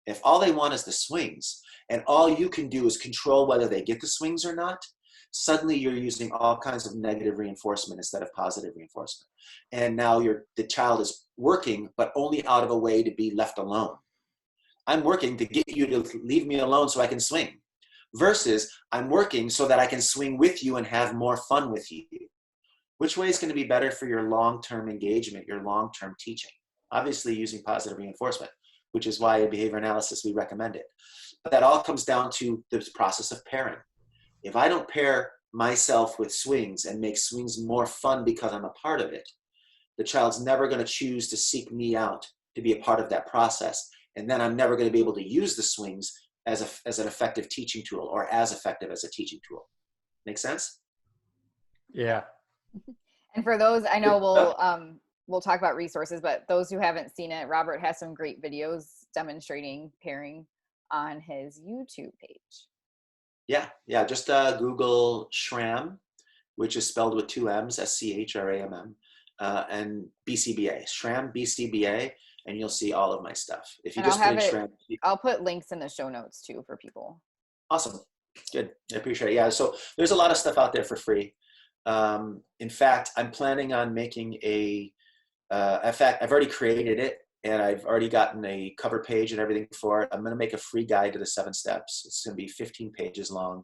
if all they want is the swings, and all you can do is control whether they get the swings or not, suddenly you're using all kinds of negative reinforcement instead of positive reinforcement. And now the child is working, but only out of a way to be left alone. I'm working to get you to leave me alone so I can swing. Versus I'm working so that I can swing with you and have more fun with you. Which way is going to be better for your long-term engagement, your long-term teaching? Obviously using positive reinforcement, which is why in behavior analysis we recommend it. But that all comes down to the process of pairing. If I don't pair myself with swings and make swings more fun because I'm a part of it, the child's never going to choose to seek me out to be a part of that process. And then I'm never going to be able to use the swings as an effective teaching tool, or as effective as a teaching tool. Make sense? Yeah. And for those, I know we'll talk about resources, but those who haven't seen it, Robert has some great videos demonstrating pairing on his YouTube page. Yeah. Just Google Schramm, which is spelled with 2 M's, SCHRAMM, and BCBA, Schramm BCBA, and you'll see all of my stuff. If you just put in Schramm, I'll put links in the show notes too for people. Awesome. Good. I appreciate it. Yeah. So there's a lot of stuff out there for free. In fact, I'm planning on making in fact, I've already created it and I've already gotten a cover page and everything for it. I'm going to make a free guide to the 7 steps. It's going to be 15 pages long.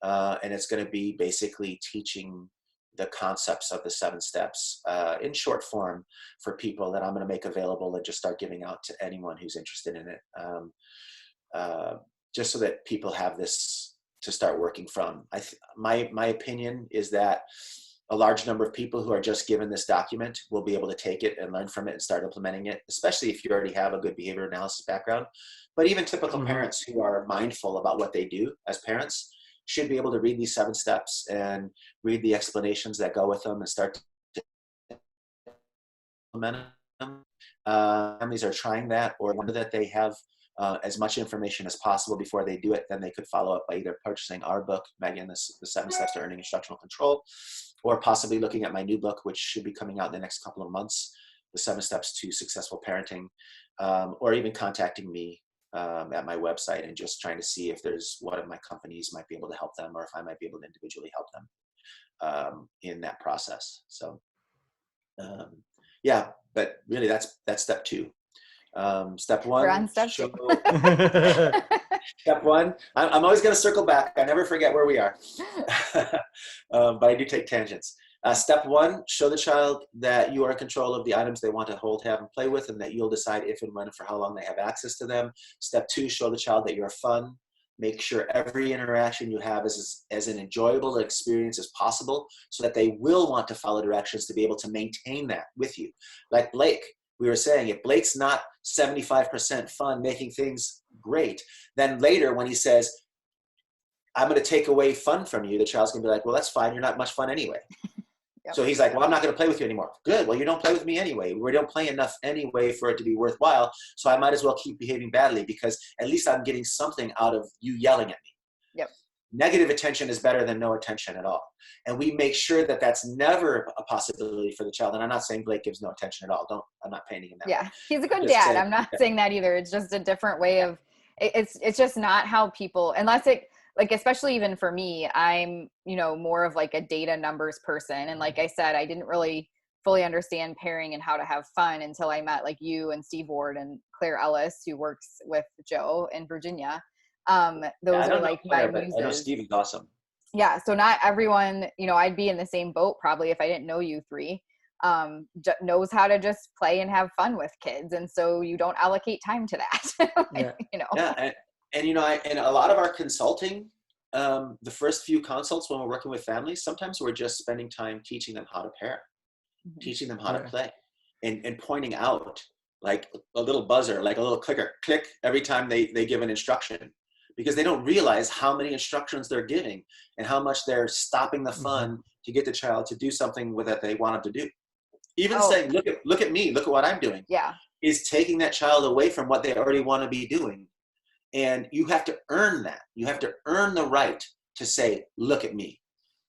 And it's going to be basically teaching the concepts of the 7 steps in short form for people that I'm going to make available and just start giving out to anyone who's interested in it. Just so that people have this to start working from. My opinion is that a large number of people who are just given this document will be able to take it and learn from it and start implementing it, especially if you already have a good behavior analysis background. But even typical parents who are mindful about what they do as parents should be able to read these 7 steps and read the explanations that go with them and start to implement them. Families are trying that, or wonder that they have as much information as possible before they do it. Then they could follow up by either purchasing our book, Megan, the 7 Steps to Earning Instructional Control, or possibly looking at my new book, which should be coming out in the next couple of months, the 7 Steps to Successful Parenting, or even contacting me at my website and just trying to see if there's one of my companies might be able to help them, or if I might be able to individually help them in that process. So yeah, but really that's step 2. Step 1. We're on step 2. Step 1. I'm always going to circle back. I never forget where we are. But I do take tangents. Step 1, show the child that you are in control of the items they want to hold, have, and play with, and that you'll decide if and when and for how long they have access to them. Step 2, show the child that you're fun. Make sure every interaction you have is as an enjoyable experience as possible, so that they will want to follow directions to be able to maintain that with you. Like Blake, we were saying, if Blake's not 75% fun making things great, then later when he says, I'm going to take away fun from you, the child's going to be like, well, that's fine. You're not much fun anyway. Yep. So he's like, well, I'm not going to play with you anymore. Good. Well, you don't play with me anyway. We don't play enough anyway for it to be worthwhile. So I might as well keep behaving badly, because at least I'm getting something out of you yelling at me. Yep. Negative attention is better than no attention at all. And we make sure that that's never a possibility for the child. And I'm not saying Blake gives no attention at all. I'm not painting him that way. He's a good dad. I'm not saying that either. It's just a different way of, it's just not how people, unless it, like, especially even for me, I'm, more of like a data numbers person. And like I said, I didn't really fully understand pairing and how to have fun until I met like you and Steve Ward and Claire Ellis, who works with Joe in Virginia. Those are like my muses. I know Steve is awesome. Yeah. So not everyone, I'd be in the same boat probably if I didn't know you 3. knows how to just play and have fun with kids. And so you don't allocate time to that. Yeah. Yeah. And and a lot of our consulting, the first few consults when we're working with families, sometimes we're just spending time teaching them how to parent, teaching them how to play, and pointing out like a little buzzer, like a little clicker, click every time they give an instruction, because they don't realize how many instructions they're giving and how much they're stopping the fun to get the child to do something that they want them to do. Even saying, look at me, look at what I'm doing, is taking that child away from what they already want to be doing. And you have to earn that. You have to earn the right to say, look at me,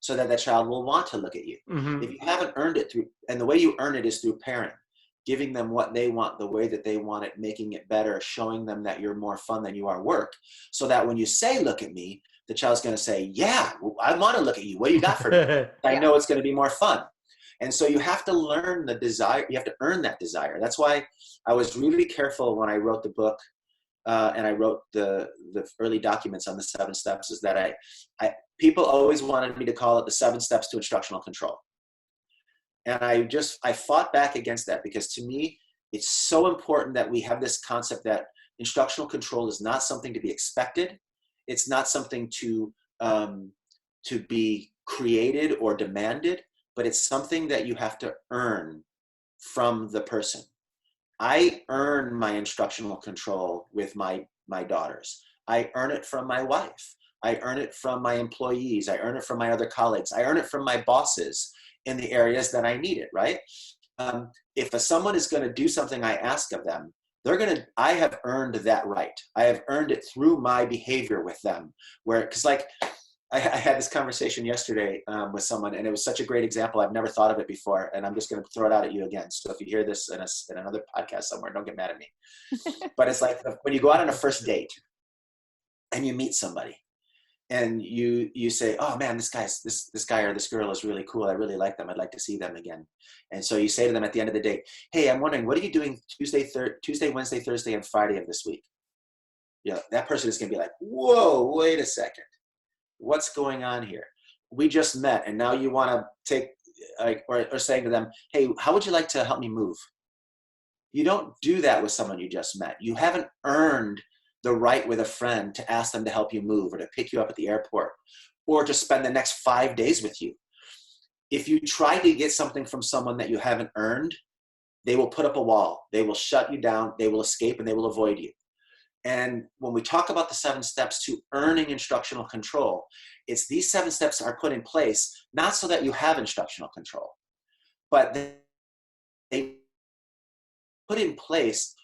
so that that child will want to look at you. If you haven't earned it and the way you earn it is through parent, giving them what they want, the way that they want it, making it better, showing them that you're more fun than you are work, so that when you say, look at me, the child's going to say, yeah, I want to look at you. What do you got for me? I know it's going to be more fun. And so you have to learn the desire. You have to earn that desire. That's why I was really careful when I wrote the book, and I wrote the early documents on the 7 steps, is that people always wanted me to call it the 7 steps to instructional control. And I fought back against that, because to me, it's so important that we have this concept that instructional control is not something to be expected. It's not something to be created or demanded, but it's something that you have to earn from the person. I earn my instructional control with my daughters. I earn it from my wife. I earn it from my employees. I earn it from my other colleagues. I earn it from my bosses in the areas that I need it, right? If someone is going to do something I ask of them, I have earned that right. I have earned it through my behavior with them, because like, I had this conversation yesterday with someone, and it was such a great example. I've never thought of it before, and I'm just going to throw it out at you again. So if you hear this in another podcast somewhere, don't get mad at me. But it's like when you go out on a first date and you meet somebody, and you say, "Oh man, this guy or this girl is really cool. I really like them. I'd like to see them again." And so you say to them at the end of the day, "Hey, I'm wondering, what are you doing Tuesday, Wednesday, Thursday, and Friday of this week?" Yeah, that person is going to be like, "Whoa, wait a second. What's going on here? We just met, and now you want to take," or saying to them, "Hey, how would you like to help me move?" You don't do that with someone you just met. You haven't earned the right with a friend to ask them to help you move, or to pick you up at the airport, or to spend the next 5 days with you. If you try to get something from someone that you haven't earned, they will put up a wall. They will shut you down. They will escape, and they will avoid you. And when we talk about the 7 steps to earning instructional control, it's these 7 steps are put in place, not so that you have instructional control, but they put in place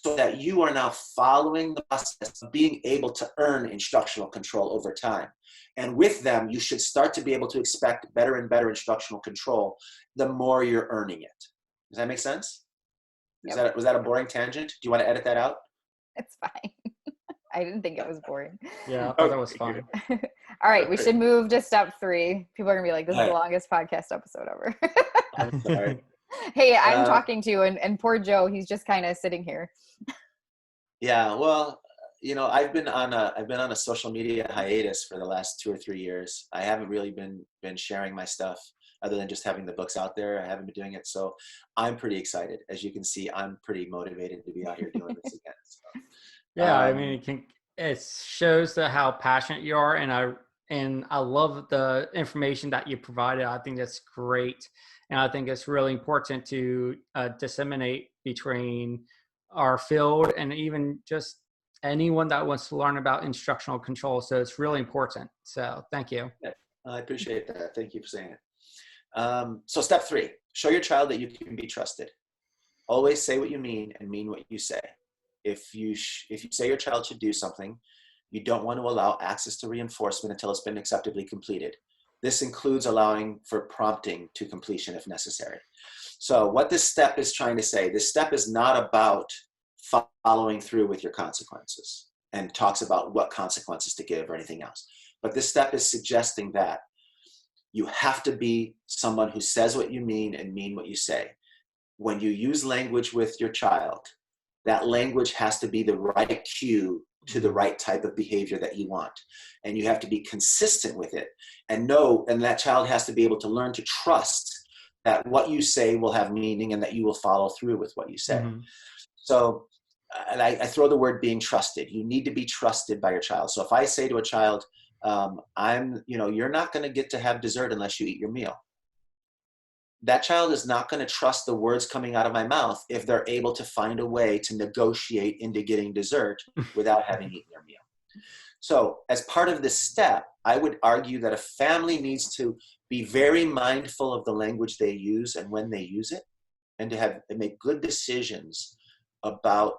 so that you are now following the process of being able to earn instructional control over time. And with them, you should start to be able to expect better and better instructional control the more you're earning it. Does that make sense? Yep. Was that a boring tangent? Do you want to edit that out? It's fine. I didn't think it was boring. Yeah, I thought that was fun. All right, we should move to step 3. People are gonna be like, "This is the longest podcast episode ever." I'm sorry. Hey, I'm talking to you, and poor Joe, he's just kind of sitting here. Yeah, well, I've been on a social media hiatus for the last 2 or 3 years. I haven't really been sharing my stuff, other than just having the books out there. I haven't been doing it, so I'm pretty excited. As you can see, I'm pretty motivated to be out here doing this again. So, yeah, I mean, it shows how passionate you are, and I love the information that you provided. I think that's great, and I think it's really important to disseminate between our field and even just anyone that wants to learn about instructional control. So it's really important. So thank you. Yeah, I appreciate that. Thank you for saying it. So step 3, show your child that you can be trusted. Always say what you mean and mean what you say. If you say your child should do something, you don't want to allow access to reinforcement until it's been acceptably completed. This includes allowing for prompting to completion if necessary. So what this step is trying to say, this step is not about following through with your consequences and talks about what consequences to give or anything else. But this step is suggesting that you have to be someone who says what you mean and mean what you say. When you use language with your child, that language has to be the right cue to the right type of behavior that you want. And you have to be consistent with it and that child has to be able to learn to trust that what you say will have meaning and that you will follow through with what you say. Mm-hmm. So, and I throw the word being trusted. You need to be trusted by your child. So if I say to a child, you're not going to get to have dessert unless you eat your meal. That child is not going to trust the words coming out of my mouth if they're able to find a way to negotiate into getting dessert without having eaten their meal. So as part of this step, I would argue that a family needs to be very mindful of the language they use and when they use it, and to make good decisions about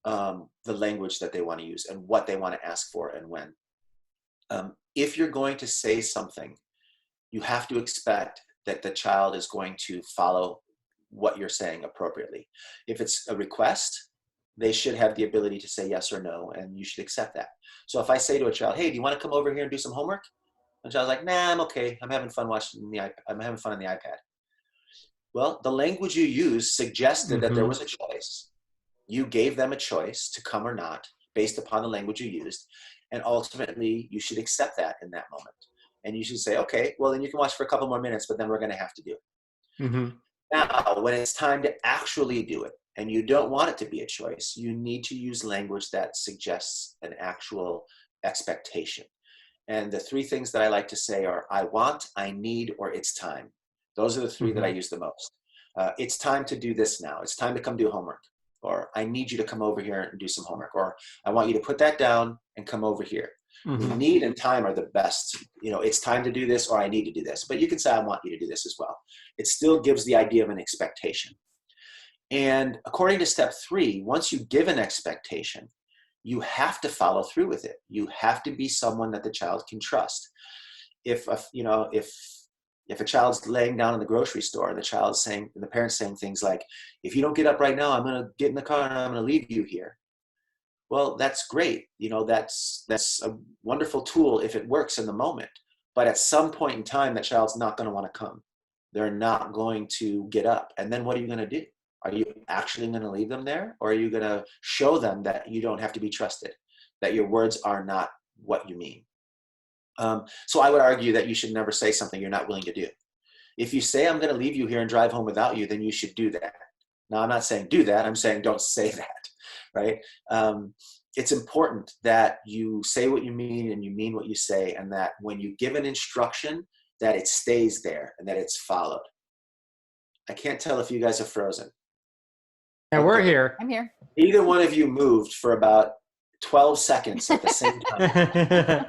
the language that they want to use and what they want to ask for and when. If you're going to say something, you have to expect that the child is going to follow what you're saying appropriately. If it's a request, they should have the ability to say yes or no, and you should accept that. So if I say to a child, hey, do you want to come over here and do some homework? And the child's like, nah, I'm okay. I'm having fun I'm having fun on the iPad. Well, the language you used suggested that there was a choice. You gave them a choice to come or not based upon the language you used. And ultimately, you should accept that in that moment. And you should say, okay, well, then you can watch for a couple more minutes, but then we're going to have to do it. Mm-hmm. Now, when it's time to actually do it, and you don't want it to be a choice, you need to use language that suggests an actual expectation. And the three things that I like to say are, I want, I need, or it's time. Those are the three that I use the most. It's time to do this now. It's time to come do homework. Or I need you to come over here and do some homework. Or I want you to put that down and come over here. Mm-hmm. Need and time are the best. It's time to do this, or I need to do this. But you can say, I want you to do this as well. It still gives the idea of an expectation. And according to step 3, once you give an expectation, you have to follow through with it. You have to be someone that the child can trust. If a child's laying down in the grocery store and the parent's saying things like, if you don't get up right now, I'm going to get in the car and I'm going to leave you here. Well, that's great. That's a wonderful tool if it works in the moment. But at some point in time, that child's not going to want to come. They're not going to get up. And then what are you going to do? Are you actually going to leave them there? Or are you going to show them that you don't have to be trusted, that your words are not what you mean? So I would argue that you should never say something you're not willing to do. If you say, I'm going to leave you here and drive home without you, then you should do that. Now, I'm not saying do that. I'm saying don't say that, right? It's important that you say what you mean and you mean what you say, and that when you give an instruction, that it stays there and that it's followed. I can't tell if you guys are frozen. Yeah, we're here. I'm here. Either one of you moved for about 12 seconds at the same time.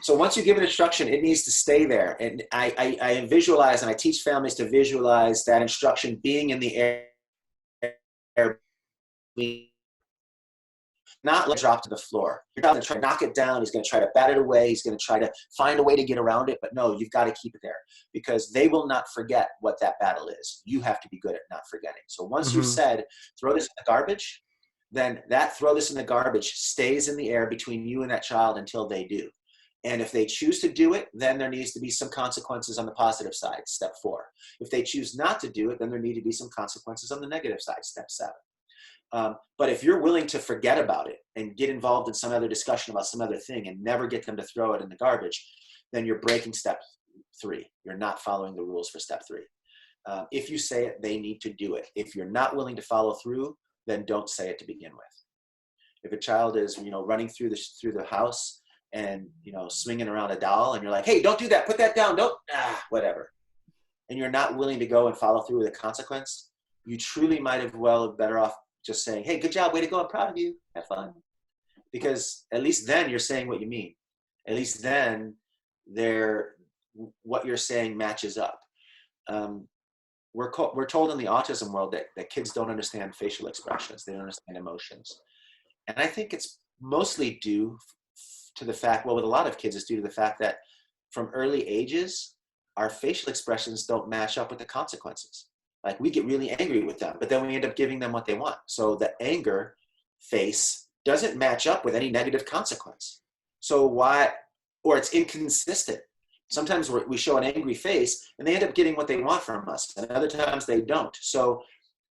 So once you give an instruction, it needs to stay there. And I visualize, and I teach families to visualize that instruction being in the air, not let it drop to the floor. You're not going to try to knock it down. He's going to try to bat it away. He's going to try to find a way to get around it. But no, you've got to keep it there, because they will not forget what that battle is. You have to be good at not forgetting. So once you've said, throw this in the garbage, then that throw this in the garbage stays in the air between you and that child until they do. And if they choose to do it, then there needs to be some consequences on the positive side, step 4. If they choose not to do it, then there need to be some consequences on the negative side, step 7. But if you're willing to forget about it and get involved in some other discussion about some other thing and never get them to throw it in the garbage, then you're breaking step 3. You're not following the rules for step 3. If you say it, they need to do it. If you're not willing to follow through, then don't say it to begin with. If a child is, running through the house and, swinging around a doll, and you're like, hey, don't do that. Put that down. Whatever. And you're not willing to go and follow through with a consequence, you truly might have better off just saying, hey, good job. Way to go. I'm proud of you. Have fun. Because at least then you're saying what you mean. At least then what you're saying matches up. We're told in the autism world that kids don't understand facial expressions. They don't understand emotions. And I think it's mostly due to the fact, with a lot of kids, it's due to the fact that from early ages, our facial expressions don't match up with the consequences. Like, we get really angry with them, but then we end up giving them what they want. So the anger face doesn't match up with any negative consequence. So or it's inconsistent. Sometimes we show an angry face and they end up getting what they want from us, and other times they don't. So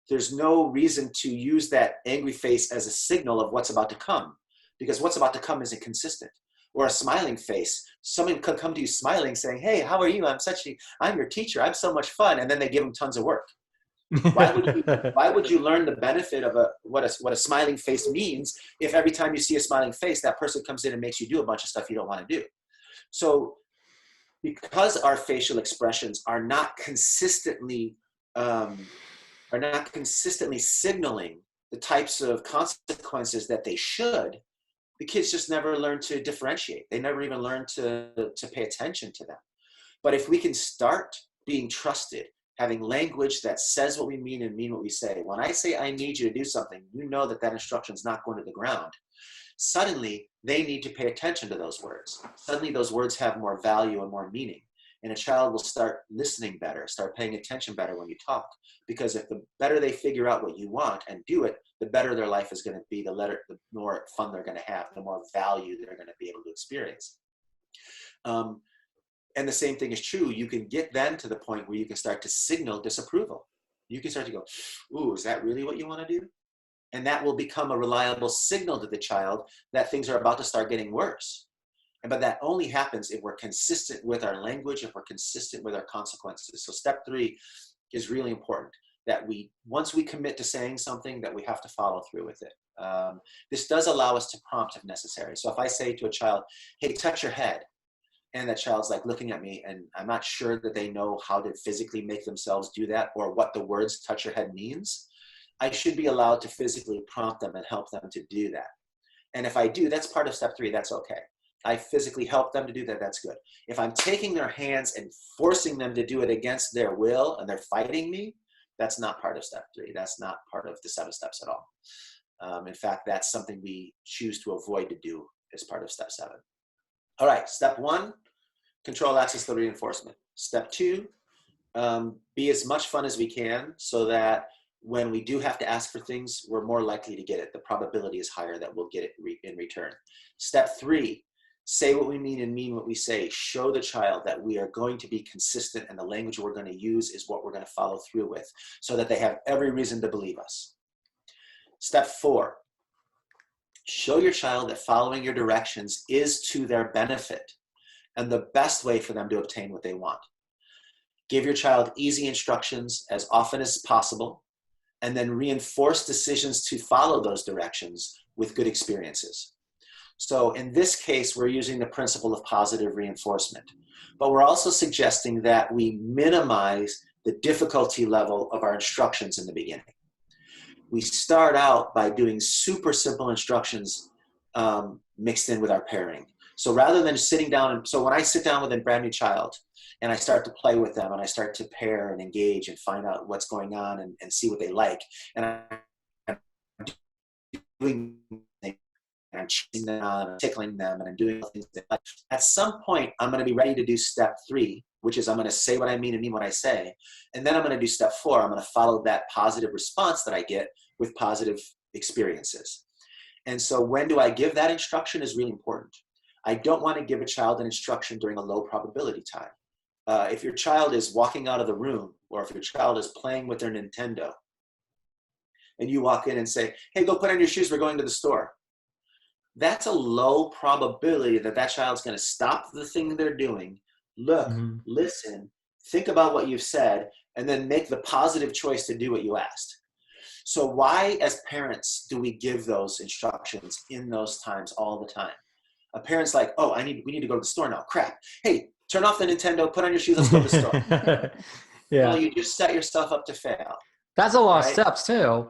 there's no reason to use that angry face as a signal of what's about to come, because what's about to come isn't consistent. or a smiling face. Someone could come to you smiling saying, hey, how are you? I'm your teacher. I'm so much fun. And then they give them tons of work. Why would you learn the benefit of what a smiling face means if every time you see a smiling face, that person comes in and makes you do a bunch of stuff you don't want to do? So because our facial expressions are not consistently signaling the types of consequences that they should, the kids just never learn to differentiate. They never even learn to pay attention to them. But if we can start being trusted, having language that says what we mean and mean what we say. When I say I need you to do something, you know that instruction is not going to the ground. Suddenly, they need to pay attention to those words. Suddenly, those words have more value and more meaning. And a child will start listening better, start paying attention better when you talk. Because if the better they figure out what you want and do it, the better their life is going to be, the more fun they're going to have, the more value they're going to be able to experience. And the same thing is true. You can get then to the point where you can start to signal disapproval. You can start to go, ooh, is that really what you want to do? And that will become a reliable signal to the child that things are about to start getting worse. But that only happens if we're consistent with our language, if we're consistent with our consequences. So step 3 is really important, that once we commit to saying something, that we have to follow through with it. This does allow us to prompt if necessary. So if I say to a child, hey, touch your head, and that child's like looking at me and I'm not sure that they know how to physically make themselves do that or what the words touch your head means, I should be allowed to physically prompt them and help them to do that. And if I do, that's part of step 3, that's okay. I physically help them to do that, that's good. If I'm taking their hands and forcing them to do it against their will and they're fighting me, that's not part of step 3. That's not part of the 7 steps at all. In fact, that's something we choose to avoid to do as part of step 7. All right, step 1, control access to reinforcement. Step 2, be as much fun as we can so that when we do have to ask for things, we're more likely to get it. The probability is higher that we'll get it in return. Step 3, say what we mean and mean what we say. Show the child that we are going to be consistent and the language we're going to use is what we're going to follow through with so that they have every reason to believe us. Step 4, show your child that following your directions is to their benefit and the best way for them to obtain what they want. Give your child easy instructions as often as possible, and then reinforce decisions to follow those directions with good experiences. So in this case, we're using the principle of positive reinforcement, but we're also suggesting that we minimize the difficulty level of our instructions in the beginning. We start out by doing super simple instructions mixed in with our pairing. So rather than sitting down, so when I sit down with a brand new child and I start to play with them and I start to pair and engage and find out what's going on and see what they like, and I'm doing things, and I'm cheating them, I'm tickling them, and I'm doing things they like. At some point, I'm going to be ready to do step 3, which is I'm going to say what I mean and mean what I say. And then I'm going to do step 4. I'm going to follow that positive response that I get with positive experiences. And so when do I give that instruction is really important. I don't want to give a child an instruction during a low probability time. If your child is walking out of the room, or if your child is playing with their Nintendo, and you walk in and say, hey, go put on your shoes, we're going to the store. That's a low probability that that child's going to stop the thing they're doing, look, listen, think about what you've said, and then make the positive choice to do what you asked. So why, as parents, do we give those instructions in those times all the time? A parent's like, oh, we need to go to the store now. Crap. Hey, turn off the Nintendo, put on your shoes, let's go to the store. Yeah. Well, you just set yourself up to fail. That's a lot right? of steps too.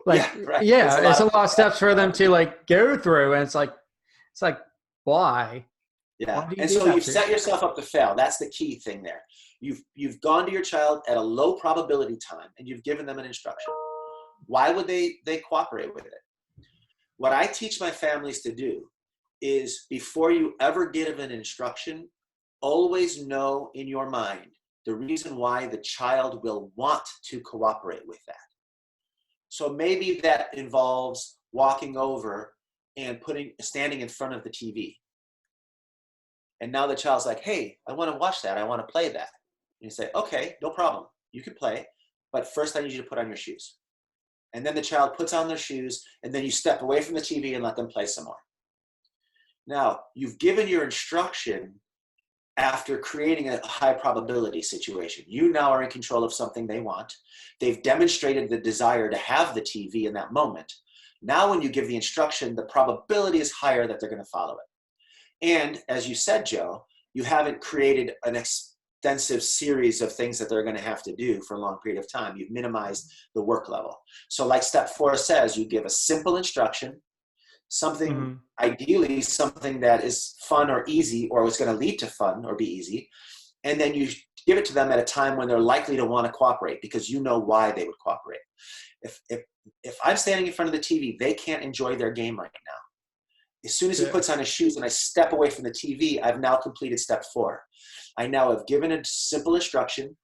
Yeah, it's a lot of steps for them to like go through, and it's like why? Yeah, Why and so you've set yourself up to fail. That's the key thing there. You've gone to your child at a low probability time, and you've given them an instruction. Why would they cooperate with it? What I teach my families to do is before you ever give an instruction, always know in your mind the reason why the child will want to cooperate with that. So maybe that involves walking over and standing in front of the TV. And now the child's like, hey, I want to watch that. I want to play that. And you say, okay, no problem. You can play, but first I need you to put on your shoes. And then the child puts on their shoes, and then you step away from the TV and let them play some more. Now, you've given your instruction after creating a high probability situation. You now are in control of something they want. They've demonstrated the desire to have the TV in that moment. Now, when you give the instruction, the probability is higher that they're going to follow it. And as you said, Joe, you haven't created an extensive series of things that they're going to have to do for a long period of time. You've minimized the work level. So like step 4 says, you give a simple instruction, something, ideally something that is fun or easy, or is going to lead to fun or be easy. And then you give it to them at a time when they're likely to want to cooperate, because you know why they would cooperate. If I'm standing in front of the TV, they can't enjoy their game right now. As soon as he puts on his shoes and I step away from the TV, I've now completed step 4. I now have given a simple instruction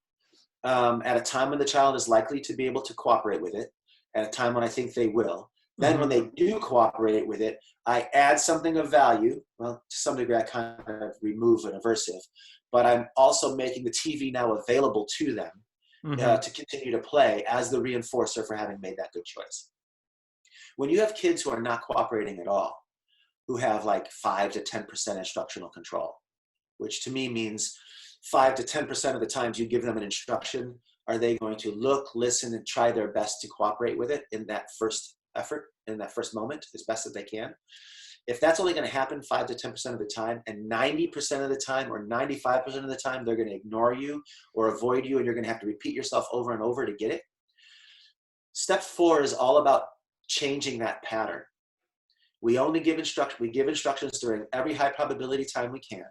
at a time when the child is likely to be able to cooperate with it, at a time when I think they will. Then when they do cooperate with it, I add something of value. Well, to some degree, I kind of remove an aversive, but I'm also making the TV now available to them to continue to play as the reinforcer for having made that good choice. When you have kids who are not cooperating at all, who have like 5 to 10% instructional control, which to me means 5 to 10% of the times you give them an instruction, are they going to look, listen, and try their best to cooperate with it in that first effort, in that first moment, as best as they can. If that's only going to happen 5 to 10% of the time, and 90% of the time or 95% of the time they're going to ignore you or avoid you, and you're going to have to repeat yourself over and over to get it. Step 4 is all about changing that pattern. We only give instructions during every high probability time we can.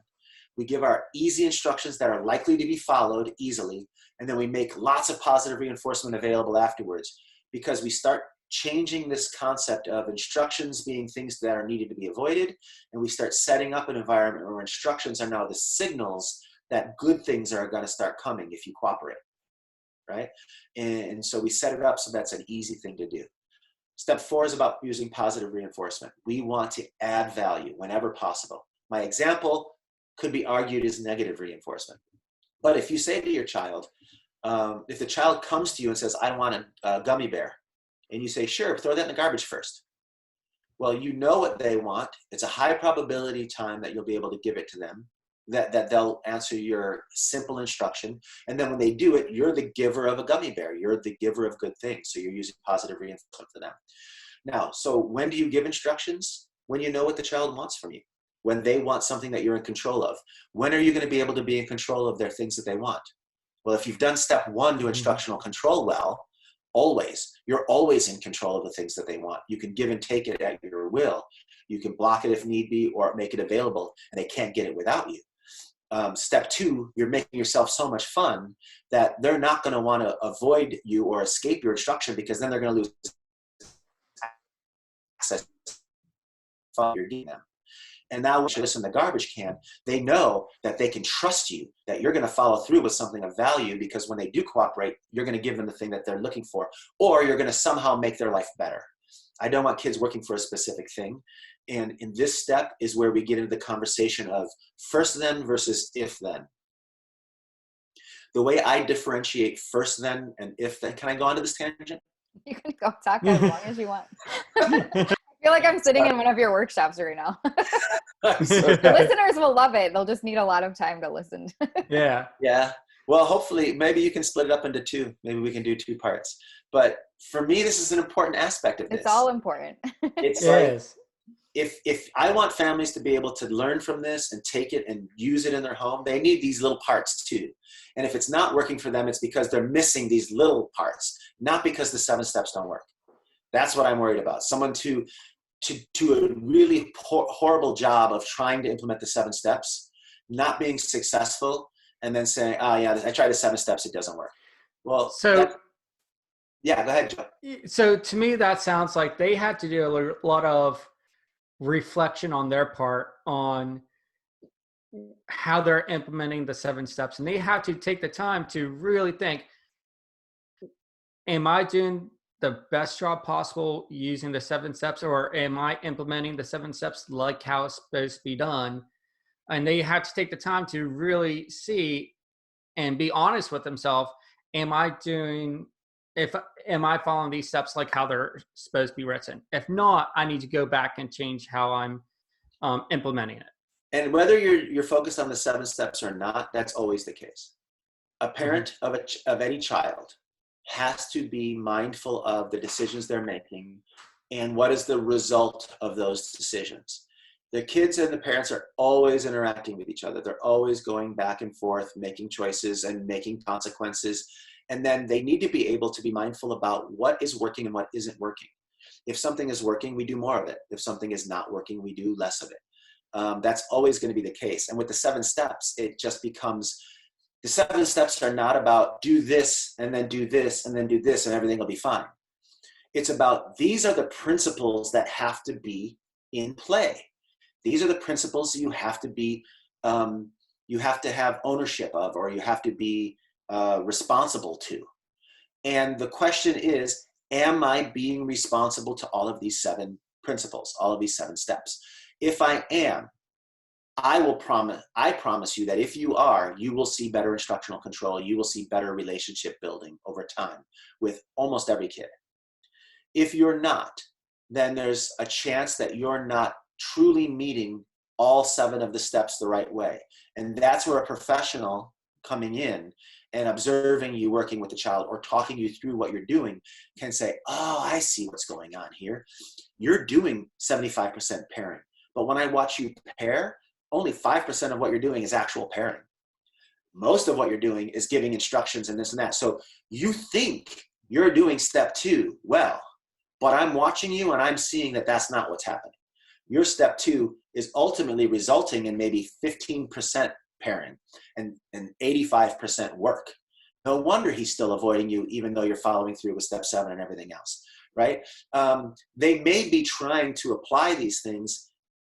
We give our easy instructions that are likely to be followed easily, and then we make lots of positive reinforcement available afterwards, because we start changing this concept of instructions being things that are needed to be avoided, and we start setting up an environment where instructions are now the signals that good things are going to start coming if you cooperate, right? And so we set it up so that's an easy thing to do. Step 4 is about using positive reinforcement. We want to add value whenever possible. My example could be argued as negative reinforcement. But if you say to your child, if the child comes to you and says, I want a gummy bear, and you say, sure, throw that in the garbage first. Well, you know what they want. It's a high probability time that you'll be able to give it to them, that they'll answer your simple instruction. And then when they do it, you're the giver of a gummy bear. You're the giver of good things. So you're using positive reinforcement for them. Now, so when do you give instructions? When you know what the child wants from you. When they want something that you're in control of. When are you going to be able to be in control of their things that they want? Well, if you've done step 1 to instructional control well, you're always in control of the things that they want. You can give and take it at your will. You can block it if need be, or make it available, and they can't get it without you. Step 2, you're making yourself so much fun that they're not going to want to avoid you or escape your instruction, because then they're going to lose access to your game. And now when you this in the garbage can, they know that they can trust you, that you're going to follow through with something of value, because when they do cooperate, you're going to give them the thing that they're looking for, or you're going to somehow make their life better. I don't want kids working for a specific thing. And in this step is where we get into the conversation of first then versus if then. The way I differentiate first then and if then, can I go on to this tangent? You can go talk as long as you want. I feel like I'm sitting in one of your workshops right now. The listeners will love it. They'll just need a lot of time to listen. Yeah. Yeah. Well, hopefully, maybe you can split it up into 2. Maybe we can do 2 parts. But for me, this is an important aspect of this. It's all important. It's like, if I want families to be able to learn from this and take it and use it in their home, they need these little parts too. And if it's not working for them, it's because they're missing these little parts, not because the 7 steps don't work. That's what I'm worried about. Someone to a really horrible job of trying to implement the 7 steps, not being successful, and then saying, oh yeah, I tried the 7 steps, it doesn't work. Well, yeah, go ahead, Joe. So to me, that sounds like they have to do a lot of reflection on their part on how they're implementing the 7 steps. And they have to take the time to really think, am I doing the best job possible using the 7 steps, or am I implementing the 7 steps like how it's supposed to be done? And they have to take the time to really see and be honest with themselves. Am I following these steps like how they're supposed to be written? If not, I need to go back and change how I'm implementing it. And whether you're focused on the 7 steps or not, that's always the case. A parent of any child has to be mindful of the decisions they're making and what is the result of those decisions. The kids and the parents are always interacting with each other. They're always going back and forth, making choices and making consequences. And then they need to be able to be mindful about what is working and what isn't working. If something is working, we do more of it. If something is not working, we do less of it. That's always going to be the case. And with the 7 steps, it just becomes, the 7 steps are not about do this and then do this and then do this and everything will be fine. It's about, these are the principles that have to be in play. These are the principles you have to be, you have to have ownership of, or you have to be responsible to. And the question is, am I being responsible to all of these 7 principles, all of these 7 steps? If I am, I promise you that if you are, you will see better instructional control. You will see better relationship building over time with almost every kid. If you're not, then there's a chance that you're not truly meeting all 7 of the steps the right way. And that's where a professional coming in and observing you working with the child or talking you through what you're doing can say, oh, I see what's going on here. You're doing 75% pairing. But when I watch you pair, only 5% of what you're doing is actual pairing. Most of what you're doing is giving instructions and this and that. So you think you're doing step 2 well, but I'm watching you and I'm seeing that that's not what's happening. Your step 2 is ultimately resulting in maybe 15% pairing and 85% work. No wonder he's still avoiding you, even though you're following through with step 7 and everything else, right? They may be trying to apply these things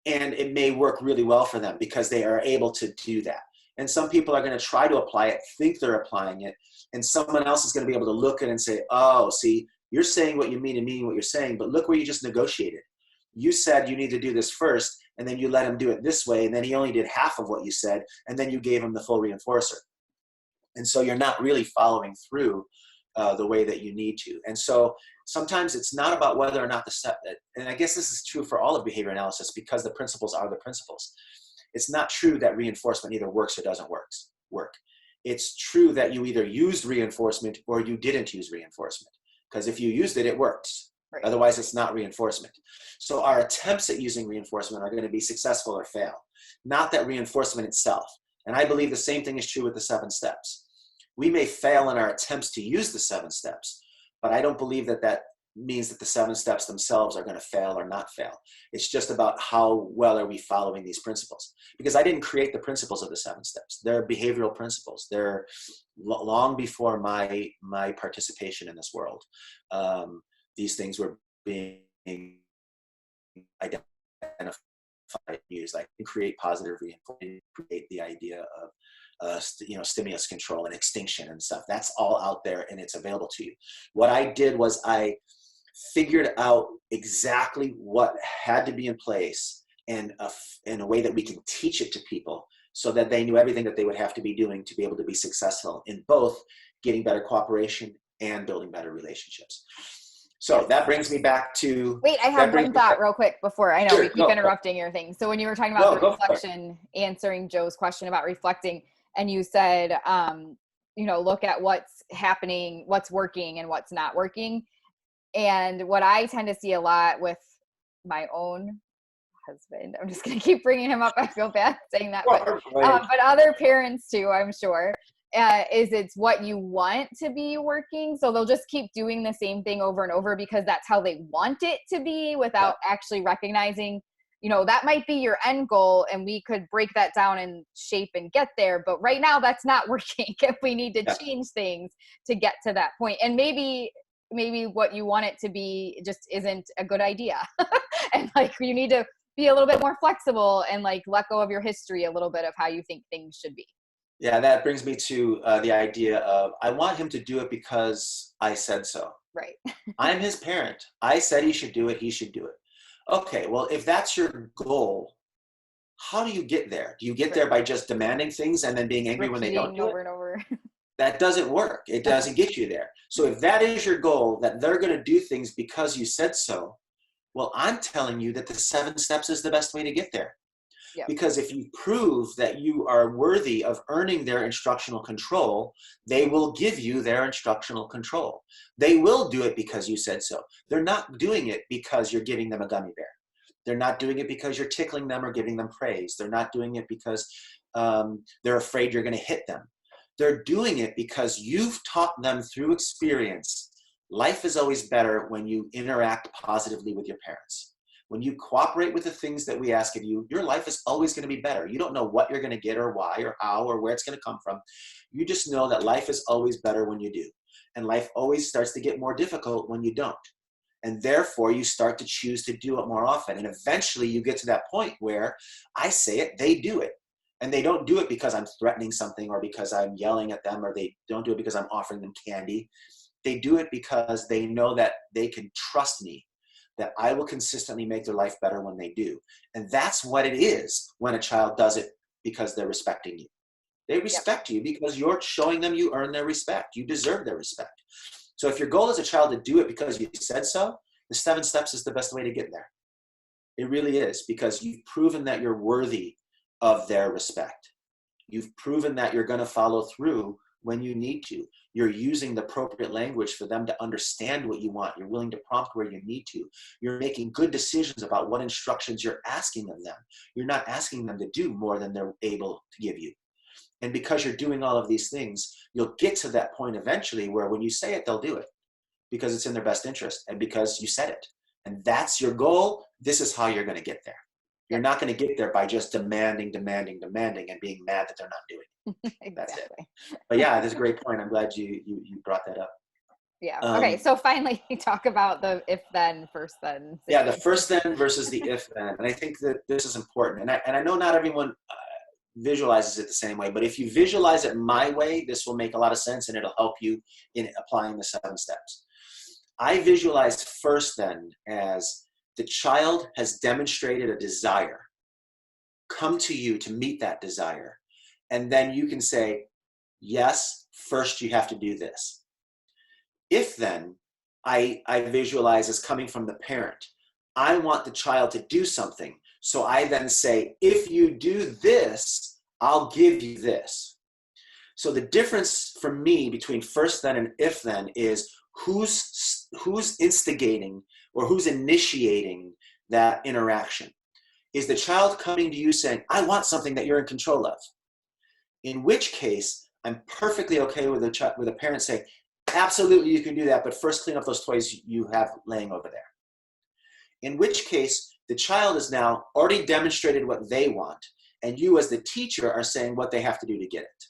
and it may work really well for them because they are able to do that. And some people are going to try to apply it, think they're applying it, and someone else is going to be able to look at it and say, oh, see, you're saying what you mean and meaning what you're saying, but look where you just negotiated. You said you need to do this first, and then you let him do it this way, and then he only did half of what you said, and then you gave him the full reinforcer. And so you're not really following through the way that you need to. And so sometimes it's not about whether or not the step, and I guess this is true for all of behavior analysis because the principles are the principles. It's not true that reinforcement either works or doesn't work. It's true that you either used reinforcement or you didn't use reinforcement. Because if you used it, it worked. Right. Otherwise, it's not reinforcement. So our attempts at using reinforcement are going to be successful or fail, not that reinforcement itself. And I believe the same thing is true with the 7 steps. We may fail in our attempts to use the 7 steps, but I don't believe that that means that the 7 steps themselves are going to fail or not fail. It's just about how well are we following these principles. Because I didn't create the principles of the 7 steps. They're behavioral principles. They're long before my participation in this world. These things were being identified, used. I can create positive reinforcement, create the idea of stimulus control and extinction and stuff. That's all out there and it's available to you. What I did was I figured out exactly what had to be in place and in a way that we can teach it to people so that they knew everything that they would have to be doing to be able to be successful in both getting better cooperation and building better relationships. So that brings me back to... Wait, I have one thought real quick before. I know we keep interrupting your thing. So when you were talking about the reflection, answering Joe's question about reflecting, and you said, look at what's happening, what's working and what's not working. And what I tend to see a lot with my own husband, I'm just going to keep bringing him up. I feel bad saying that, but other parents too, I'm sure. Is it's what you want to be working. So they'll just keep doing the same thing over and over because that's how they want it to be without actually recognizing, that might be your end goal and we could break that down and shape and get there. But right now that's not working if we need to change things to get to that point. And maybe what you want it to be just isn't a good idea. And you need to be a little bit more flexible and let go of your history a little bit of how you think things should be. Yeah, that brings me to the idea of I want him to do it because I said so. Right. I'm his parent. I said he should do it. He should do it. Okay, well, if that's your goal, how do you get there? Do you get there by just demanding things and then being angry when they don't do it? Over and over. That doesn't work. It doesn't get you there. So if that is your goal, that they're going to do things because you said so, Well, I'm telling you that the 7 steps is the best way to get there. Yep. Because if you prove that you are worthy of earning their instructional control, they will give you their instructional control. They will do it because you said so. They're not doing it because you're giving them a gummy bear. They're not doing it because you're tickling them or giving them praise. They're not doing it because they're afraid you're going to hit them. They're doing it because you've taught them through experience. Life is always better when you interact positively with your parents. When you cooperate with the things that we ask of you, your life is always going to be better. You don't know what you're going to get or why or how or where it's going to come from. You just know that life is always better when you do. And life always starts to get more difficult when you don't. And therefore, you start to choose to do it more often. And eventually, you get to that point where I say it, they do it. And they don't do it because I'm threatening something or because I'm yelling at them, or they don't do it because I'm offering them candy. They do it because they know that they can trust me, that I will consistently make their life better when they do. And that's what it is when a child does it because they're respecting you. They respect you because you're showing them you earn their respect. You deserve their respect. So if your goal as a child to do it because you said so, the 7 steps is the best way to get there. It really is, because you've proven that you're worthy of their respect. You've proven that you're going to follow through when you need to. You're using the appropriate language for them to understand what you want. You're willing to prompt where you need to. You're making good decisions about what instructions you're asking of them. You're not asking them to do more than they're able to give you. And because you're doing all of these things, you'll get to that point eventually where when you say it, they'll do it because it's in their best interest and because you said it. And that's your goal. This is how you're going to get there. You're not going to get there by just demanding, and being mad that they're not doing it. Exactly. But yeah, that's a great point. I'm glad you brought that up. Yeah. Okay. So finally, talk about the if then, first then. Yeah, the first then versus the if then. And I think that this is important. And I know not everyone visualizes it the same way, but if you visualize it my way, this will make a lot of sense and it'll help you in applying the 7 steps. I visualize first then as the child has demonstrated a desire. Come to you to meet that desire. And then you can say, yes, first you have to do this. If then, I visualize as coming from the parent. I want the child to do something. So I then say, if you do this, I'll give you this. So the difference for me between first then and if then is who's instigating or who's initiating that interaction. Is the child coming to you saying, I want something that you're in control of? In which case, I'm perfectly okay with a parent saying, absolutely, you can do that, but first clean up those toys you have laying over there. In which case, the child has now already demonstrated what they want, and you as the teacher are saying what they have to do to get it.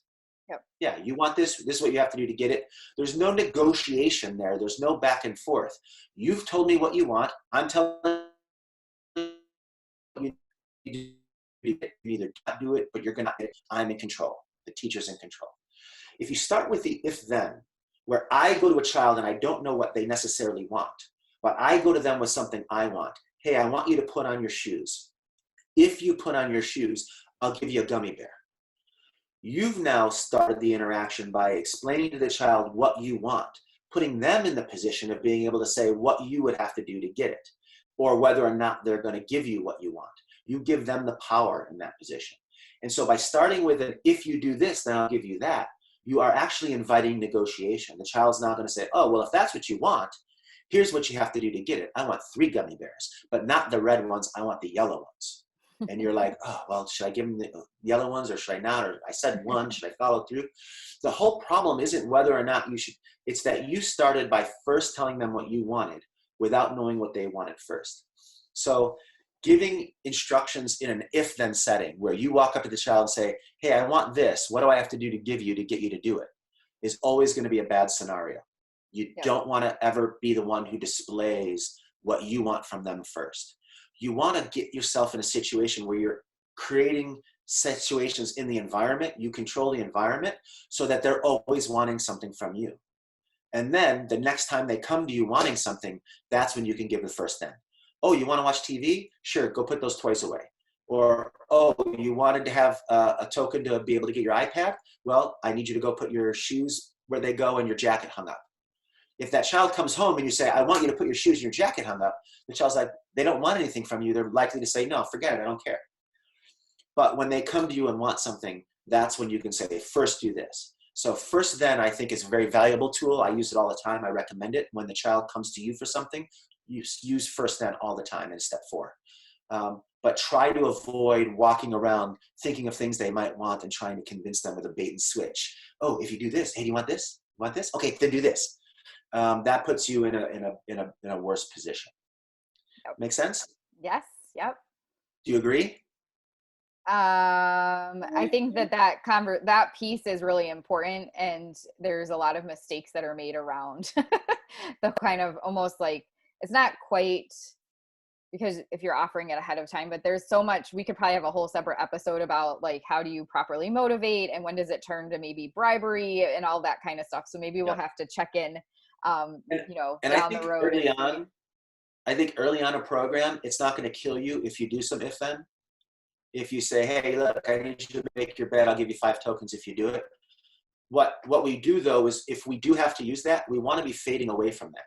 Yep. Yeah, you want this is what you have to do to get it. There's no negotiation there. There's no back and forth. You've told me what you want. I'm telling you either not do it, but you're going to get it. I'm in control. The teacher's in control. If you start with the if-then, where I go to a child and I don't know what they necessarily want, but I go to them with something I want. Hey, I want you to put on your shoes. If you put on your shoes, I'll give you a gummy bear. You've now started the interaction by explaining to the child what you want, putting them in the position of being able to say what you would have to do to get it, or whether or not they're going to give you what you want. You give them the power in that position. And so by starting with an, if you do this, then I'll give you that, you are actually inviting negotiation. The child's not going to say, oh, well, if that's what you want, here's what you have to do to get it. I want 3 gummy bears, but not the red ones. I want the yellow ones. And you're like, oh, well, should I give them the yellow ones or should I not? Or I said one, should I follow through? The whole problem isn't whether or not you should. It's that you started by first telling them what you wanted without knowing what they wanted first. So giving instructions in an if-then setting where you walk up to the child and say, hey, I want this. What do I have to do to give you to get you to do it? Is always going to be a bad scenario. You don't want to ever be the one who displays what you want from them first. You want to get yourself in a situation where you're creating situations in the environment. You control the environment so that they're always wanting something from you. And then the next time they come to you wanting something, that's when you can give the first then. Oh, you want to watch TV? Sure, go put those toys away. Or, oh, you wanted to have a token to be able to get your iPad? Well, I need you to go put your shoes where they go and your jacket hung up. If that child comes home and you say, I want you to put your shoes and your jacket hung up, the child's like, they don't want anything from you. They're likely to say, no, forget it, I don't care. But when they come to you and want something, that's when you can say, first do this. So first then, I think is a very valuable tool. I use it all the time. I recommend it. When the child comes to you for something, use first then all the time in step 4. But try to avoid walking around thinking of things they might want and trying to convince them with a bait and switch. Oh, if you do this, hey, do you want this? You want this? Okay, then do this. That puts you in a worse position. Yep. Make sense? Yes. Yep. Do you agree? I think that piece is really important, and there's a lot of mistakes that are made around the kind of almost like, it's not quite, because if you're offering it ahead of time, but there's so much, we could probably have a whole separate episode about like, how do you properly motivate and when does it turn to maybe bribery and all that kind of stuff. So maybe we'll have to check in, And down the road. I think early on a program, it's not going to kill you if you do some if then. If you say, hey, look, I need you to make your bed, I'll give you 5 tokens if you do it. What we do though is, if we do have to use that, we want to be fading away from that.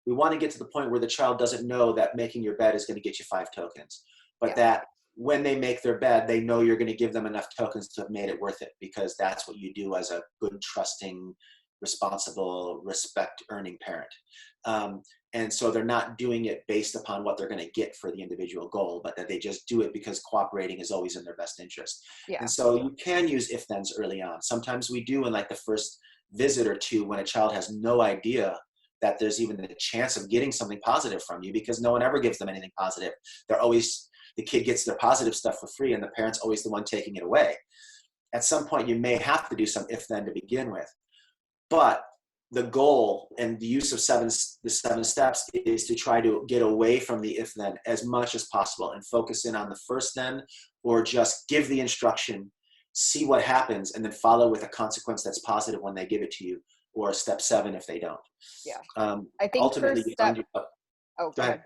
We want to get to the point where the child doesn't know that making your bed is going to get you 5 tokens, but that when they make their bed, they know you're going to give them enough tokens to have made it worth it, because that's what you do as a good, trusting, responsible, respect-earning parent. And so they're not doing it based upon what they're going to get for the individual goal, but that they just do it because cooperating is always in their best interest. Yeah. And so you can use if-thens early on. Sometimes we do in like the first visit or 2, when a child has no idea that there's even a chance of getting something positive from you, because no one ever gives them anything positive. The kid gets their positive stuff for free and the parent's always the one taking it away. At some point, you may have to do some if-then to begin with. But the goal and the use of the 7 steps is to try to get away from the if-then as much as possible and focus in on the first then, or just give the instruction, see what happens, and then follow with a consequence that's positive when they give it to you, or step 7 if they don't. Yeah. I think ultimately, first step, go ahead.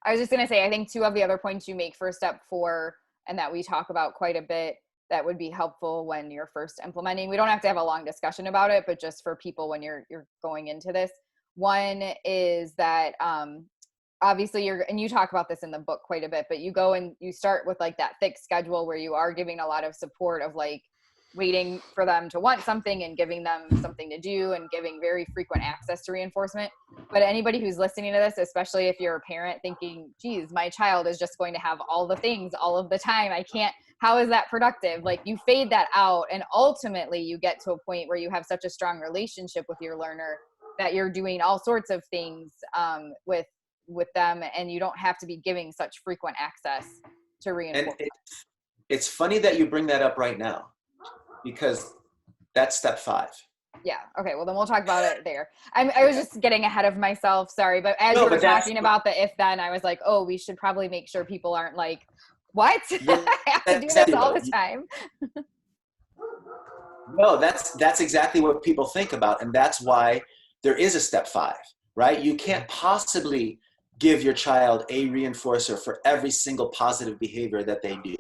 I was just going to say, I think 2 of the other points you make for step 4, and that we talk about quite a bit, that would be helpful when you're first implementing. We don't have to have a long discussion about it, but just for people when you're going into this. One is that obviously and you talk about this in the book quite a bit, but you go and you start with like that thick schedule where you are giving a lot of support of like waiting for them to want something and giving them something to do and giving very frequent access to reinforcement. But anybody who's listening to this, especially if you're a parent thinking, geez, my child is just going to have all the things all of the time, how is that productive? Like, you fade that out, and ultimately you get to a point where you have such a strong relationship with your learner that you're doing all sorts of things with them, and you don't have to be giving such frequent access to reinforcement. And it's funny that you bring that up right now, because that's step 5. Yeah. Okay. Well, then we'll talk about it there. I was just getting ahead of myself. Sorry. But as you were talking about the if-then, I was like, oh, we should probably make sure people aren't like, what? I have to do this all the time. No, that's exactly what people think about. And that's why there is a step 5, right? You can't possibly give your child a reinforcer for every single positive behavior that they do.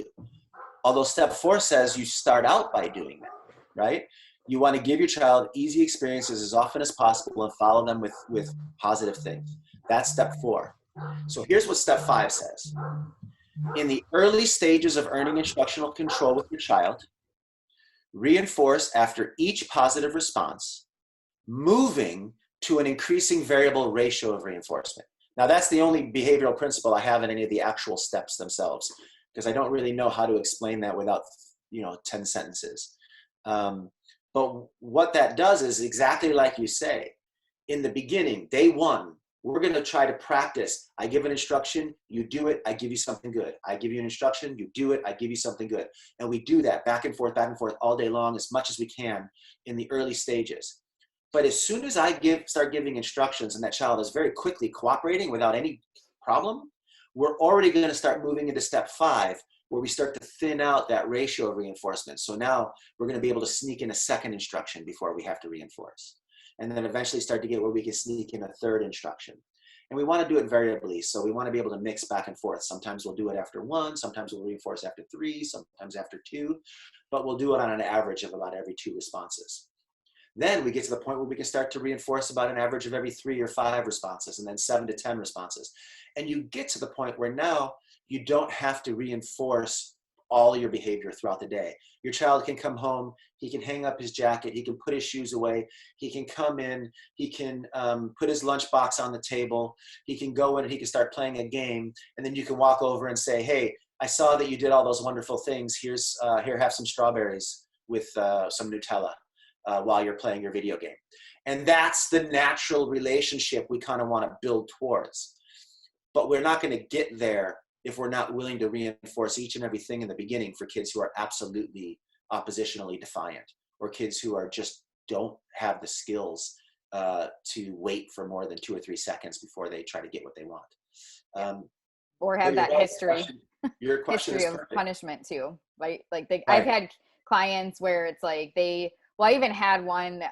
Although step 4 says you start out by doing that, right? You want to give your child easy experiences as often as possible and follow them with positive things. That's step 4. So here's what step 5 says. In the early stages of earning instructional control with your child, reinforce after each positive response, moving to an increasing variable ratio of reinforcement. Now, that's the only behavioral principle I have in any of the actual steps themselves, because I don't really know how to explain that without 10 sentences. But what that does is exactly like you say. In the beginning, day 1, we're going to try to practice. I give an instruction, you do it, I give you something good. I give you an instruction, you do it, I give you something good. And we do that back and forth all day long as much as we can in the early stages. But as soon as I start giving instructions and that child is very quickly cooperating without any problem, we're already going to start moving into step 5, where we start to thin out that ratio of reinforcement. So now we're going to be able to sneak in a second instruction before we have to reinforce. And then eventually start to get where we can sneak in a third instruction. And we want to do it variably. So we want to be able to mix back and forth. Sometimes we'll do it after 1, sometimes we'll reinforce after 3, sometimes after 2, but we'll do it on an average of about every 2 responses. Then we get to the point where we can start to reinforce about an average of every 3 or 5 responses, and then 7 to 10 responses. And you get to the point where now you don't have to reinforce all your behavior throughout the day. Your child can come home, he can hang up his jacket, he can put his shoes away, he can come in, he can put his lunchbox on the table, he can go in and he can start playing a game, and then you can walk over and say, hey, I saw that you did all those wonderful things. Here, have some strawberries with some Nutella while you're playing your video game. And that's the natural relationship we kind of want to build towards. But we're not going to get there if we're not willing to reinforce each and everything in the beginning for kids who are absolutely oppositionally defiant, or kids who are just don't have the skills to wait for more than 2 or 3 seconds before they try to get what they want. Or have that history. Your question history is of perfect. punishment too, right? Like Right. I've had clients where it's like I even had one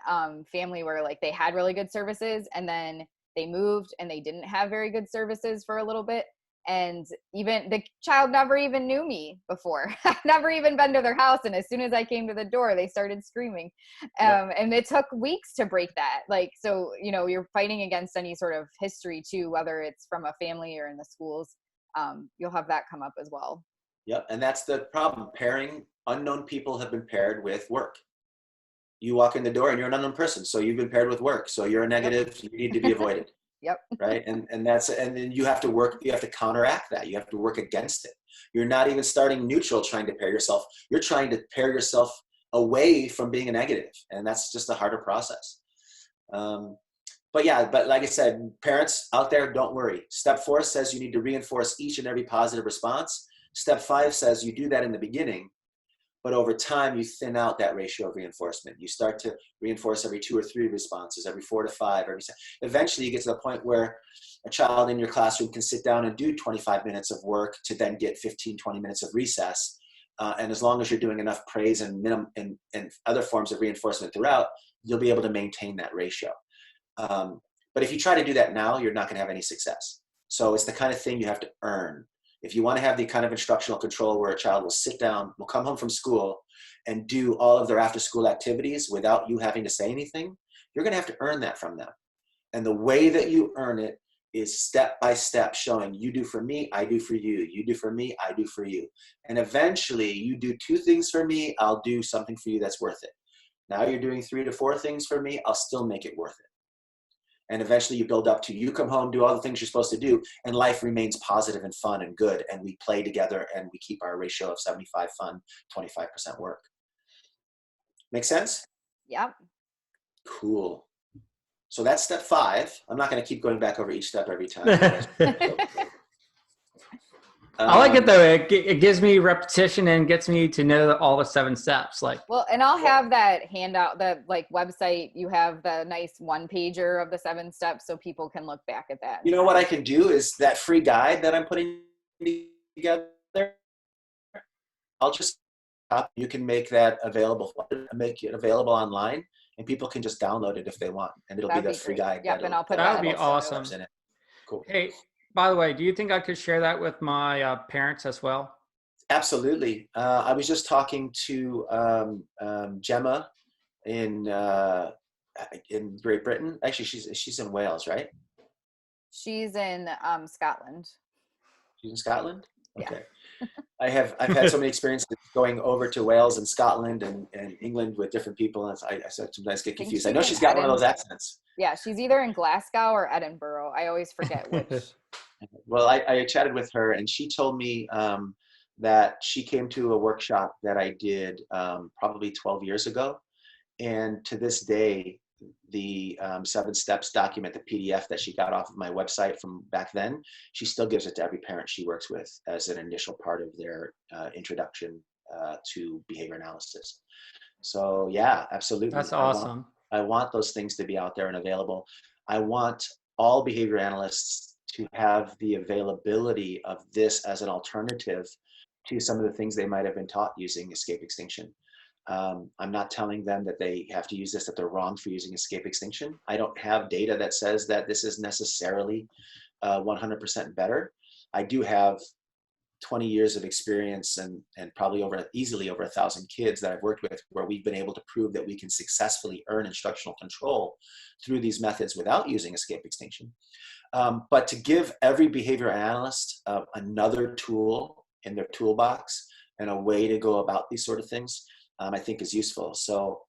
family where like they had really good services, and then they moved and they didn't have very good services for a little bit. And even the child never even knew me before. I've never even been to their house. And as soon as I came to the door, they started screaming. And it took weeks to break that. Like, so, you're fighting against any sort of history too, whether it's from a family or in the schools. You'll have that come up as well. Yep. And that's the problem. Pairing, unknown people have been paired with work. You walk in the door and you're an unknown person. So you've been paired with work. So you're a negative. Yep. You need to be avoided. Yep. Right. And then you have to counteract that. You have to work against it. You're not even starting neutral trying to pair yourself. You're trying to pair yourself away from being a negative. And that's just a harder process. But like I said, parents out there, don't worry. Step 4 says you need to reinforce each and every positive response. Step 5 says you do that in the beginning, but over time you thin out that ratio of reinforcement. You start to reinforce every 2 or 3 responses, every 4 to 5, eventually you get to the point where a child in your classroom can sit down and do 25 minutes of work to then get 15, 20 minutes of recess. And as long as you're doing enough praise and other forms of reinforcement throughout, you'll be able to maintain that ratio. But if you try to do that now, you're not going to have any success. So it's the kind of thing you have to earn. If you want to have the kind of instructional control where a child will sit down, will come home from school and do all of their after school activities without you having to say anything, you're going to have to earn that from them. And the way that you earn it is step by step, showing you do for me, I do for you. You do for me, I do for you. And eventually you do 2 things for me, I'll do something for you that's worth it. Now you're doing 3 to 4 things for me, I'll still make it worth it. And eventually you build up to, you come home, do all the things you're supposed to do, and life remains positive and fun and good. And we play together and we keep our ratio of 75 fun, 25% work. Make sense? Yep. Cool. So that's step 5. I'm not going to keep going back over each step every time. I like it though. It gives me repetition and gets me to know all the 7 steps. Well, and I'll have that handout, the website. You have the nice 1-pager of the 7 steps, so people can look back at that. You know what I can do is that free guide that I'm putting together. I'll just you can make that available. Make it available online, and people can just download it if they want, and it'll be the free guide. Yep, and I'll put that would be awesome. In it. Cool. Hey, by the way, do you think I could share that with my parents as well? Absolutely. I was just talking to Gemma in Great Britain. Actually, she's in Wales, right? She's in Scotland. She's in Scotland? Okay. Yeah. I've had so many experiences going over to Wales and Scotland and England with different people, and I sometimes get confused. I know she's got one of those accents. Yeah, she's either in Glasgow or Edinburgh. I always forget which. Well, I chatted with her, and she told me that she came to a workshop that I did probably 12 years ago. And to this day, the 7 steps document, the PDF that she got off of my website from back then, she still gives it to every parent she works with as an initial part of their introduction to behavior analysis. So yeah, absolutely. That's awesome. I want those things to be out there and available. I want all behavior analysts to have the availability of this as an alternative to some of the things they might have been taught using escape extinction. I'm not telling them that they have to use this, that they're wrong for using escape extinction. I don't have data that says that this is necessarily 100% better. I do have 20 years of experience and probably easily over 1,000 kids that I've worked with, where we've been able to prove that we can successfully earn instructional control through these methods without using escape extinction. But to give every behavior analyst another tool in their toolbox and a way to go about these sort of things, I think is useful. So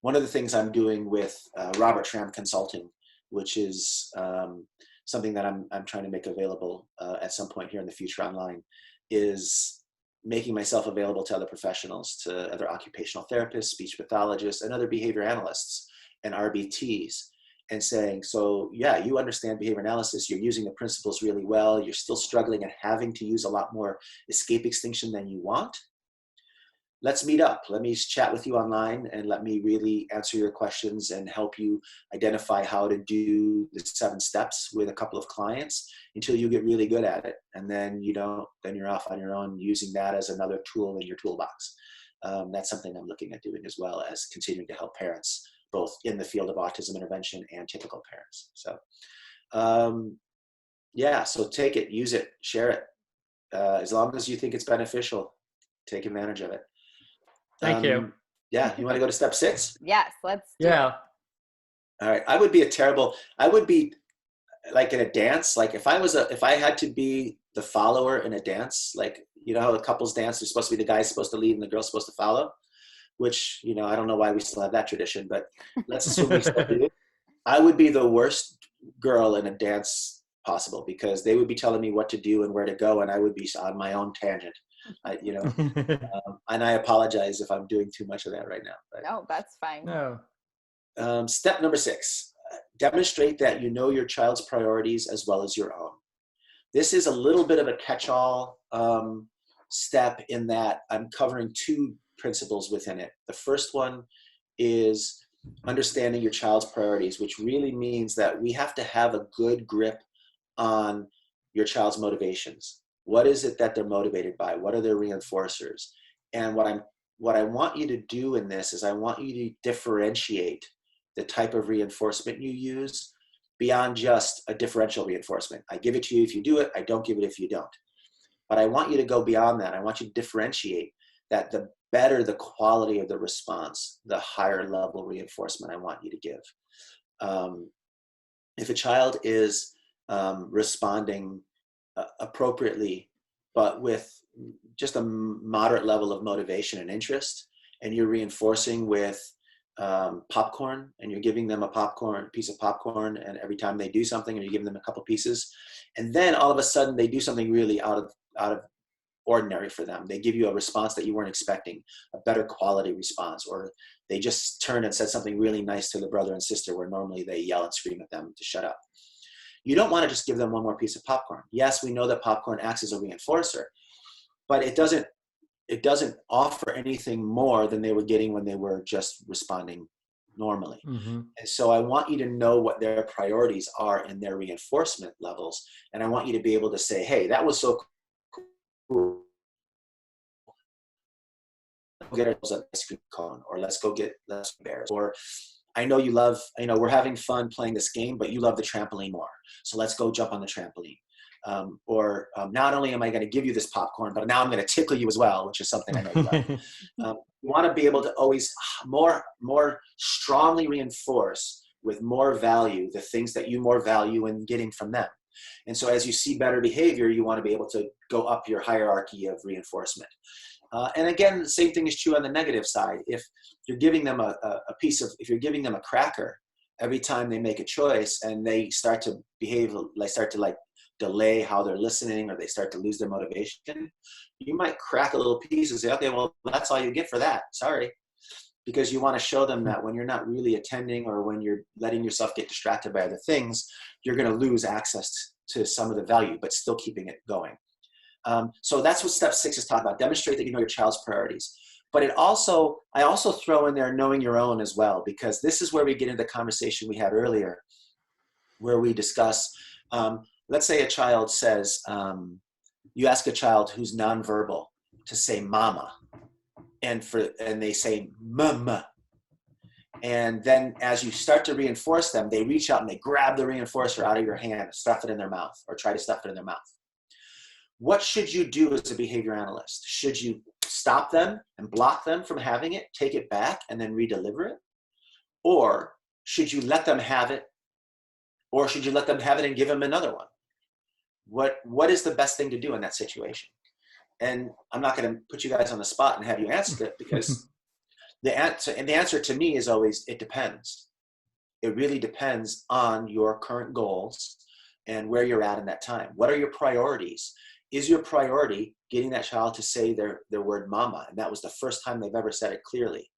one of the things I'm doing with Robert Schramm Consulting, which is something that I'm trying to make available at some point here in the future online, is making myself available to other professionals, to other occupational therapists, speech pathologists, and other behavior analysts and RBTs, and saying, so yeah, you understand behavior analysis, you're using the principles really well, you're still struggling and having to use a lot more escape extinction than you want. Let's meet up. Let me chat with you online and let me really answer your questions and help you identify how to do the 7 steps with a couple of clients until you get really good at it. And then then you're off on your own using that as another tool in your toolbox. That's something I'm looking at doing as well as continuing to help parents, both in the field of autism intervention and typical parents. So yeah, so take it, use it, share it. As long as you think it's beneficial, take advantage of it. Thank you. Yeah, you want to go to step 6? Yes, let's do it. Yeah. All right. I would be like in a dance. Like if I had to be the follower in a dance, like, you know how a couples dance, there's supposed to be the guy's supposed to lead and the girl's supposed to follow, which, I don't know why we still have that tradition, but let's assume we still do. I would be the worst girl in a dance possible, because they would be telling me what to do and where to go, and I would be on my own tangent. And I apologize if I'm doing too much of that right now. But, No, that's fine. No. Step number 6, demonstrate that you know your child's priorities as well as your own. This is a little bit of a catch-all step in that I'm covering 2 principles within it. The first one is understanding your child's priorities, which really means that we have to have a good grip on your child's motivations. What is it that they're motivated by? What are their reinforcers? And what I want you to do in this is I want you to differentiate the type of reinforcement you use beyond just a differential reinforcement. I give it to you if you do it, I don't give it if you don't. But I want you to go beyond that. I want you to differentiate that. The better the quality of the response, the higher level reinforcement I want you to give. If a child is responding appropriately, but with just a moderate level of motivation and interest, and you're reinforcing with popcorn, and you're giving them a piece of popcorn, and every time they do something, and you're giving them a couple pieces, and then all of a sudden they do something really out of ordinary for them. They give you a response that you weren't expecting, a better quality response, or they just turned and said something really nice to the brother and sister where normally they yell and scream at them to shut up. You don't want to just give them one more piece of popcorn. Yes, we know that popcorn acts as a reinforcer, but it doesn't offer anything more than they were getting when they were just responding normally. Mm-hmm. And so I want you to know what their priorities are in their reinforcement levels. And I want you to be able to say, hey, that was so cool. Let's go get ourselves an ice cream cone, or let's go get bears. Or I know you love, we're having fun playing this game, but you love the trampoline more. So let's go jump on the trampoline. Not only am I going to give you this popcorn, but now I'm going to tickle you as well, which is something I know you love. You want to be able to always more strongly reinforce with more value the things that you more value in getting from them. And so as you see better behavior, you want to be able to go up your hierarchy of reinforcement. And again, the same thing is true on the negative side. If you're giving them if you're giving them a cracker every time they make a choice, and they start to behave, delay how they're listening, or they start to lose their motivation, you might crack a little piece and say, okay, well, that's all you get for that. Sorry. Because you want to show them that when you're not really attending, or when you're letting yourself get distracted by other things, you're going to lose access to some of the value, but still keeping it going. So that's what step 6 is talking about. Demonstrate that you know your child's priorities. But I also throw in there knowing your own as well, because this is where we get into the conversation we had earlier, where we discuss, let's say a child says, you ask a child who's nonverbal to say mama, and they say mama. And then as you start to reinforce them, they reach out and they grab the reinforcer out of your hand, stuff it in their mouth, or try to stuff it in their mouth. What should you do as a behavior analyst? Should you stop them and block them from having it, take it back, and then redeliver it? Or should you let them have it? Or should you let them have it and give them another one? What is the best thing to do in that situation? And I'm not going to put you guys on the spot and have you answer it, because the answer to me is always, it depends. It really depends on your current goals and where you're at in that time. What are your priorities? Is your priority getting that child to say their word mama? And that was the first time they've ever said it clearly.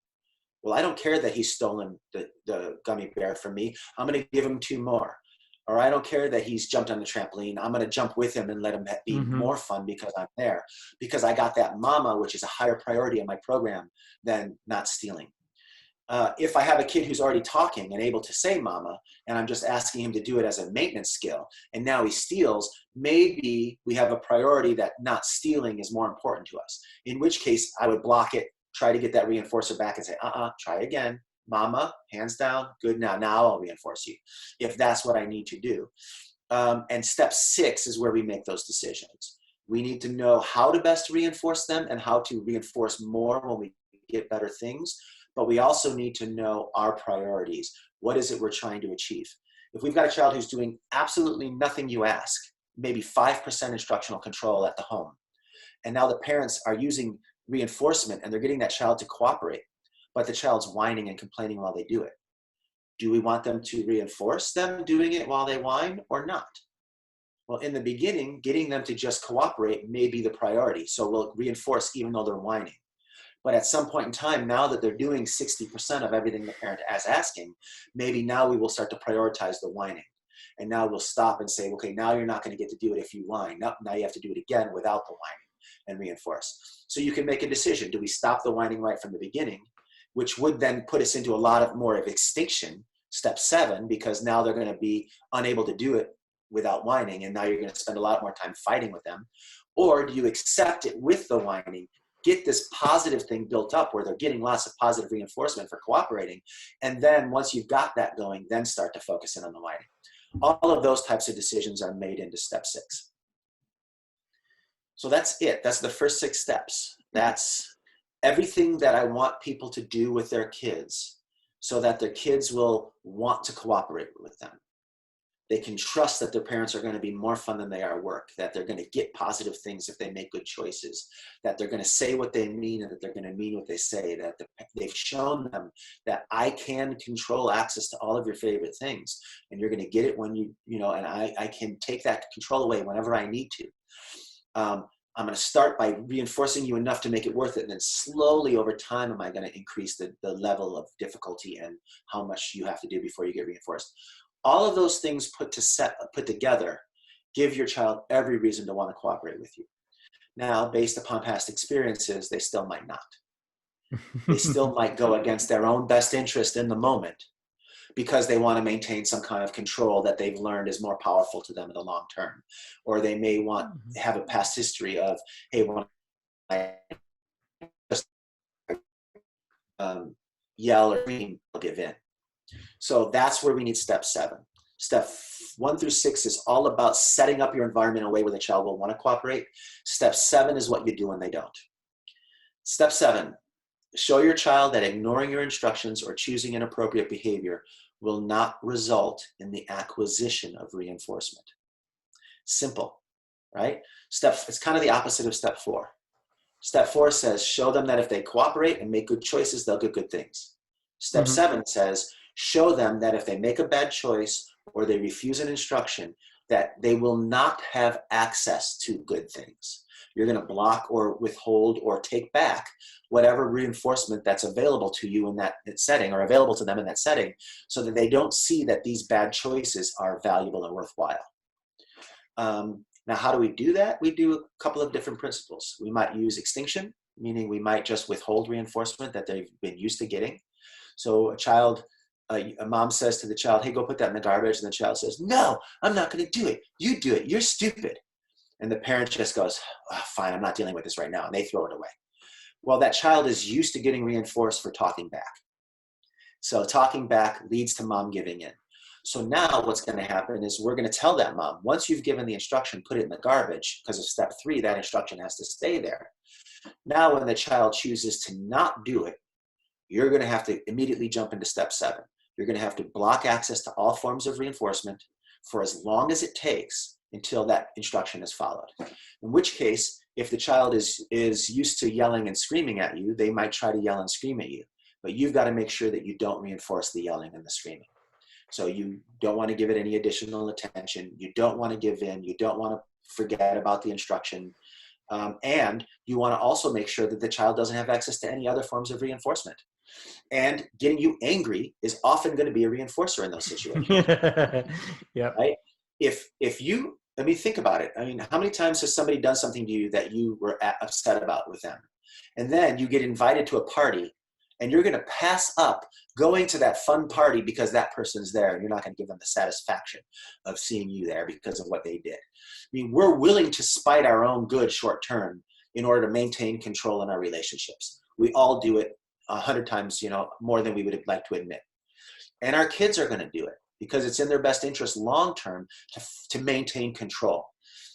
Well, I don't care that he's stolen the gummy bear from me. I'm going to give him 2 more. Or I don't care that he's jumped on the trampoline. I'm going to jump with him and let him be more fun because I'm there. Because I got that mama, which is a higher priority in my program than not stealing. If I have a kid who's already talking and able to say mama, and I'm just asking him to do it as a maintenance skill, and now he steals, maybe we have a priority that not stealing is more important to us. In which case, I would block it, try to get that reinforcer back and say, try again. Mama, hands down, good now. Now I'll reinforce you, if that's what I need to do. And step 6 is where we make those decisions. We need to know how to best reinforce them and how to reinforce more when we get better things. But we also need to know our priorities. What is it we're trying to achieve? If we've got a child who's doing absolutely nothing you ask, maybe 5% instructional control at the home, and now the parents are using reinforcement and they're getting that child to cooperate, but the child's whining and complaining while they do it. Do we want them to reinforce them doing it while they whine or not? Well, in the beginning, getting them to just cooperate may be the priority. So we'll reinforce even though they're whining. But at some point in time, now that they're doing 60% of everything the parent is asking, maybe now we will start to prioritize the whining. And now we'll stop and say, okay, now you're not going to get to do it if you whine. Now you have to do it again without the whining and reinforce. So you can make a decision. Do we stop the whining right from the beginning, which would then put us into a lot of more of extinction, step 7, because now they're going to be unable to do it without whining, and now you're going to spend a lot more time fighting with them? Or do you accept it with the whining, get this positive thing built up where they're getting lots of positive reinforcement for cooperating, and then once you've got that going, then start to focus in on the whining? All of those types of decisions are made into step 6. So that's it. That's the first 6 steps. That's everything that I want people to do with their kids so that their kids will want to cooperate with them. They can trust that their parents are going to be more fun than they are work, that they're going to get positive things if they make good choices, that they're going to say what they mean and that they're going to mean what they say, that they've shown them that I can control access to all of your favorite things, and you're going to get it when and I can take that control away whenever I need to. I'm going to start by reinforcing you enough to make it worth it. And then slowly over time, am I going to increase the level of difficulty and how much you have to do before you get reinforced. All of those things put together give your child every reason to want to cooperate with you. Now, based upon past experiences, they still might not. They still might go against their own best interest in the moment because they want to maintain some kind of control that they've learned is more powerful to them in the long term. Or they may have a past history of, hey, when I just yell or scream, I'll give in. So that's where we need step 7. Step 1 through 6 is all about setting up your environment in a way where the child will want to cooperate. Step 7 is what you do when they don't. Step 7, show your child that ignoring your instructions or choosing inappropriate behavior will not result in the acquisition of reinforcement. Simple, right? It's kind of the opposite of step 4. Step 4 says, show them that if they cooperate and make good choices, they'll get good things. Step 7 says, show them that if they make a bad choice or they refuse an instruction, that they will not have access to good things. You're going to block or withhold or take back whatever reinforcement that's available to you in that setting or available to them in that setting so that they don't see that these bad choices are valuable and worthwhile. Now, how do we do that? We do a couple of different principles. We might use extinction, meaning we might just withhold reinforcement that they've been used to getting. So a mom says to the child, hey, go put that in the garbage. And the child says, no, I'm not going to do it. You do it. You're stupid. And the parent just goes, oh, fine, I'm not dealing with this right now. And they throw it away. Well, that child is used to getting reinforced for talking back. So talking back leads to mom giving in. So now what's going to happen is we're going to tell that mom, once you've given the instruction, put it in the garbage, because of step 3, that instruction has to stay there. Now, when the child chooses to not do it, you're going to have to immediately jump into step 7. You're going to have to block access to all forms of reinforcement for as long as it takes until that instruction is followed. In which case, if the child is used to yelling and screaming at you, they might try to yell and scream at you. But you've got to make sure that you don't reinforce the yelling and the screaming. So you don't want to give it any additional attention. You don't want to give in. You don't want to forget about the instruction. And you want to also make sure that the child doesn't have access to any other forms of reinforcement. And getting you angry is often going to be a reinforcer in those situations. Yep. Right? If you, I mean, think about it. I mean, how many times has somebody done something to you that you were upset about with them? And then you get invited to a party and you're going to pass up going to that fun party because that person's there, and you're not going to give them the satisfaction of seeing you there because of what they did. I mean, we're willing to spite our own good short term in order to maintain control in our relationships. We all do it 100 times, more than we would like to admit. And our kids are going to do it because it's in their best interest long term to maintain control.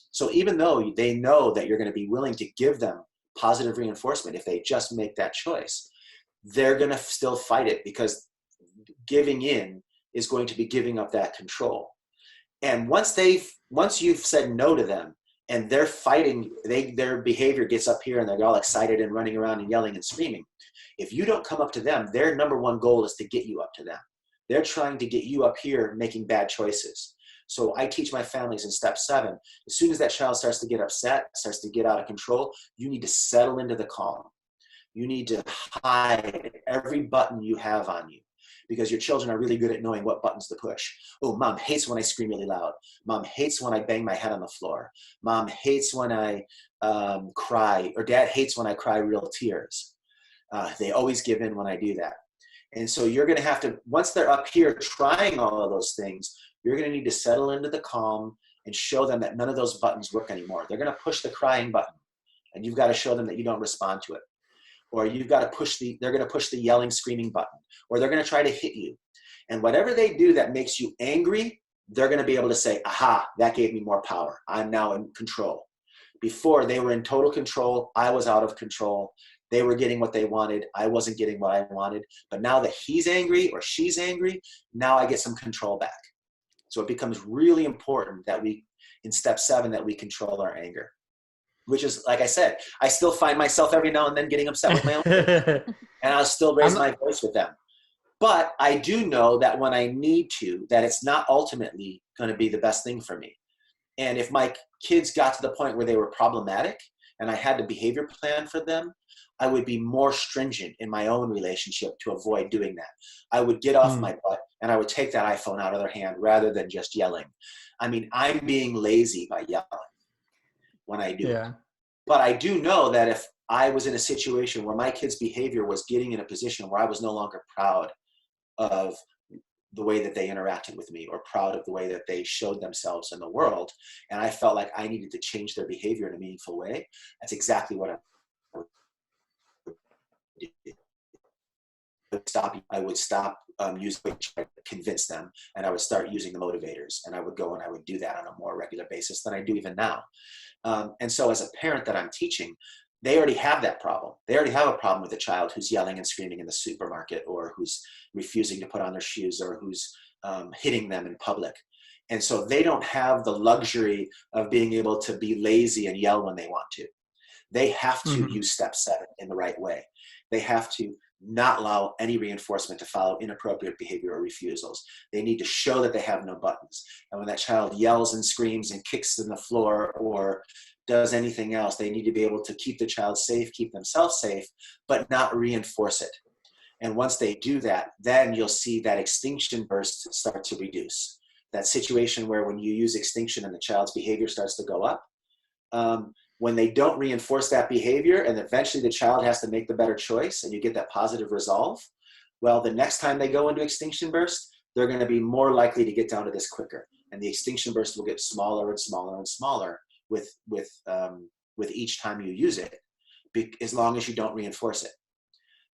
So even though they know that you're going to be willing to give them positive reinforcement if they just make that choice, they're going to still fight it, because giving in is going to be giving up that control. And once you've said no to them and they're fighting, their behavior gets up here and they're all excited and running around and yelling and screaming. If you don't come up to them, their number one goal is to get you up to them. They're trying to get you up here making bad choices. So I teach my families in step 7, as soon as that child starts to get upset, starts to get out of control, you need to settle into the calm. You need to hide every button you have on you, because your children are really good at knowing what buttons to push. Oh, mom hates when I scream really loud. Mom hates when I bang my head on the floor. Mom hates when I cry, or dad hates when I cry real tears. They always give in when I do that. And so you're going to have to, once they're up here trying all of those things, you're going to need to settle into the calm and show them that none of those buttons work anymore. They're going to push the crying button, and you've got to show them that you don't respond to it. Or you've got to they're going to push the yelling, screaming button, or they're going to try to hit you. And whatever they do that makes you angry, they're going to be able to say, aha, that gave me more power. I'm now in control. Before, they were in total control. I was out of control. They were getting what they wanted. I wasn't getting what I wanted. But now that he's angry or she's angry, now I get some control back. So it becomes really important that in step 7, that we control our anger. Which is, like I said, I still find myself every now and then getting upset with my own kids, and I'll still raise my voice with them. But I do know that when I need to, that it's not ultimately going to be the best thing for me. And if my kids got to the point where they were problematic and I had a behavior plan for them, I would be more stringent in my own relationship to avoid doing that. I would get off my butt and I would take that iPhone out of their hand rather than just yelling. I mean, I'm being lazy by yelling when I do it. But I do know that if I was in a situation where my kid's behavior was getting in a position where I was no longer proud of the way that they interacted with me, or proud of the way that they showed themselves in the world, and I felt like I needed to change their behavior in a meaningful way, that's exactly what I would stop using to convince them, and I would start using the motivators, and I would go and I would do that on a more regular basis than I do even now. And so as a parent that I'm teaching, they already have that problem. They already have a problem with a child who's yelling and screaming in the supermarket, or who's refusing to put on their shoes, or who's hitting them in public. And so they don't have the luxury of being able to be lazy and yell when they want to. They have to use step 7 in the right way. They have to not allow any reinforcement to follow inappropriate behavior or refusals. They need to show that they have no buttons. And when that child yells and screams and kicks in the floor or does anything else, they need to be able to keep the child safe, keep themselves safe, but not reinforce it. And once they do that, then you'll see that extinction burst start to reduce. That situation where when you use extinction and the child's behavior starts to go up, when they don't reinforce that behavior and eventually the child has to make the better choice and you get that positive resolve, well, the next time they go into extinction burst, they're going to be more likely to get down to this quicker. And the extinction burst will get smaller and smaller and smaller with each time you use it, as long as you don't reinforce it.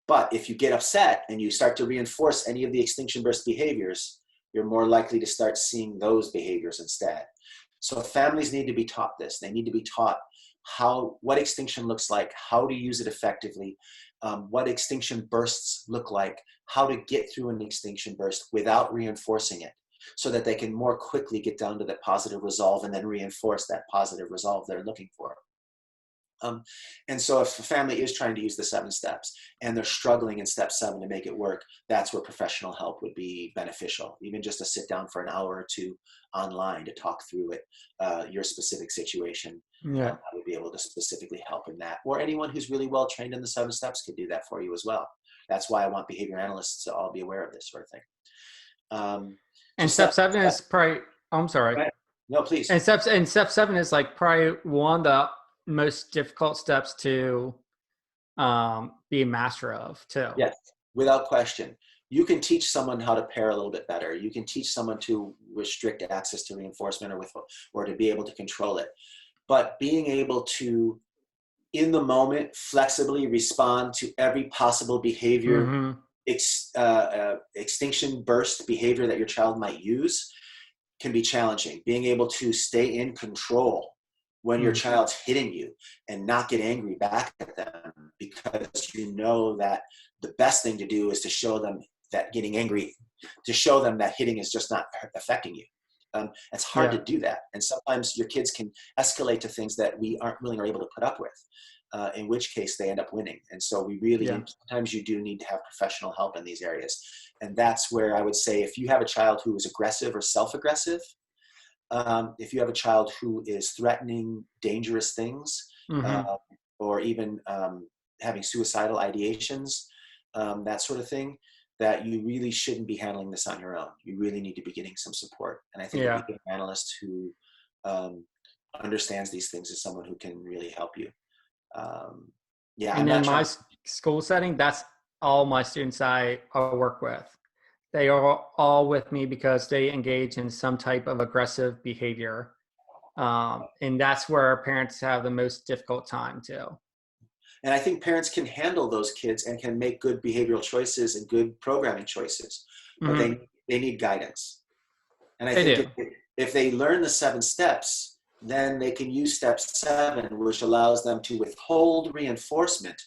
But if you get upset and you start to reinforce any of the extinction burst behaviors, you're more likely to start seeing those behaviors instead. So families need to be taught this. They need to be taught what extinction looks like, how to use it effectively, what extinction bursts look like, how to get through an extinction burst without reinforcing it, so that they can more quickly get down to that positive resolve and then reinforce that positive resolve they're looking for. And so if a family is trying to use the 7 steps and they're struggling in step 7 to make it work, that's where professional help would be beneficial. Even just to sit down for an hour or two online to talk through it, your specific situation. Yeah. I would be able to specifically help in that. Or anyone who's really well trained in the 7 steps could do that for you as well. That's why I want behavior analysts to all be aware of this sort of thing. And step 7 is probably, I'm sorry. Right. No, please. And step 7 is like probably one of the most difficult steps to be a master of too. Yes, without question. You can teach someone how to pair a little bit better. You can teach someone to restrict access to reinforcement or to be able to control it. But being able to, in the moment, flexibly respond to every possible behavior, extinction burst behavior that your child might use can be challenging. Being able to stay in control when your child's hitting you and not get angry back at them, because you know that the best thing to do is to show them that getting angry, to show them that hitting is just not affecting you. It's hard to do that. And sometimes your kids can escalate to things that we aren't willing or able to put up with, in which case they end up winning. And so we really, sometimes you do need to have professional help in these areas. And that's where I would say, if you have a child who is aggressive or self-aggressive, if you have a child who is threatening dangerous things, or even having suicidal ideations, that sort of thing, that you really shouldn't be handling this on your own. You really need to be getting some support. And I think an analyst who understands these things is someone who can really help you. And in my school setting, that's all my students I work with. They are all with me because they engage in some type of aggressive behavior. And that's where parents have the most difficult time too. And I think parents can handle those kids and can make good behavioral choices and good programming choices, but they need guidance. And I think if they learn the 7 steps, then they can use step 7, which allows them to withhold reinforcement,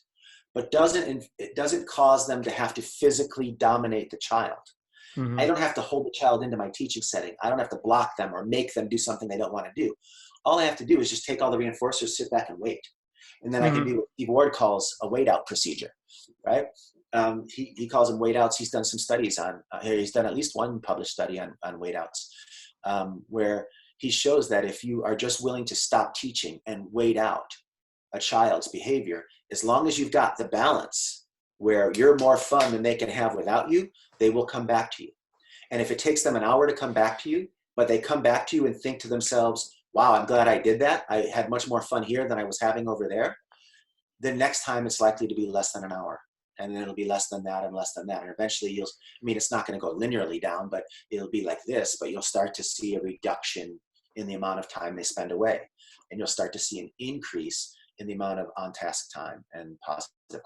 but it doesn't cause them to have to physically dominate the child. I don't have to hold the child into my teaching setting. I don't have to block them or make them do something they don't want to do. All I have to do is just take all the reinforcers, sit back and wait. And then I can do what Steve Ward calls a wait out procedure, right? He calls them wait outs. He's done some studies on, he's done at least one published study on wait outs, where he shows that if you are just willing to stop teaching and wait out a child's behavior, as long as you've got the balance where you're more fun than they can have without you, they will come back to you. And if it takes them an hour to come back to you, but they come back to you and think to themselves, wow, I'm glad I did that. I had much more fun here than I was having over there. The next time it's likely to be less than an hour. And then it'll be less than that and less than that. And eventually it's not going to go linearly down, but it'll be like this, but you'll start to see a reduction in the amount of time they spend away. And you'll start to see an increase in the amount of on-task time and positive.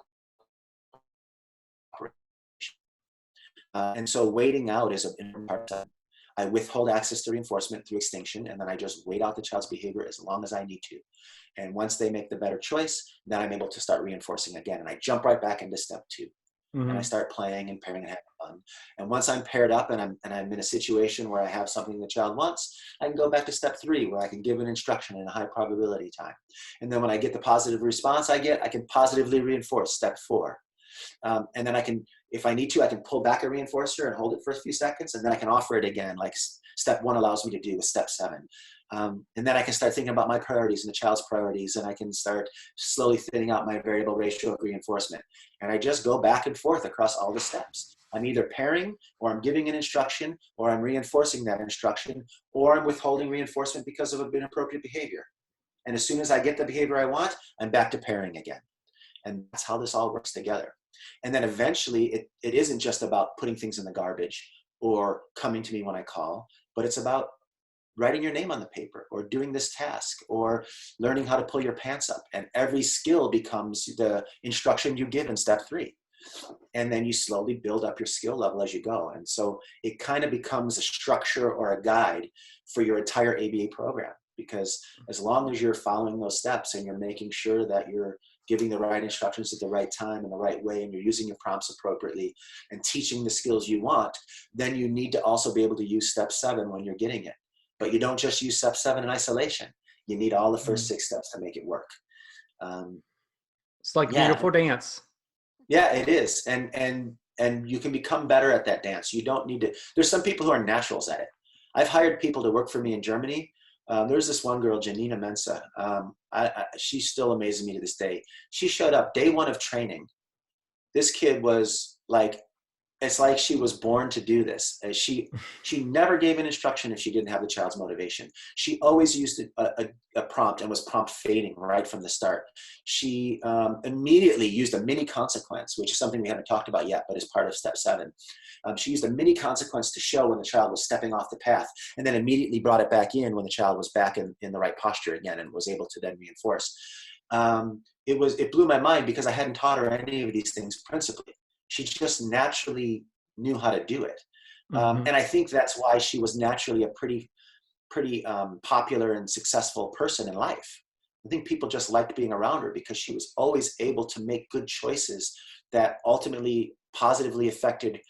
And so waiting out is an important part of it. I withhold access to reinforcement through extinction, and then I just wait out the child's behavior as long as I need to. And once they make the better choice, then I'm able to start reinforcing again. And I jump right back into step 2. And I start playing and pairing and having fun. And once I'm paired up and I'm in a situation where I have something the child wants, I can go back to step 3, where I can give an instruction in a high probability time. And then when I get the positive response I can positively reinforce step 4. And then I can, if I need to, I can pull back a reinforcer and hold it for a few seconds, and then I can offer it again, like step 1 allows me to do with step 7. And then I can start thinking about my priorities and the child's priorities, and I can start slowly thinning out my variable ratio of reinforcement. And I just go back and forth across all the steps. I'm either pairing, or I'm giving an instruction, or I'm reinforcing that instruction, or I'm withholding reinforcement because of an inappropriate behavior. And as soon as I get the behavior I want, I'm back to pairing again. And that's how this all works together. And then eventually it isn't just about putting things in the garbage or coming to me when I call, but it's about writing your name on the paper or doing this task or learning how to pull your pants up. And every skill becomes the instruction you give in step 3. And then you slowly build up your skill level as you go. And so it kind of becomes a structure or a guide for your entire ABA program, because as long as you're following those steps and you're making sure that you're giving the right instructions at the right time in the right way, and you're using your prompts appropriately and teaching the skills you want, then you need to also be able to use step 7 when you're getting it. But you don't just use step 7 in isolation. You need all the first 6 steps to make it work. It's like Yeah. beautiful dance. Yeah, it is. And you can become better at that dance. You don't need to, there's some people who are naturals at it. I've hired people to work for me in Germany. There's this one girl, Janina Mensa. She still amazes me to this day. She showed up day 1 of training. This kid was like, it's like she was born to do this. She never gave an instruction if she didn't have the child's motivation. She always used a prompt and was prompt fading right from the start. She immediately used a mini consequence, which is something we haven't talked about yet, but is part of step 7. She used a mini consequence to show when the child was stepping off the path, and then immediately brought it back in when the child was back in the right posture again, and was able to then reinforce. It blew my mind, because I hadn't taught her any of these things principally. She just naturally knew how to do it. And I think that's why she was naturally a pretty popular and successful person in life. I think people just liked being around her, because she was always able to make good choices that ultimately positively affected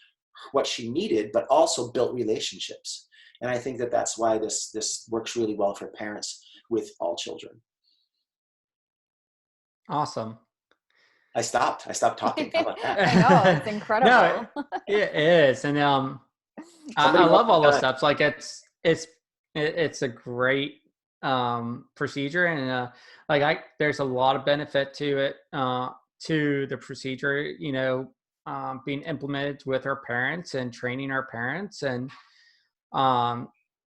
what she needed, but also built relationships. And I think that that's why this works really well for parents with all children. Awesome. I stopped talking. How about that? I know, it's incredible. No, it is. And I love all those steps. Like it's a great procedure, and there's a lot of benefit to it, to the procedure, being implemented with our parents and training our parents. And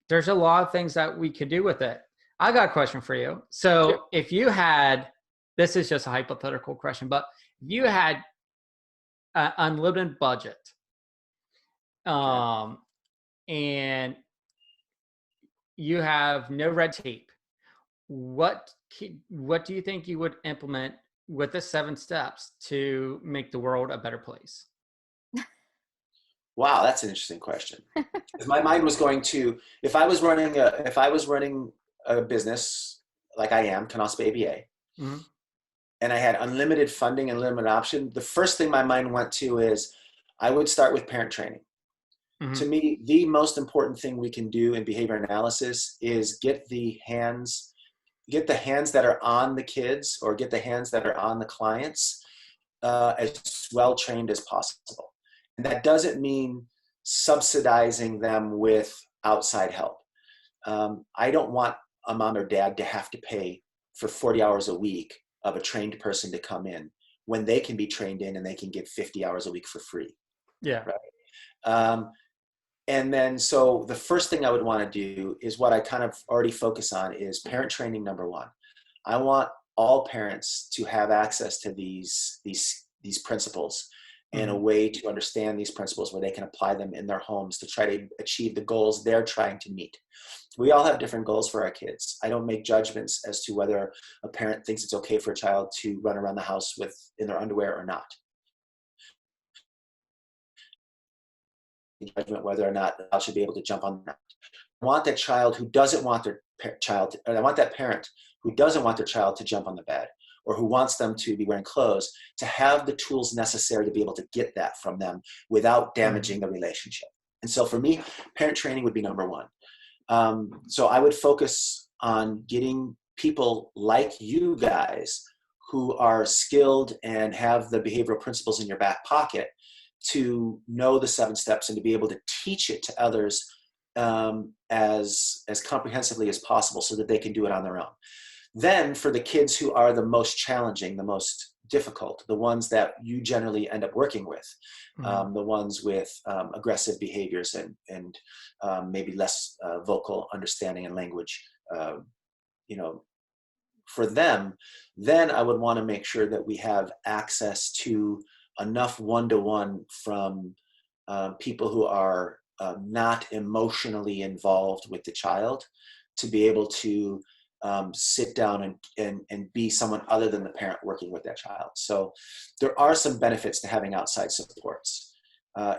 there's a lot of things that we could do with it. I got a question for you. So Sure. if you had, this is just a hypothetical question, but if you had an unlimited budget, and you have no red tape, what do you think you would implement with the 7 steps to make the world a better place? Wow, that's an interesting question. My mind was going to, if I was running a business like I am, Canaspa ABA, Mm-hmm. and I had unlimited funding and limited option, the first thing my mind went to is I would start with parent training. Mm-hmm. To me, the most important thing we can do in behavior analysis is get the hands that are on the kids, or get the hands that are on the clients as well trained as possible. And that doesn't mean subsidizing them with outside help. I don't want a mom or dad to have to pay for 40 hours a week of a trained person to come in, when they can be trained in and they can get 50 hours a week for free. Yeah. Right. And then, so the first thing I would want to do is what I kind of already focus on is parent training. Number 1, I want all parents to have access to these principles, and a way to understand these principles where they can apply them in their homes to try to achieve the goals they're trying to meet. We all have different goals for our kids. I don't make judgments as to whether a parent thinks it's okay for a child to run around the house in their underwear or not. Judgment whether or not the child should be able to jump on that. I want that child who doesn't want their child, or I want that parent who doesn't want their child to jump on the bed, or who wants them to be wearing clothes, to have the tools necessary to be able to get that from them without damaging the relationship. And so for me, parent training would be number 1. So I would focus on getting people like you guys who are skilled and have the behavioral principles in your back pocket to know the 7 steps and to be able to teach it to others as comprehensively as possible, so that they can do it on their own. Then for the kids who are the most challenging, the most difficult, the ones that you generally end up working with, the ones with aggressive behaviors and maybe less vocal understanding and language, for them, then I would want to make sure that we have access to enough one-to-one from people who are not emotionally involved with the child, to be able to sit down and be someone other than the parent working with that child. So there are some benefits to having outside supports.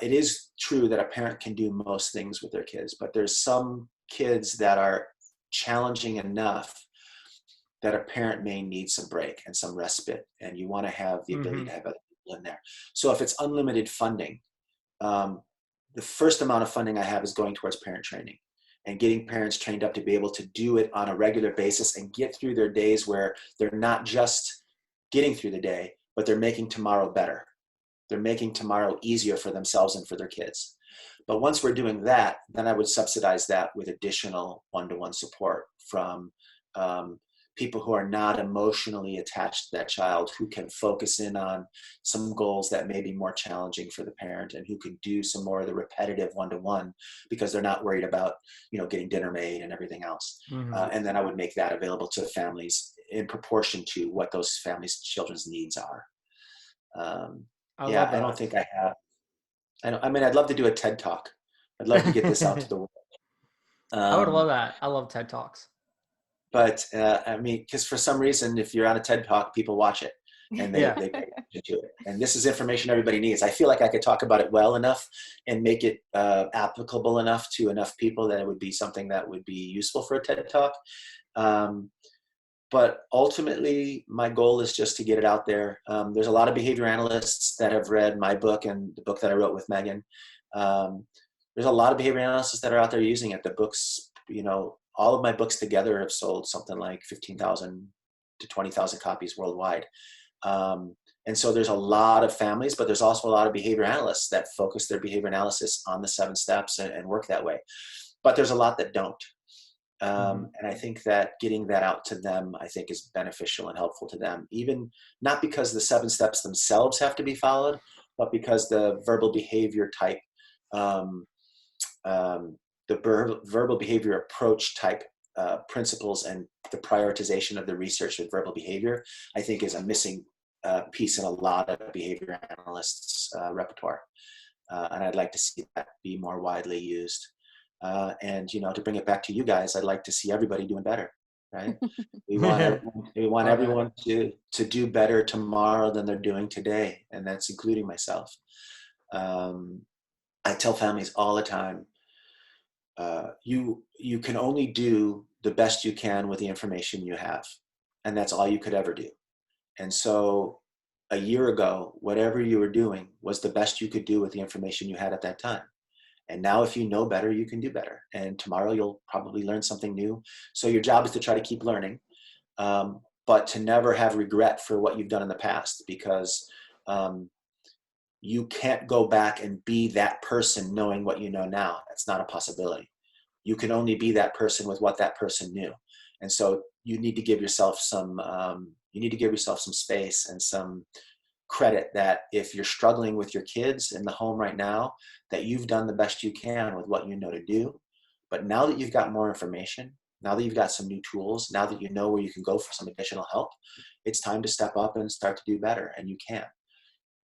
It is true that a parent can do most things with their kids, but there's some kids that are challenging enough that a parent may need some break and some respite, and you want to have the ability to have other people in there. So if it's unlimited funding, the first amount of funding I have is going towards parent training and getting parents trained up to be able to do it on a regular basis and get through their days where they're not just getting through the day, but they're making tomorrow better. They're making tomorrow easier for themselves and for their kids. But once we're doing that, then I would subsidize that with additional one-to-one support from people who are not emotionally attached to that child, who can focus in on some goals that may be more challenging for the parent, and who can do some more of the repetitive one-to-one because they're not worried about, getting dinner made and everything else. And then I would make that available to families in proportion to what those families' children's needs are. I don't think I have. I'd love to do a TED Talk. I'd love to get this out to the world. I would love that. I love TED Talks. But because for some reason, if you're on a TED Talk, people watch it and they pay attention to it. And this is information everybody needs. I feel like I could talk about it well enough and make it applicable enough to enough people that it would be something that would be useful for a TED Talk. But ultimately, my goal is just to get it out there. There's a lot of behavior analysts that have read my book and the book that I wrote with Megan. There's a lot of behavior analysts that are out there using it. The books, all of my books together have sold something like 15,000 to 20,000 copies worldwide. And so there's a lot of families, but there's also a lot of behavior analysts that focus their behavior analysis on the 7 steps and work that way. But there's a lot that don't. And I think that getting that out to them, I think, is beneficial and helpful to them, even not because the 7 steps themselves have to be followed, but because the verbal behavior type, verbal behavior approach type principles and the prioritization of the research with verbal behavior, I think, is a missing piece in a lot of behavior analysts' repertoire. And I'd like to see that be more widely used. And to bring it back to you guys, I'd like to see everybody doing better, right? We want everyone to do better tomorrow than they're doing today, and that's including myself. I tell families all the time, you can only do the best you can with the information you have, and that's all you could ever do. And so a year ago, whatever you were doing was the best you could do with the information you had at that time. And now if you know better, you can do better. And tomorrow you'll probably learn something new. So your job is to try to keep learning, but to never have regret for what you've done in the past, because you can't go back and be that person knowing what you know now. That's not a possibility. You can only be that person with what that person knew. And so you need to give yourself some space and some credit that if you're struggling with your kids in the home right now, that you've done the best you can with what you know to do. But now that you've got more information, now that you've got some new tools, now that you know where you can go for some additional help, it's time to step up and start to do better. And you can.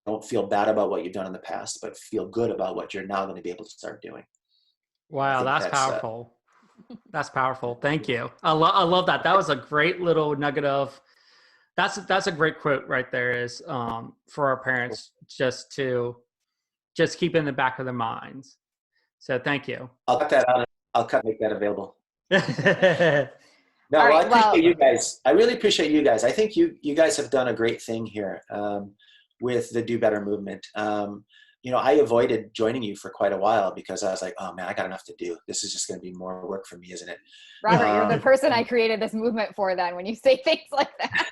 Don't feel bad about what you've done in the past, but feel good about what you're now going to be able to start doing. Wow, that's powerful. That's powerful. Thank you. I love that. That was a great little nugget of, that's a great quote right there, is for our parents just keep in the back of their minds. So thank you. I'll cut that out. Make that available. No, right, I appreciate you guys. I really appreciate you guys. I think you guys have done a great thing here with the Do Better movement. I avoided joining you for quite a while because I was like, oh man, I got enough to do. This is just going to be more work for me, isn't it? Robert, you're the person I created this movement for then when you say things like that.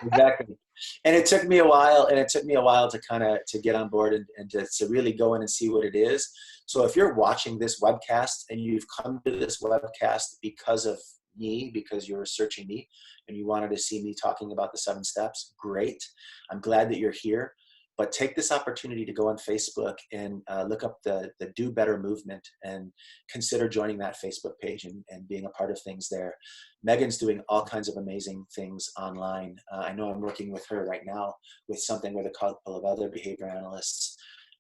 Exactly. And it took me a while to get on board and to really go in and see what it is. So if you're watching this webcast and you've come to this webcast because of me, because you were searching me and you wanted to see me talking about the 7 steps, great. I'm glad that you're here. But take this opportunity to go on Facebook and look up the Do Better movement and consider joining that Facebook page and being a part of things there. Megan's doing all kinds of amazing things online. I know I'm working with her right now with something with a couple of other behavior analysts.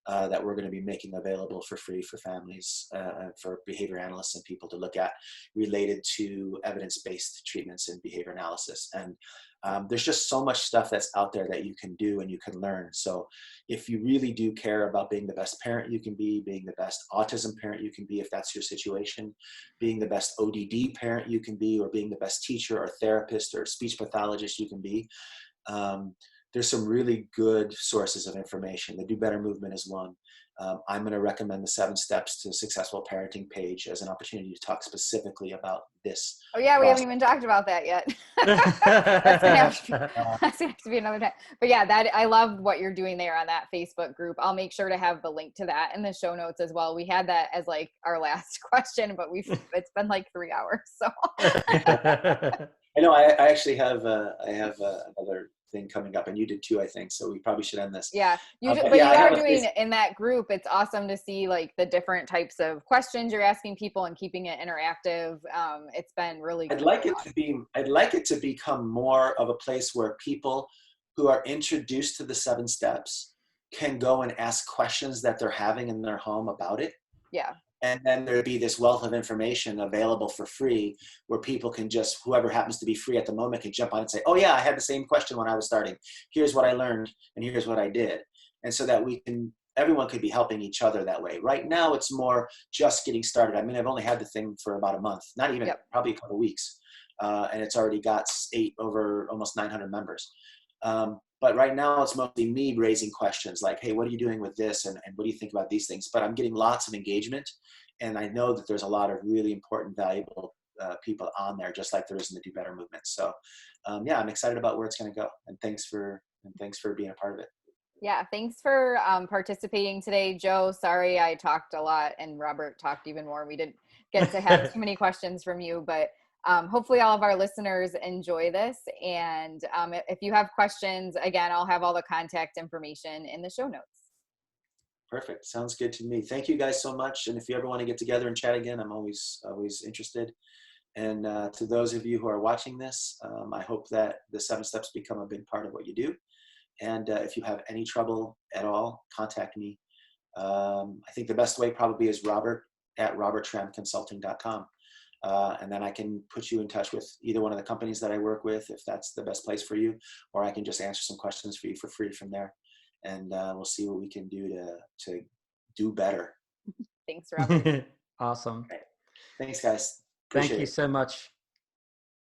that we're going to be making available for free for families, for behavior analysts and people to look at, related to evidence-based treatments and behavior analysis. And there's just so much stuff that's out there that you can do and you can learn. So if you really do care about being the best parent you can be, being the best autism parent you can be, if that's your situation, being the best ODD parent you can be, or being the best teacher or therapist or speech pathologist you can be, there's some really good sources of information. The Do Better movement is one. I'm going to recommend the 7 Steps to Successful Parenting page as an opportunity to talk specifically about this. Oh yeah, we haven't even talked about that yet. That's gonna have to be another time. But yeah, that I love what you're doing there on that Facebook group. I'll make sure to have the link to that in the show notes as well. We had that as like our last question, but it's been like 3 hours. So I know I actually have another thing coming up, and you did too, I think. So we probably should end this. Yeah, you are doing in that group. It's awesome to see like the different types of questions you're asking people and keeping it interactive. It's been really I'd like it to become more of a place where people who are introduced to the 7 Steps can go and ask questions that they're having in their home about it. Yeah. And then there'd be this wealth of information available for free, where people can just, whoever happens to be free at the moment, can jump on and say, oh yeah, I had the same question when I was starting. Here's what I learned and here's what I did. And so that everyone could be helping each other that way. Right now, it's more just getting started. I mean, I've only had the thing for about a month, not even, probably a couple of weeks. And it's already got over almost 900 members. But right now it's mostly me raising questions like, hey, what are you doing with this? And what do you think about these things? But I'm getting lots of engagement. And I know that there's a lot of really important, valuable people on there, just like there is in the Do Better movement. So yeah, I'm excited about where it's going to go. And thanks for being a part of it. Yeah, thanks for participating today, Joe. Sorry I talked a lot and Robert talked even more. We didn't get to have too many questions from you, but hopefully all of our listeners enjoy this. And if you have questions, again, I'll have all the contact information in the show notes. Perfect. Sounds good to me. Thank you guys so much. And if you ever want to get together and chat again, I'm always interested. And to those of you who are watching this, I hope that the 7 Steps become a big part of what you do. And if you have any trouble at all, contact me. I think the best way probably is robert@robertschrammconsulting.com. And then I can put you in touch with either one of the companies that I work with, if that's the best place for you, or I can just answer some questions for you for free from there. And we'll see what we can do to do better. Thanks, Robert. Awesome. Right. Thanks, guys. Thank you so much.